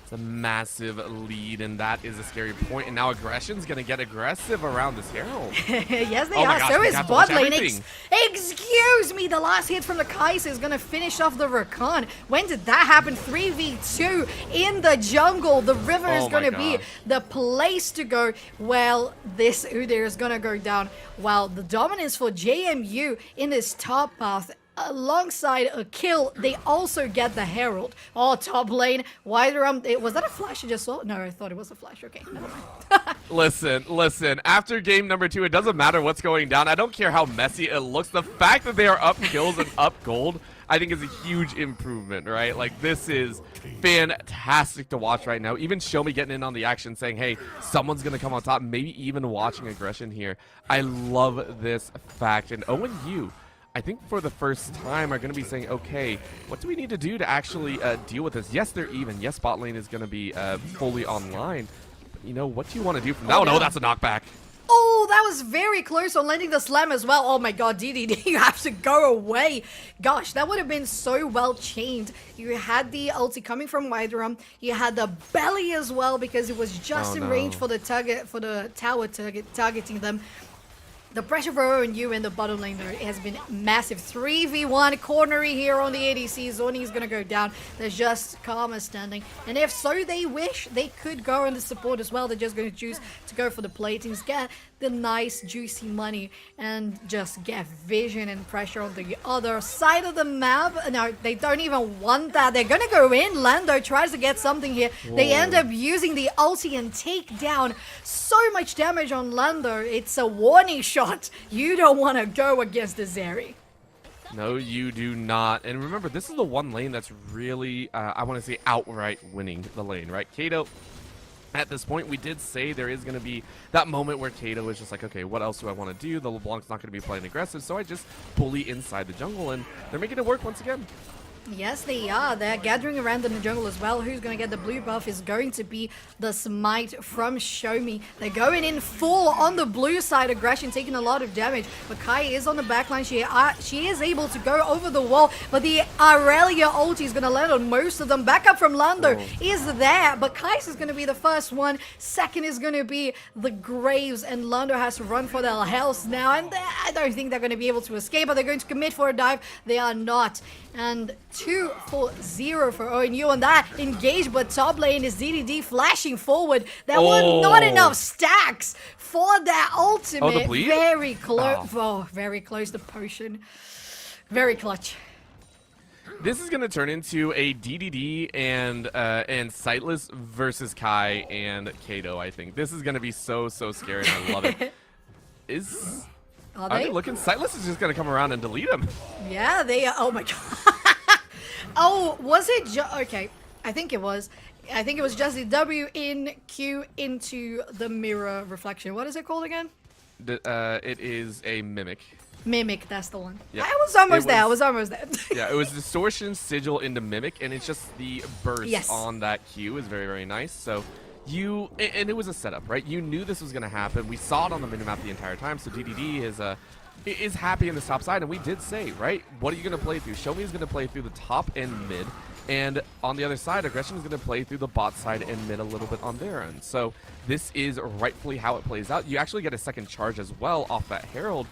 It's a massive lead, and that is a scary point. And now aggression's going to get aggressive around this Herald. Yes, they are. So is bot lane. Excuse me, the last hit from the Kaiser is going to finish off the Rakan. When did that happen? 3v2 in the jungle. The river is going to be the place to go. Well, this Udyr is going to go down. While the dominance for JMU in this top path, alongside a kill, they also get the Herald. Oh, top lane, Widerum. Was that a flash you just saw? No, I thought it was a flash. Okay, never mind. Listen. After game number 2, it doesn't matter what's going down. I don't care how messy it looks. The fact that they are up kills and up gold, I think is a huge improvement, right? Like, this is fantastic to watch right now. Even Show Me getting in on the action, saying, hey, someone's going to come on top, maybe even watching aggression here. I love this fact. And ONU, I think for the first time, are going to be saying, okay, what do we need to do to actually deal with this? Yes, they're even. Yes, bot lane is going to be fully online. But, you know, what do you want to do from now? Oh, no, that's a knockback. Oh, that was very close on landing the slam as well. Oh my god, DDD, you have to go away. Gosh, that would have been so well chained. You had the ulti coming from wide room. You had the belly as well because it was just in range for the target, for the tower targeting them. The pressure for ONU in the bottom lane there has been massive. 3v1 cornery here on the ADC. Zorni is going to go down. There's just Karma standing. And if so they wish, they could go on the support as well. They're just going to choose to go for the platings, get the nice juicy money, and just get vision and pressure on the other side of the map. No, they don't even want that. They're going to go in. Lando tries to get something here. Whoa. They end up using the ulti and take down so much damage on Lando. It's a warning shot. You don't want to go against the Zeri. No, you do not. And remember, this is the one lane that's really, I want to say, outright winning the lane, right? Kato, at this point, we did say there is going to be that moment where Kato is just like, okay, what else do I want to do? The LeBlanc's not going to be playing aggressive, so I just bully inside the jungle, and they're making it work once again. Yes, they are. They're gathering around in the jungle as well. Who's going to get the blue buff is going to be the smite from Show Me. They're going in full on the blue side. Aggression taking a lot of damage. But Kai is on the backline. She is able to go over the wall. But the Aurelia ulti is going to land on most of them. Backup from Lando is there. But Kais is going to be the first one. Second is going to be the Graves. And Lando has to run for their health now. And I don't think they're going to be able to escape. Are they going to commit for a dive? They are not. And 2-0 for ONU on that engage, but top lane is DDD flashing forward. There were not enough stacks for that ultimate. Oh, the bleed? Very close. Oh, very close. The potion. Very clutch. This is going to turn into a DDD and Sightless versus Kai and Kato, I think. This is going to be so scary, and I love it. Are they looking? Sightless is just going to come around and delete him. Yeah, they are. Oh my god. Oh, was it okay, I think it was. I think it was just the W in Q into the mirror reflection. What is it called again? It is a mimic. Mimic, that's the one. Yep. I was almost there. Yeah, it was distortion, sigil into mimic, and it's just the burst on that Q is very nice. So and it was a setup, right? You knew this was going to happen. We saw it on the minimap the entire time. So DDD is happy in the top side, and we did say, right? What are you going to play through? Show Me is going to play through the top and mid, and on the other side, Aggression is going to play through the bot side and mid a little bit on their end. So this is rightfully how it plays out. You actually get a second charge as well off that Herald,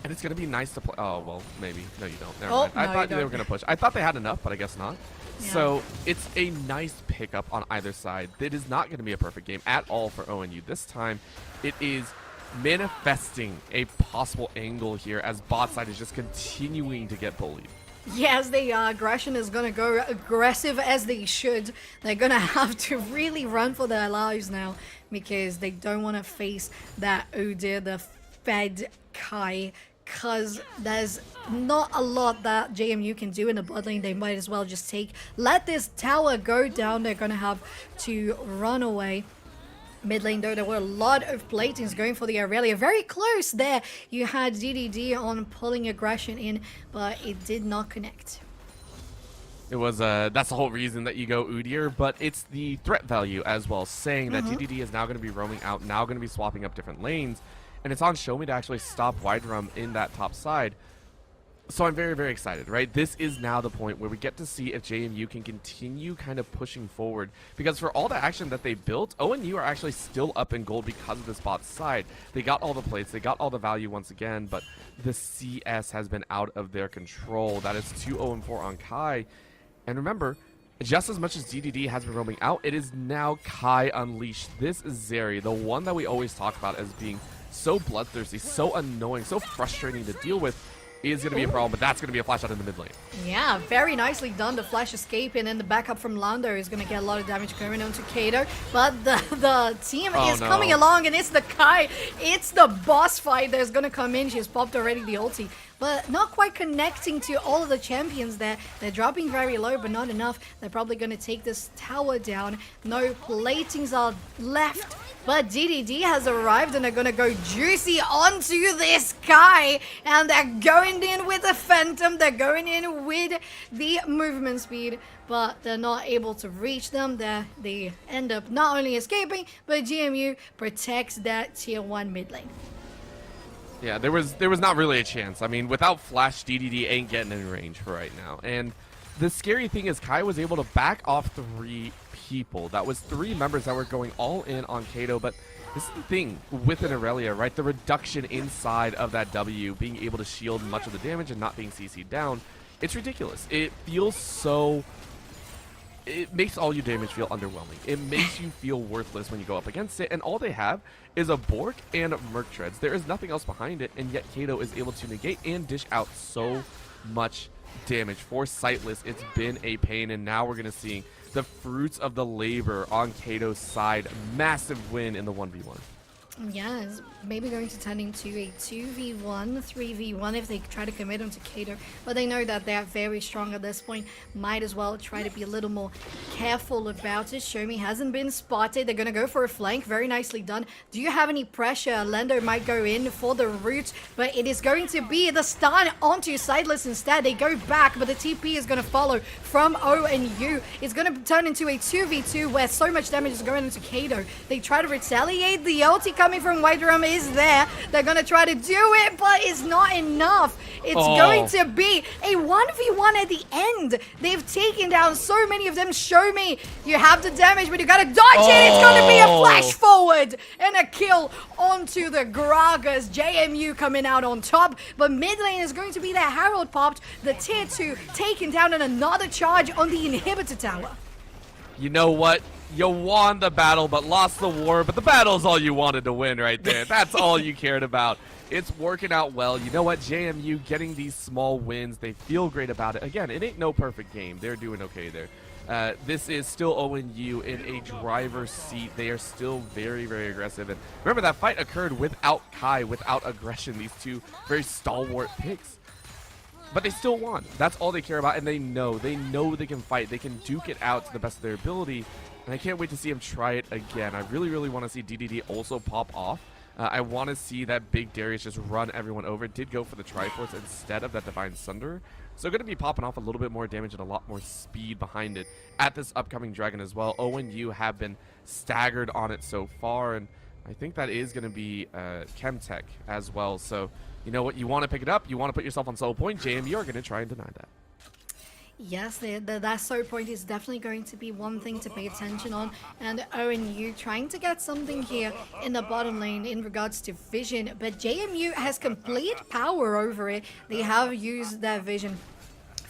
and it's going to be nice to play. Oh, well, maybe. No, you don't. Never mind. I thought they were going to push. I thought they had enough, but I guess not. Yeah. So it's a nice pickup on either side. It is not going to be a perfect game at all for ONU. This time, it is manifesting a possible angle here as bot side is just continuing to get bullied. Yes, they are. Aggression is going to go aggressive as they should. They're going to have to really run for their lives now because they don't want to face that, oh dear, the Fed Kai, because there's not a lot that JMU can do in the bot lane. They might as well just let this tower go down. They're going to have to run away. Mid lane though, there were a lot of platings going for the Aurelia. Very close there. You had DDD on pulling Aggression in, but it did not connect. It was, that's the whole reason that you go Udyr, but it's the threat value as well, saying that DDD is now going to be roaming out, now going to be swapping up different lanes, and it's on Show Me to actually stop Wide Rum in that top side. So I'm very excited, right? This is now the point where we get to see if JMU can continue kind of pushing forward, because for all the action that they built, ONU are actually still up in gold because of this bot side. They got all the plates, they got all the value once again, but the CS has been out of their control. That is 2-0-4 on Kai. And remember, just as much as DDD has been roaming out, it is now Kai unleashed. This is Zeri, the one that we always talk about as being so bloodthirsty, so annoying, so frustrating to deal with, is going to be a problem, but that's going to be a flash out in the mid lane. Yeah, very nicely done. The flash escape, and then the backup from Lando is going to get a lot of damage going on to Kato. But the team is coming along, and it's the Kai. It's the boss fight that's going to come in. She's popped already the ulti. but not quite connecting to all of the champions there. They're dropping very low, but not enough. They're probably going to take this tower down. No platings are left, but DDD has arrived and they're going to go juicy onto this guy, and they're going in with the Phantom. They're going in with the movement speed, but they're not able to reach them. They end up not only escaping, but JMU protects that tier 1 mid lane. Yeah, there was not really a chance. I mean, without Flash, DDD ain't getting in range for right now. And the scary thing is Kai was able to back off 3 people. That was 3 members that were going all in on Kato, but this is the thing with an Aurelia, right? The reduction inside of that W, being able to shield much of the damage and not being CC'd down, it's ridiculous. It feels so... It makes all your damage feel underwhelming. It makes you feel worthless when you go up against it, and all they have is a Bork and Merc Treads. There is nothing else behind it, and yet Kato is able to negate and dish out so much damage. For Sightless, it's been a pain, and now we're going to see the fruits of the labor on Kato's side. Massive win in the 1v1. Yeah, it's maybe going to turn into a 2v1, 3v1 if they try to commit onto Kato. But they know that they're very strong at this point. Might as well try to be a little more careful about it. Shomi hasn't been spotted. They're going to go for a flank. Very nicely done. Do you have any pressure? Lando might go in for the root, but it is going to be the stun onto Sightless instead. They go back, but the TP is going to follow from ONU. It's going to turn into a 2v2 where so much damage is going into Kato. They try to retaliate. The ulti coming from White Drum is there. They're going to try to do it, but it's not enough. It's going to be a 1v1 at the end. They've taken down so many of them. Show me you have the damage, but you got to dodge it. It's going to be a flash forward and a kill onto the Gragas. JMU coming out on top, but mid lane is going to be their Herald popped. The tier 2 taken down, and another charge on the inhibitor tower. You know what? You won the battle, but lost the war. But the battle's all you wanted to win right there. That's all you cared about. It's working out well. You know what? JMU getting these small wins. They feel great about it. Again, it ain't no perfect game. They're doing okay there. This is still ONU in a driver's seat. They are still very, very aggressive. And remember, that fight occurred without Kai, without aggression. These two very stalwart picks. But they still won. That's all they care about, and they know they can fight. They can duke it out to the best of their ability. And I can't wait to see him try it again. I really, really want to see DDD also pop off. I want to see that big Darius just run everyone over. Did go for the Triforce instead of that Divine Sunder. So going to be popping off a little bit more damage and a lot more speed behind it at this upcoming Dragon as well. ONU have been staggered on it so far, and I think that is going to be Chemtech as well. So you know what? You want to pick it up. You want to put yourself on solo point. JMU are going to try and deny that. Yes, that solo point is definitely going to be one thing to pay attention on, and ONU trying to get something here in the bottom lane in regards to vision, but JMU has complete power over it. They have used their vision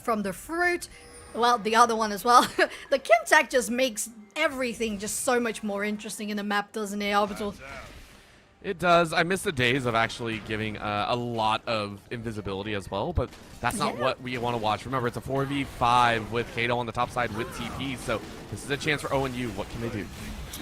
from the fruit, well, the other one as well. The Chemtech just makes everything just so much more interesting in the map, doesn't it, Orbital? It does. I miss the days of actually giving a lot of invisibility as well, but that's not what we want to watch. Remember, it's a 4v5 with Kato on the top side with TP, so this is a chance for ONU. What can they do?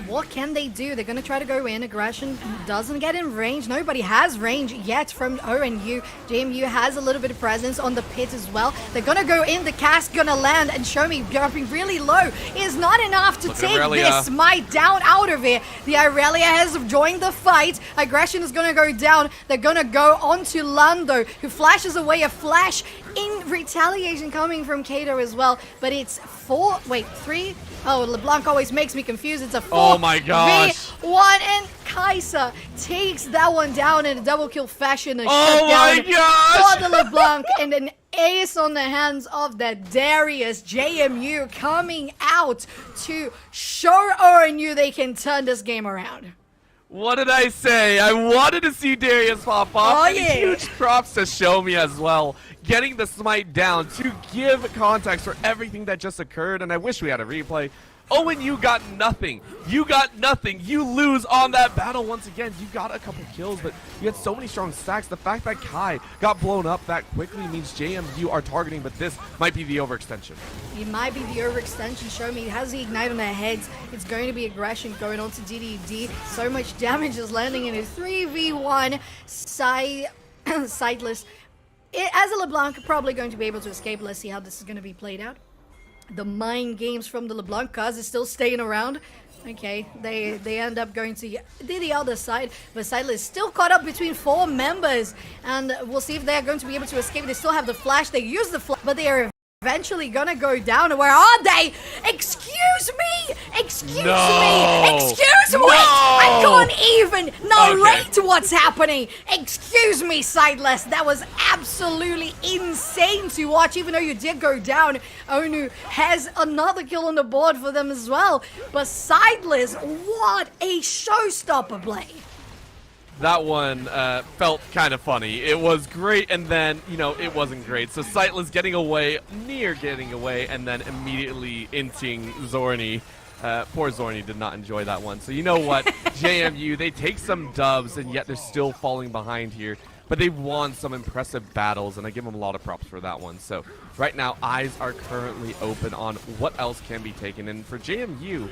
What can they do? They're going to try to go in. Aggression doesn't get in range. Nobody has range yet from ONU. JMU has a little bit of presence on the pit as well. They're going to go in. The cast going to land, and Show Me jumping really low is not enough to take this Smite down out of it. The Aurelia has joined the fight. Aggression is going to go down. They're going to go onto Lando, who flashes away a flash in retaliation coming from Kato as well. But it's 3. Oh, LeBlanc always makes me confused. It's a 4v1, oh my gosh. And Kai'Sa takes that one down in a double kill fashion. A my gosh! For the LeBlanc, and an ace on the hands of that Darius. JMU coming out to show ONU they can turn this game around. What did I say? I wanted to see Darius pop off. Oh, and yeah. Huge props to Show Me as well. Getting the smite down to give context for everything that just occurred. And I wish we had a replay. ONU got nothing. You got nothing. You lose on that battle once again. You got a couple kills, but you had so many strong stacks. The fact that Kai got blown up that quickly means JMU are targeting, but this might be the overextension. It might be the overextension. Show Me has the ignite on their heads. It's going to be aggression going on to DDD. So much damage is landing in a 3v1. Sightless as a LeBlanc, probably going to be able to escape. Let's see how this is going to be played out. The mind games from the LeBlanc. Kaz is still staying around. Okay, they end up going to the other side, but Sideless is still caught up between 4 members, and we'll see if they're going to be able to escape. They still have the flash. They use the flash, but they are eventually gonna go down. Where are they? Excuse me! Excuse me! Excuse me! I can't even narrate what's happening! Excuse me, Sideless. That was absolutely insane to watch, even though you did go down. ONU has another kill on the board for them as well. But Sideless, what a showstopper play! That one felt kind of funny. It was great, and then, you know, it wasn't great. So Sightless getting away, near getting away, and then immediately inting Zorni. Poor Zorni did not enjoy that one. So you know what? JMU, they take some dubs, and yet they're still falling behind here. But they've won some impressive battles, and I give them a lot of props for that one. So right now, eyes are currently open on what else can be taken. And for JMU,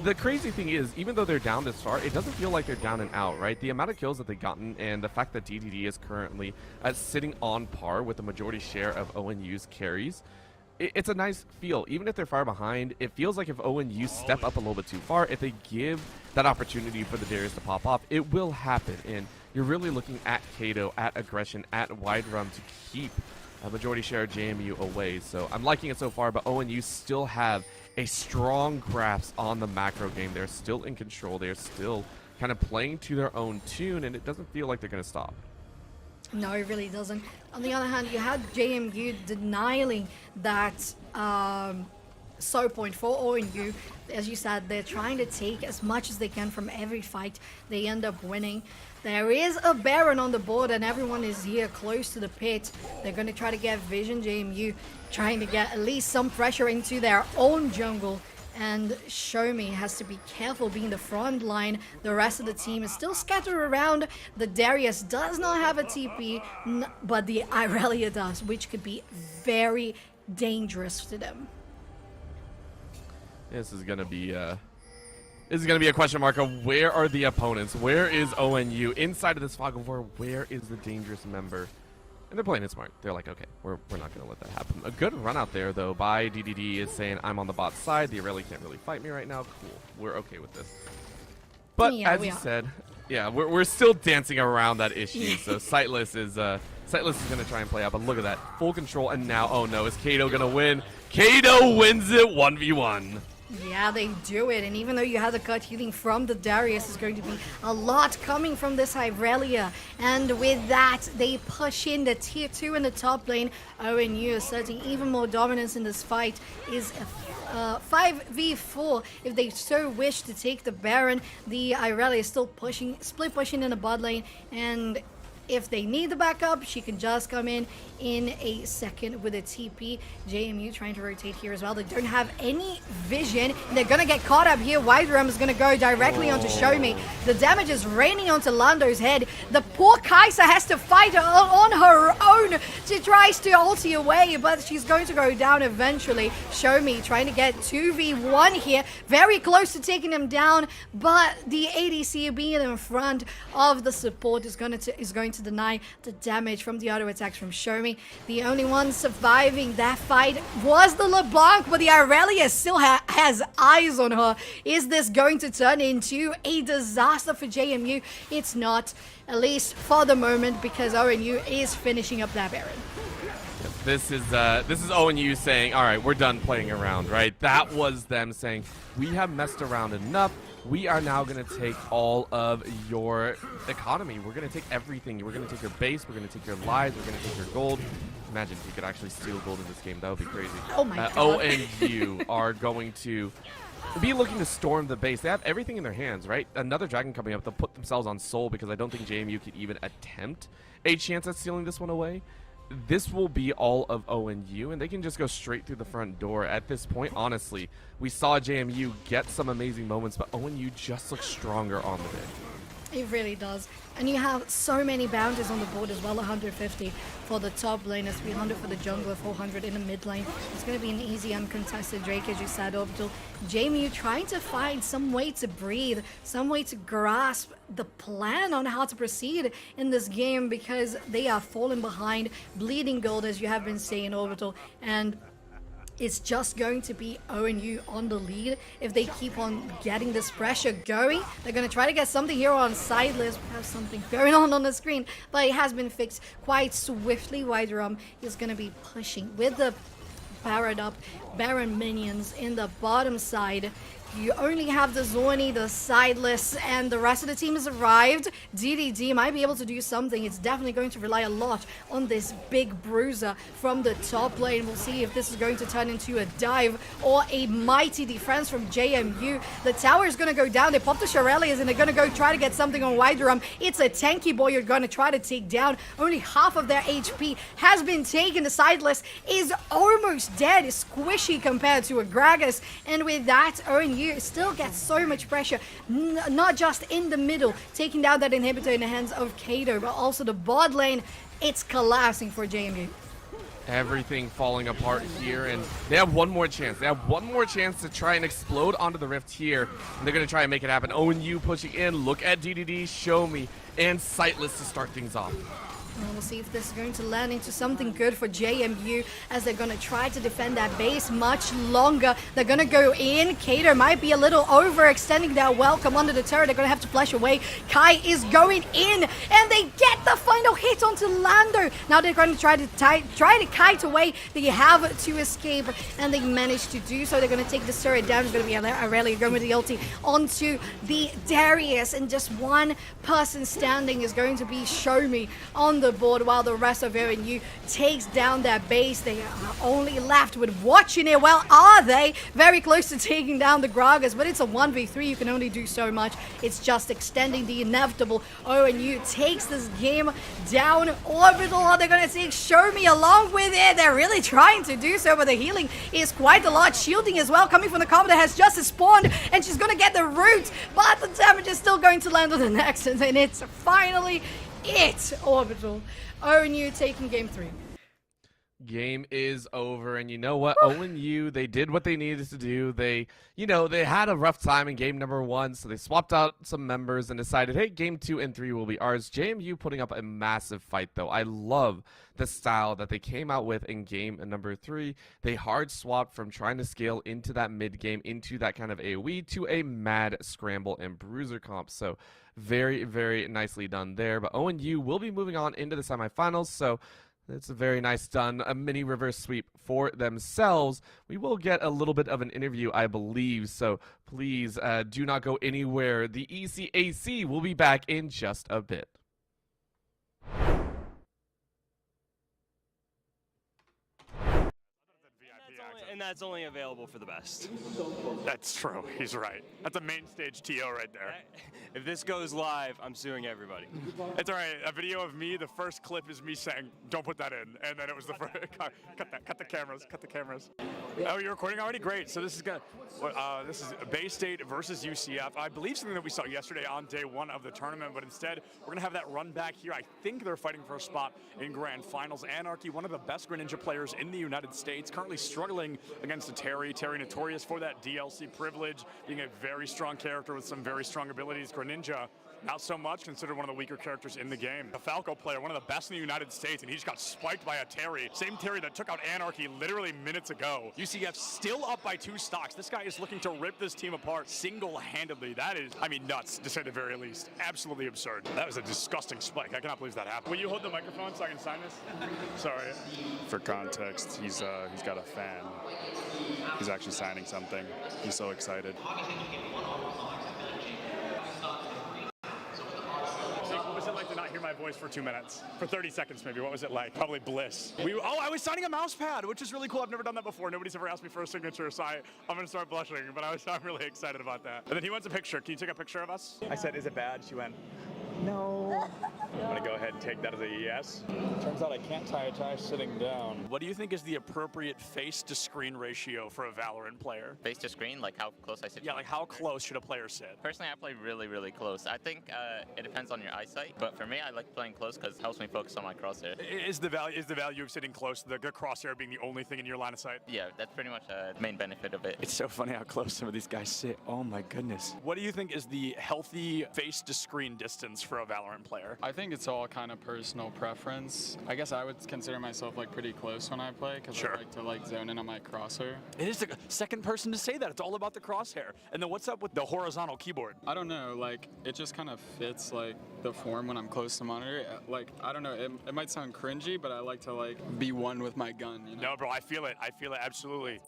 the crazy thing is, even though they're down this far, it doesn't feel like they're down and out, right? The amount of kills that they've gotten and the fact that DDD is currently sitting on par with the majority share of ONU's carries, it's a nice feel. Even if they're far behind, it feels like if ONU step up a little bit too far, if they give that opportunity for the Darius to pop off, it will happen. And you're really looking at Kato, at aggression, at wide rum to keep a majority share of JMU away. So I'm liking it so far, but ONU still have a strong grasp on the macro game. They're still in control. They're still kind of playing to their own tune, and it doesn't feel like they're going to stop. No, it really doesn't. On the other hand, you had JMU denying that so point for ONU. As you said, they're trying to take as much as they can from every fight. They end up winning. There is a Baron on the board, and everyone is here close to the pit. They're going to try to get vision. JMU trying to get at least some pressure into their own jungle. And Show Me has to be careful being the front line. The rest of the team is still scattered around. The Darius does not have a TP, but the Irelia does, which could be very dangerous to them. This is gonna be a question mark of where are the opponents? Where is ONU inside of this fog of war? Where is the dangerous member? And they're playing it smart. They're like, okay, we're not going to let that happen. A good run out there, though, by DDD is saying, I'm on the bot side. The Irelia can't really fight me right now. Cool. We're okay with this. But yeah, as you said, yeah, we're still dancing around that issue. So Sightless is going to try and play out. But look at that. Full control. And now, oh no, is Kato going to win? Kato wins it 1v1. Yeah, they do it, and even though you have the cut healing from the Darius, is going to be a lot coming from this Irelia. And with that, they push in the tier 2 in the top lane. ONU asserting even more dominance in this fight is a 5v4 if they so wish to take the Baron. The Irelia is still pushing, split pushing in the bot lane, and if they need the backup, she can just come in a second with a TP. JMU trying to rotate here as well. They don't have any vision. They're going to get caught up here. Wide Ram is going to go directly onto Show Me. The damage is raining onto Lando's head. The poor Kai'Sa has to fight on her own. She tries to ulti away, but she's going to go down eventually. Show Me trying to get 2v1 here. Very close to taking him down, but the ADC being in front of the support is going to deny the damage from the auto attacks from Show Me. The only one surviving that fight was the LeBlanc, but the Irelia still has eyes on her. Is this going to turn into a disaster for JMU? It's not, at least for the moment, because ONU is finishing up that Baron. This is ONU saying, all right, we're done playing around, right? That was them saying, we have messed around enough. We are now going to take all of your economy. We're going to take everything. We're going to take your base. We're going to take your lives. We're going to take your gold. Imagine if you could actually steal gold in this game. That would be crazy. Oh my God. ONU are going to be looking to storm the base. They have everything in their hands, right? Another dragon coming up. They'll put themselves on Soul because I don't think JMU could even attempt a chance at stealing this one away. This will be all of ONU, and they can just go straight through the front door. At this point, honestly, we saw JMU get some amazing moments, but ONU just looks stronger on the day. It really does. And you have so many bounties on the board as well, 150 for the top lane, 300 for the jungler, 400 in the mid lane. It's going to be an easy uncontested Drake, as you said, Orbital. JMU trying to find some way to breathe, some way to grasp the plan on how to proceed in this game, because they are falling behind, bleeding gold, as you have been saying, Orbital. And it's just going to be ONU on the lead if they keep on getting this pressure going. They're going to try to get something here on sideless. We have something going on the screen, but it has been fixed quite swiftly. Widerum is going to be pushing with the powered up Baron minions in the bottom side. You only have the Zorni, the Sideless, and the rest of the team has arrived. DDD might be able to do something. It's definitely going to rely a lot on this big bruiser from the top lane. We'll see if this is going to turn into a dive or a mighty defense from JMU. The tower is going to go down. They pop the Shirelias and they're going to go try to get something on Widerum. It's a tanky boy you're going to try to take down. Only half of their HP has been taken. The Sideless is almost dead. It's squishy compared to a Gragas. And with that, ONU still gets so much pressure, not just in the middle, taking down that inhibitor in the hands of Kato, but also the bot lane. It's collapsing for JMU. Everything falling apart here, and they have one more chance. They have one more chance to try and explode onto the rift here, and they're going to try and make it happen. ONU pushing in. Look at DDD, show me, and Sightless to start things off. And we'll see if this is going to land into something good for JMU, as they're going to try to defend that base much longer. They're going to go in. Kato might be a little overextending their welcome under the turret. They're going to have to flash away. Kai is going in, and they get the final hit onto Lando. Now they're going to try to kite away. They have to escape, and they manage to do so. They're going to take the turret down. It's going to be Aurelia going with the ulti onto the Darius, and just one person standing is going to be Show Me on the board, while the rest of ONU takes down their base. They are only left with watching it. Well, are they? Very close to taking down the Gragas, but it's a 1v3. You can only do so much. It's just extending the inevitable. ONU takes this game down. Orbital, are they going to take Show Me along with it? They're really trying to do so, but the healing is quite a lot. Shielding as well, coming from the combo that has just spawned, and she's going to get the root, but the damage is still going to land on the next, and it's finally Orbital. ONU taking game 3. Game is over, and you know what? ONU, they did what they needed to do. They had a rough time in game number 1, so they swapped out some members and decided, hey, game 2 and 3 will be ours. JMU putting up a massive fight, though. I love the style that they came out with in game number 3. They hard swapped from trying to scale into that mid game, into that kind of AoE, to a mad scramble and bruiser comp. So very, very nicely done there. But ONU will be moving on into the semifinals, so it's a very nice done, a mini reverse sweep for themselves. We will get a little bit of an interview, I believe, so please do not go anywhere. The ECAC will be back in just a bit. And that's only available for the best. That's true. He's right. That's a main stage TO right there. If this goes live, I'm suing everybody. It's all right. A video of me, the first clip is me saying, don't put that in. And then it was the first, cut the cameras. Oh, you're recording already? Great. So this is this is Bay State versus UCF. I believe something that we saw yesterday on day 1 of the tournament, but instead we're going to have that run back here. I think they're fighting for a spot in Grand Finals. Anarchy, one of the best Greninja players in the United States, currently struggling against a Terry notorious for that DLC privilege, being a very strong character with some very strong abilities. Greninja, not so much, considered one of the weaker characters in the game. A Falco player, one of the best in the United States, and he just got spiked by a Terry. Same Terry that took out Anarchy literally minutes ago. UCF still up by 2 stocks. This guy is looking to rip this team apart single-handedly. That is, I mean, nuts, to say the very least. Absolutely absurd. That was a disgusting spike. I cannot believe that happened. Will you hold the microphone so I can sign this? Sorry. For context, he's got a fan. He's actually signing something. He's so excited. What was it like to not hear my voice for 2 minutes? For 30 seconds, maybe. What was it like? Probably bliss. I was signing a mouse pad, which is really cool. I've never done that before. Nobody's ever asked me for a signature, so I'm going to start blushing, but I'm really excited about that. And then he wants a picture. Can you take a picture of us? I said, is it bad? She went, No. I'm going to go ahead and take that as a yes. Turns out I can't tie a tie sitting down. What do you think is the appropriate face-to-screen ratio for a Valorant player? Face to screen, like how close I sit. Yeah, like how close should a player sit? Personally, I play really, really close. I think it depends on your eyesight, but for me, I like playing close because it helps me focus on my crosshair. Is the value of sitting close to the crosshair being the only thing in your line of sight? Yeah, that's pretty much the main benefit of it. It's so funny how close some of these guys sit. Oh my goodness. What do you think is the healthy face-to-screen distance for a Valorant player? I think it's all kind of personal preference. I guess I would consider myself like pretty close when I play because I like to like zone in on my crosshair. It is the second person to say that. It's all about the crosshair. And then what's up with the horizontal keyboard? I don't know, like it just kind of fits like the form when I'm close to monitor. Like I don't know, it might sound cringy, but I like to like be one with my gun. You know? No, bro, I feel it. I feel it absolutely.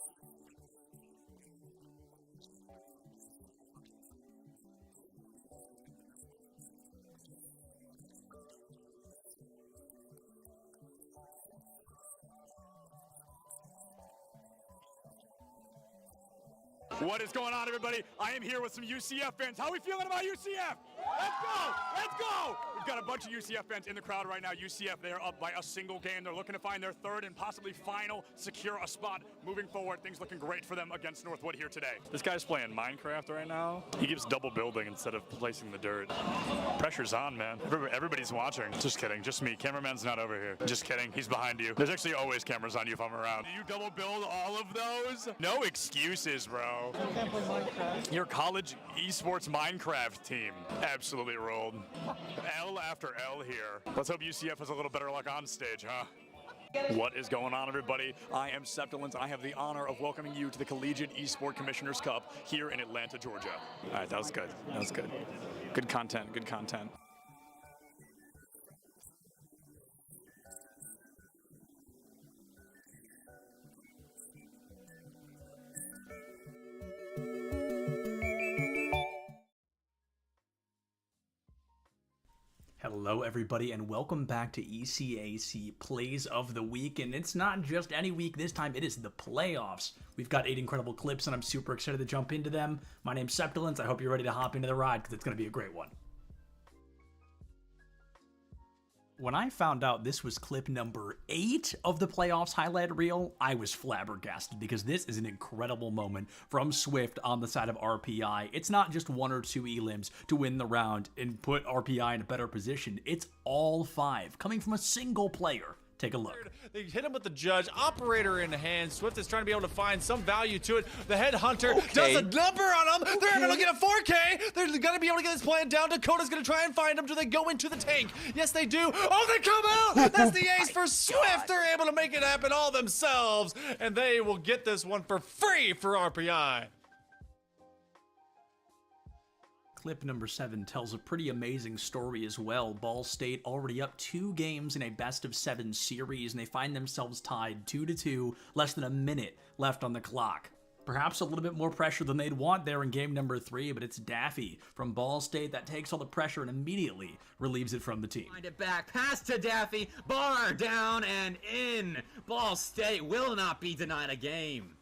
What is going on, everybody? I am here with some UCF fans. How are we feeling about UCF? Let's go! Let's go! We've got a bunch of UCF fans in the crowd right now. UCF, they're up by a single game. They're looking to find their third and possibly final, secure a spot moving forward. Things looking great for them against Northwood here today. This guy's playing Minecraft right now. He keeps double building instead of placing the dirt. Pressure's on, man. Everybody's watching. Just kidding. Just me. Cameraman's not over here. Just kidding. He's behind you. There's actually always cameras on you if I'm around. Do you double build all of those? No excuses, bro. I can't play Minecraft. Your college esports Minecraft team absolutely rolled. L after L here. Let's hope UCF has a little better luck on stage, huh? What is going on, everybody? I am Septilence. I have the honor of welcoming you to the Collegiate Esport Commissioners Cup here in Atlanta, Georgia. All right, that was good. That was good. Good content, good content. Hello everybody and welcome back to ECAC Plays of the Week, and it's not just any week this time, it is the playoffs. We've got 8 incredible clips and I'm super excited to jump into them. My name's Septilence. I hope you're ready to hop into the ride because it's going to be a great one. When I found out this was clip number 8 of the playoffs highlight reel, I was flabbergasted because this is an incredible moment from Swift on the side of RPI. It's not just 1 or 2 elims to win the round and put RPI in a better position. It's all 5 coming from a single player. Take a look. They hit him with the judge, operator in hand. Swift is trying to be able to find some value to it. The headhunter does a number on him. They're able to get a 4K. They're going to be able to get this plan down. Dakota's going to try and find him. Do they go into the tank? Yes, they do. Oh, they come out. That's the ace for Swift. They're able to make it happen all themselves. And they will get this one for free for RPI. Clip number 7 tells a pretty amazing story as well. Ball State already up 2 games in a best-of-7 series, and they find themselves tied 2-2, less than a minute left on the clock. Perhaps a little bit more pressure than they'd want there in game number 3, but it's Daffy from Ball State that takes all the pressure and immediately relieves it from the team. Find it back, pass to Daffy, bar down and in. Ball State will not be denied a game.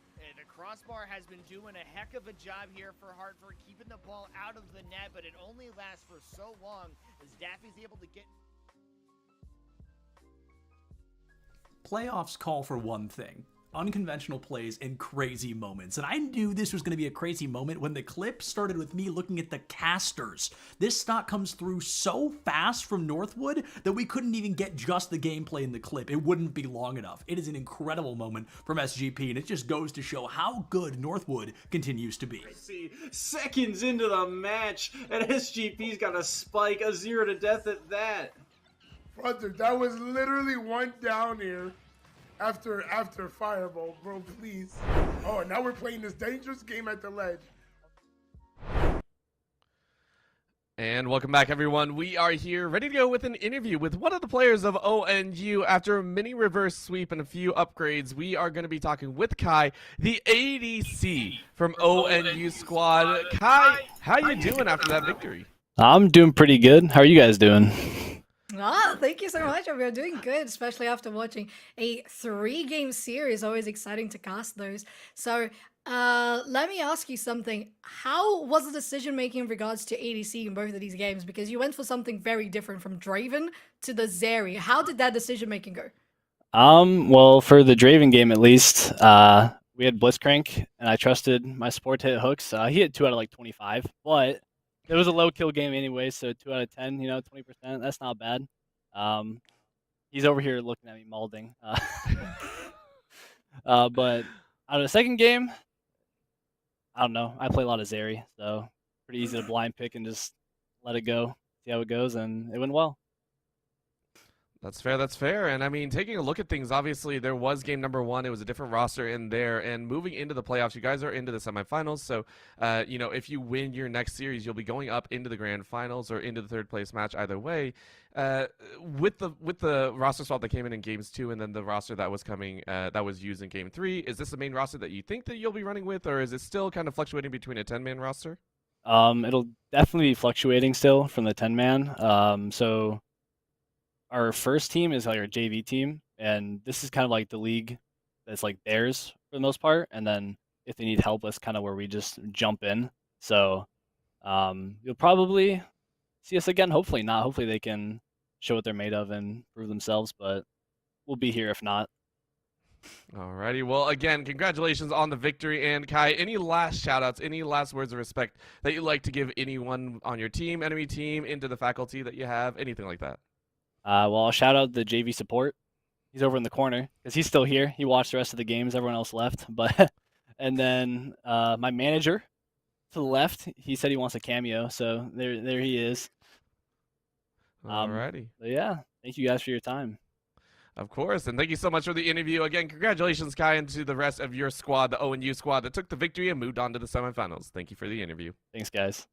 Crossbar has been doing a heck of a job here for Hartford, keeping the ball out of the net, but it only lasts for so long as Daffy's able to get... Playoffs call for one thing: unconventional plays and crazy moments. And I knew this was going to be a crazy moment when the clip started with me looking at the casters. This stock comes through so fast from Northwood that we couldn't even get just the gameplay in the clip. It wouldn't be long enough. It is an incredible moment from SGP, and it just goes to show how good Northwood continues to be. See, seconds into the match, and SGP's got a spike, a 0 to death at that. Brother, that was literally 1 down here. After Fireball, bro, please. Oh, now we're playing this dangerous game at the ledge. And welcome back, everyone. We are here ready to go with an interview with one of the players of ONU. After a mini reverse sweep and a few upgrades, we are going to be talking with Kai, the ADC from ONU squad. Kai, how you doing after that victory? I'm doing pretty good. How are you guys doing? Thank you so much. We're doing good, especially after watching a 3-game series. Always exciting to cast those. So Let me ask you something. How was the decision making in regards to ADC in both of these games? Because you went for something very different from Draven to the Zeri. How did that decision making go? Well, for the Draven game at least, we had Blitzcrank, and I trusted my support to hit hooks. He hit 2 out of like 25, but it was a low kill game anyway, so 2 out of 10, 20%, that's not bad. He's over here looking at me malding. But out of the second game, I don't know. I play a lot of Zeri, so pretty easy to blind pick and just let it go, see how it goes, and it went well. That's fair. That's fair. And I mean, taking a look at things, obviously there was game number 1. It was a different roster in there. And moving into the playoffs, you guys are into the semifinals. So, if you win your next series, you'll be going up into the grand finals or into the third place match. Either way, with the roster swap that came in games 2, and then the roster that was coming that was used in game 3, is this the main roster that you think that you'll be running with, or is it still kind of fluctuating between a 10-man roster? It'll definitely be fluctuating still from the 10-man. So our first team is like our JV team, and this is kind of like the league that's like theirs for the most part. And then if they need help, that's kind of where we just jump in. So you'll probably see us again. Hopefully not. Hopefully they can show what they're made of and prove themselves, but we'll be here if not. Alrighty, well, again, congratulations on the victory. And Kai, any last shout-outs, any last words of respect that you'd like to give anyone on your team, enemy team, into the faculty that you have, anything like that? Well, I'll shout out the JV support. He's over in the corner because he's still here. He watched the rest of the games. Everyone else left. But and then my manager to the left, he said he wants a cameo. So there he is. Alrighty. But yeah, thank you guys for your time. Of course, and thank you so much for the interview. Again, congratulations, Kai, and to the rest of your squad, the ONU squad that took the victory and moved on to the semifinals. Thank you for the interview. Thanks, guys.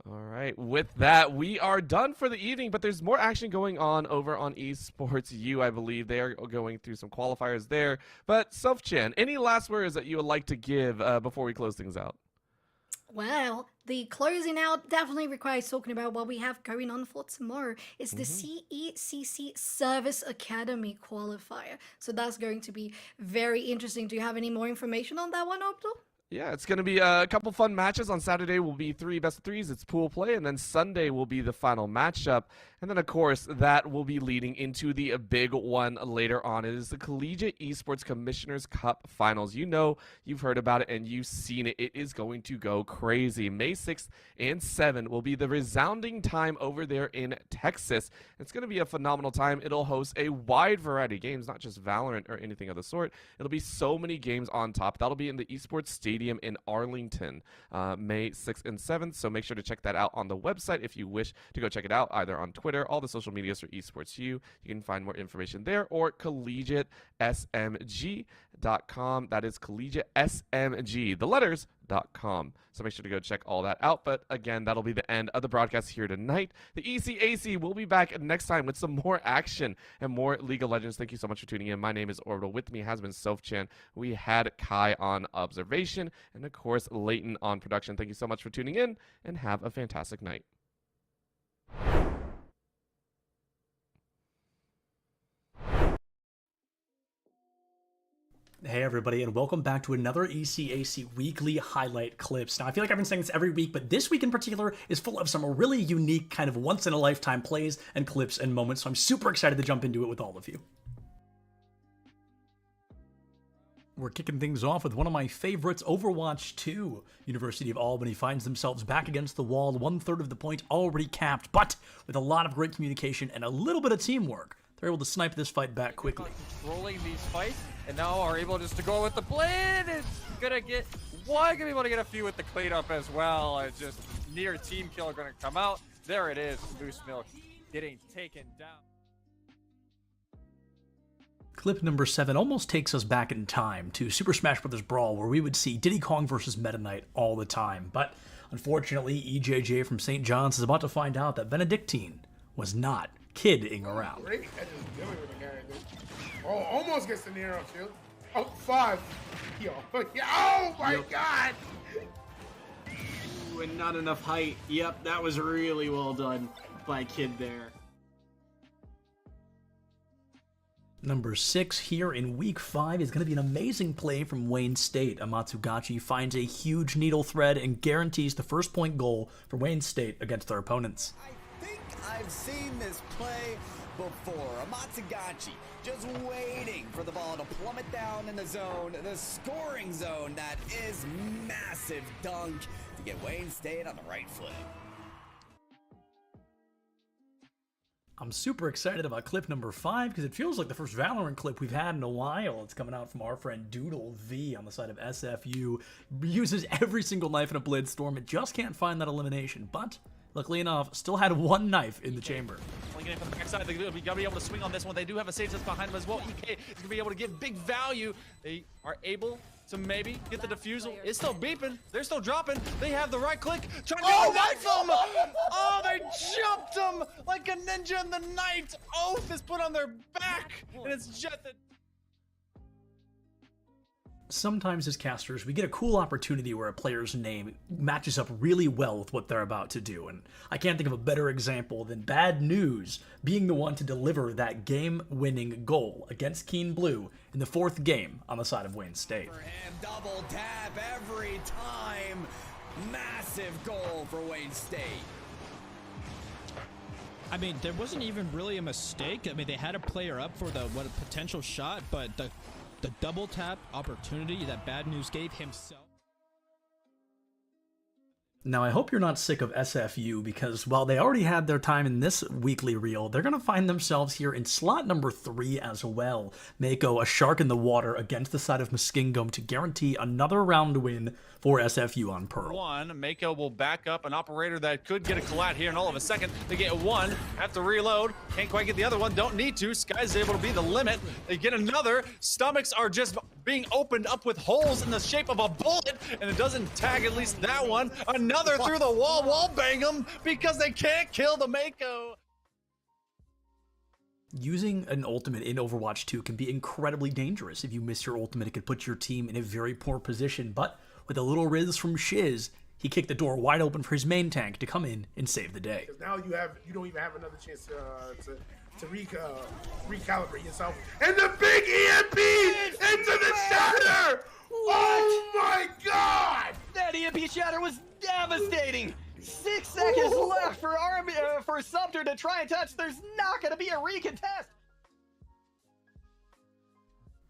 All right, with that, we are done for the evening, but there's more action going on over on Esports U, I believe. They are going through some qualifiers there. But, Sofchan, any last words that you would like to give before we close things out? Well, the closing out definitely requires talking about what we have going on for tomorrow. It's the CECC Service Academy qualifier. So that's going to be very interesting. Do you have any more information on that one, Optal? Yeah, it's going to be a couple fun matches. On Saturday will be 3 best-of-3s. It's pool play. And then Sunday will be the final matchup. And then, of course, that will be leading into the big one later on. It is the Collegiate Esports Commissioners Cup Finals. You know, you've heard about it, and you've seen it. It is going to go crazy. May 6th and 7th will be the resounding time over there in Texas. It's going to be a phenomenal time. It'll host a wide variety of games, not just Valorant or anything of the sort. It'll be so many games on top. That'll be in the Esports Stadium in Arlington, May 6th and 7th. So make sure to check that out on the website if you wish to go check it out, either on Twitter, all the social medias for Esports U. You can find more information there, or collegiatesmg.com. That is collegiatesmg, the letters.com. So make sure to go check all that out. But again, that'll be the end of the broadcast here tonight. The ECAC will be back next time with some more action and more League of Legends. Thank you so much for tuning in. My name is Orbital. With me has been Sofchan. We had Kai on observation, and of course, Leighton on production. Thank you so much for tuning in, and have a fantastic night. Hey everybody, and welcome back to another ECAC weekly highlight clips. Now I feel like I've been saying this every week, but this week in particular is full of some really unique kind of once-in-a-lifetime plays and clips and moments, so I'm super excited to jump into it with all of you. We're kicking things off with one of my favorites, Overwatch 2. University of Albany finds themselves back against the wall, 1/3 of the point already capped, but with a lot of great communication and a little bit of teamwork, they're able to snipe this fight back quickly. Controlling these fights, and now are able just to go with the blade. It's gonna get one, gonna be able to get a few with the cleanup as well. It's just near team kill are gonna come out. There it is, Loose Milk getting taken down. Clip number 7 almost takes us back in time to Super Smash Bros. Brawl, where we would see Diddy Kong versus Meta Knight all the time. But unfortunately, EJJ from St. John's is about to find out that Benedictine was not kidding around. Great catches dealing with the guy, dude. Oh, almost gets the near up shield. Oh, 5. Yo. Oh my god! Ooh, and not enough height. Yep, that was really well done by Kid there. Number 6 here in Week 5 is going to be an amazing play from Wayne State. Amatsugachi finds a huge needle thread and guarantees the first point goal for Wayne State against their opponents. I think I've seen this play before. Amatsugachi just waiting for the ball to plummet down in the zone, the scoring zone. That is massive dunk to get Wayne State on the right foot. I'm super excited about clip number 5 because it feels like the first Valorant clip we've had in a while. It's coming out from our friend Doodle V on the side of SFU. Uses every single knife in a Blitzstorm. It just can't find that elimination, but luckily enough, still had one knife in the chamber. Getting from the backside, they're going to be able to swing on this one. They do have a sage that's behind them as well. EK is going to be able to give big value. They are able to maybe get the defusal. It's still beeping. They're still dropping. They have the right click. Trying to knife them. Oh, they jumped them like a ninja in the night. Oath is put on their back, and it's Jet that... Sometimes as casters, we get a cool opportunity where a player's name matches up really well with what they're about to do, and I can't think of a better example than Bad News being the one to deliver that game-winning goal against Keen Blue in the 4th game on the side of Wayne State. Double tap every time. Massive goal for Wayne State. I mean, there wasn't even really a mistake. I mean, they had a player up for the potential shot, but the double tap opportunity that Bad News gave himself. Now, I hope you're not sick of SFU because while they already had their time in this weekly reel, they're going to find themselves here in slot number 3 as well. Mako, a shark in the water against the side of Muskingum to guarantee another round win for SFU on Pearl. Mako will back up an operator that could get a collat here, and all of a second they get one, have to reload, can't quite get the other one, don't need to. Sky's able to be the limit. They get another. Stomachs are just being opened up with holes in the shape of a bullet, and it doesn't tag at least that one. Another through the wall bang them because they can't kill the Mako. Using an ultimate in Overwatch 2 can be incredibly dangerous. If you miss your ultimate, it could put your team in a very poor position, but with a little riz from Shiz, he kicked the door wide open for his main tank to come in and save the day. Now you don't even have another chance to recalibrate yourself. And the big EMP into the shatter! Oh my god! That EMP shatter was devastating! 6 seconds left for Sumter to try and touch. There's not going to be a recontest.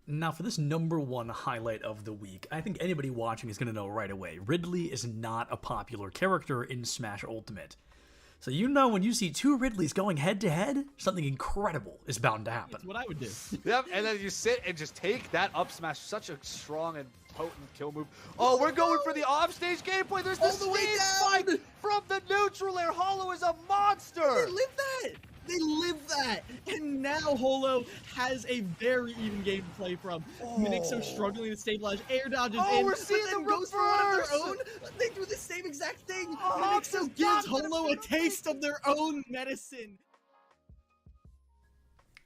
Now, for this number 1 highlight of the week, I think anybody watching is going to know right away. Ridley is not a popular character in Smash Ultimate. So you know when you see 2 Ridleys going head-to-head, something incredible is bound to happen. That's what I would do. Yep, and then you sit and just take that up smash. Such a strong and potent kill move. Oh, we're going for the offstage gameplay. There's the stage spike from the neutral air. Hollow is a monster. They live that. They live that. And now Holo has a very even game to play from. Minixo struggling to stabilize. Air dodges in. We're seeing but then the goes for one of their reverse. own. They do the same exact thing. Minixo gives Holo a taste of their own medicine.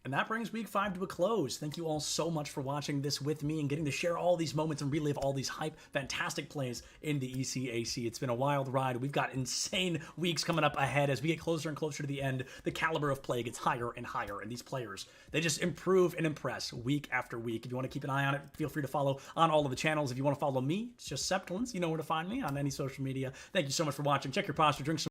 And that brings week 5 to a close. Thank you all so much for watching this with me and getting to share all these moments and relive all these hype, fantastic plays in the ECAC. It's been a wild ride. We've got insane weeks coming up ahead as we get closer and closer to the end. The caliber of play gets higher and higher, and these players, they just improve and impress week after week. If you want to keep an eye on it, feel free to follow on all of the channels. If you want to follow me, it's just Septulence. You know where to find me on any social media. Thank you so much for watching. Check your posture, drink some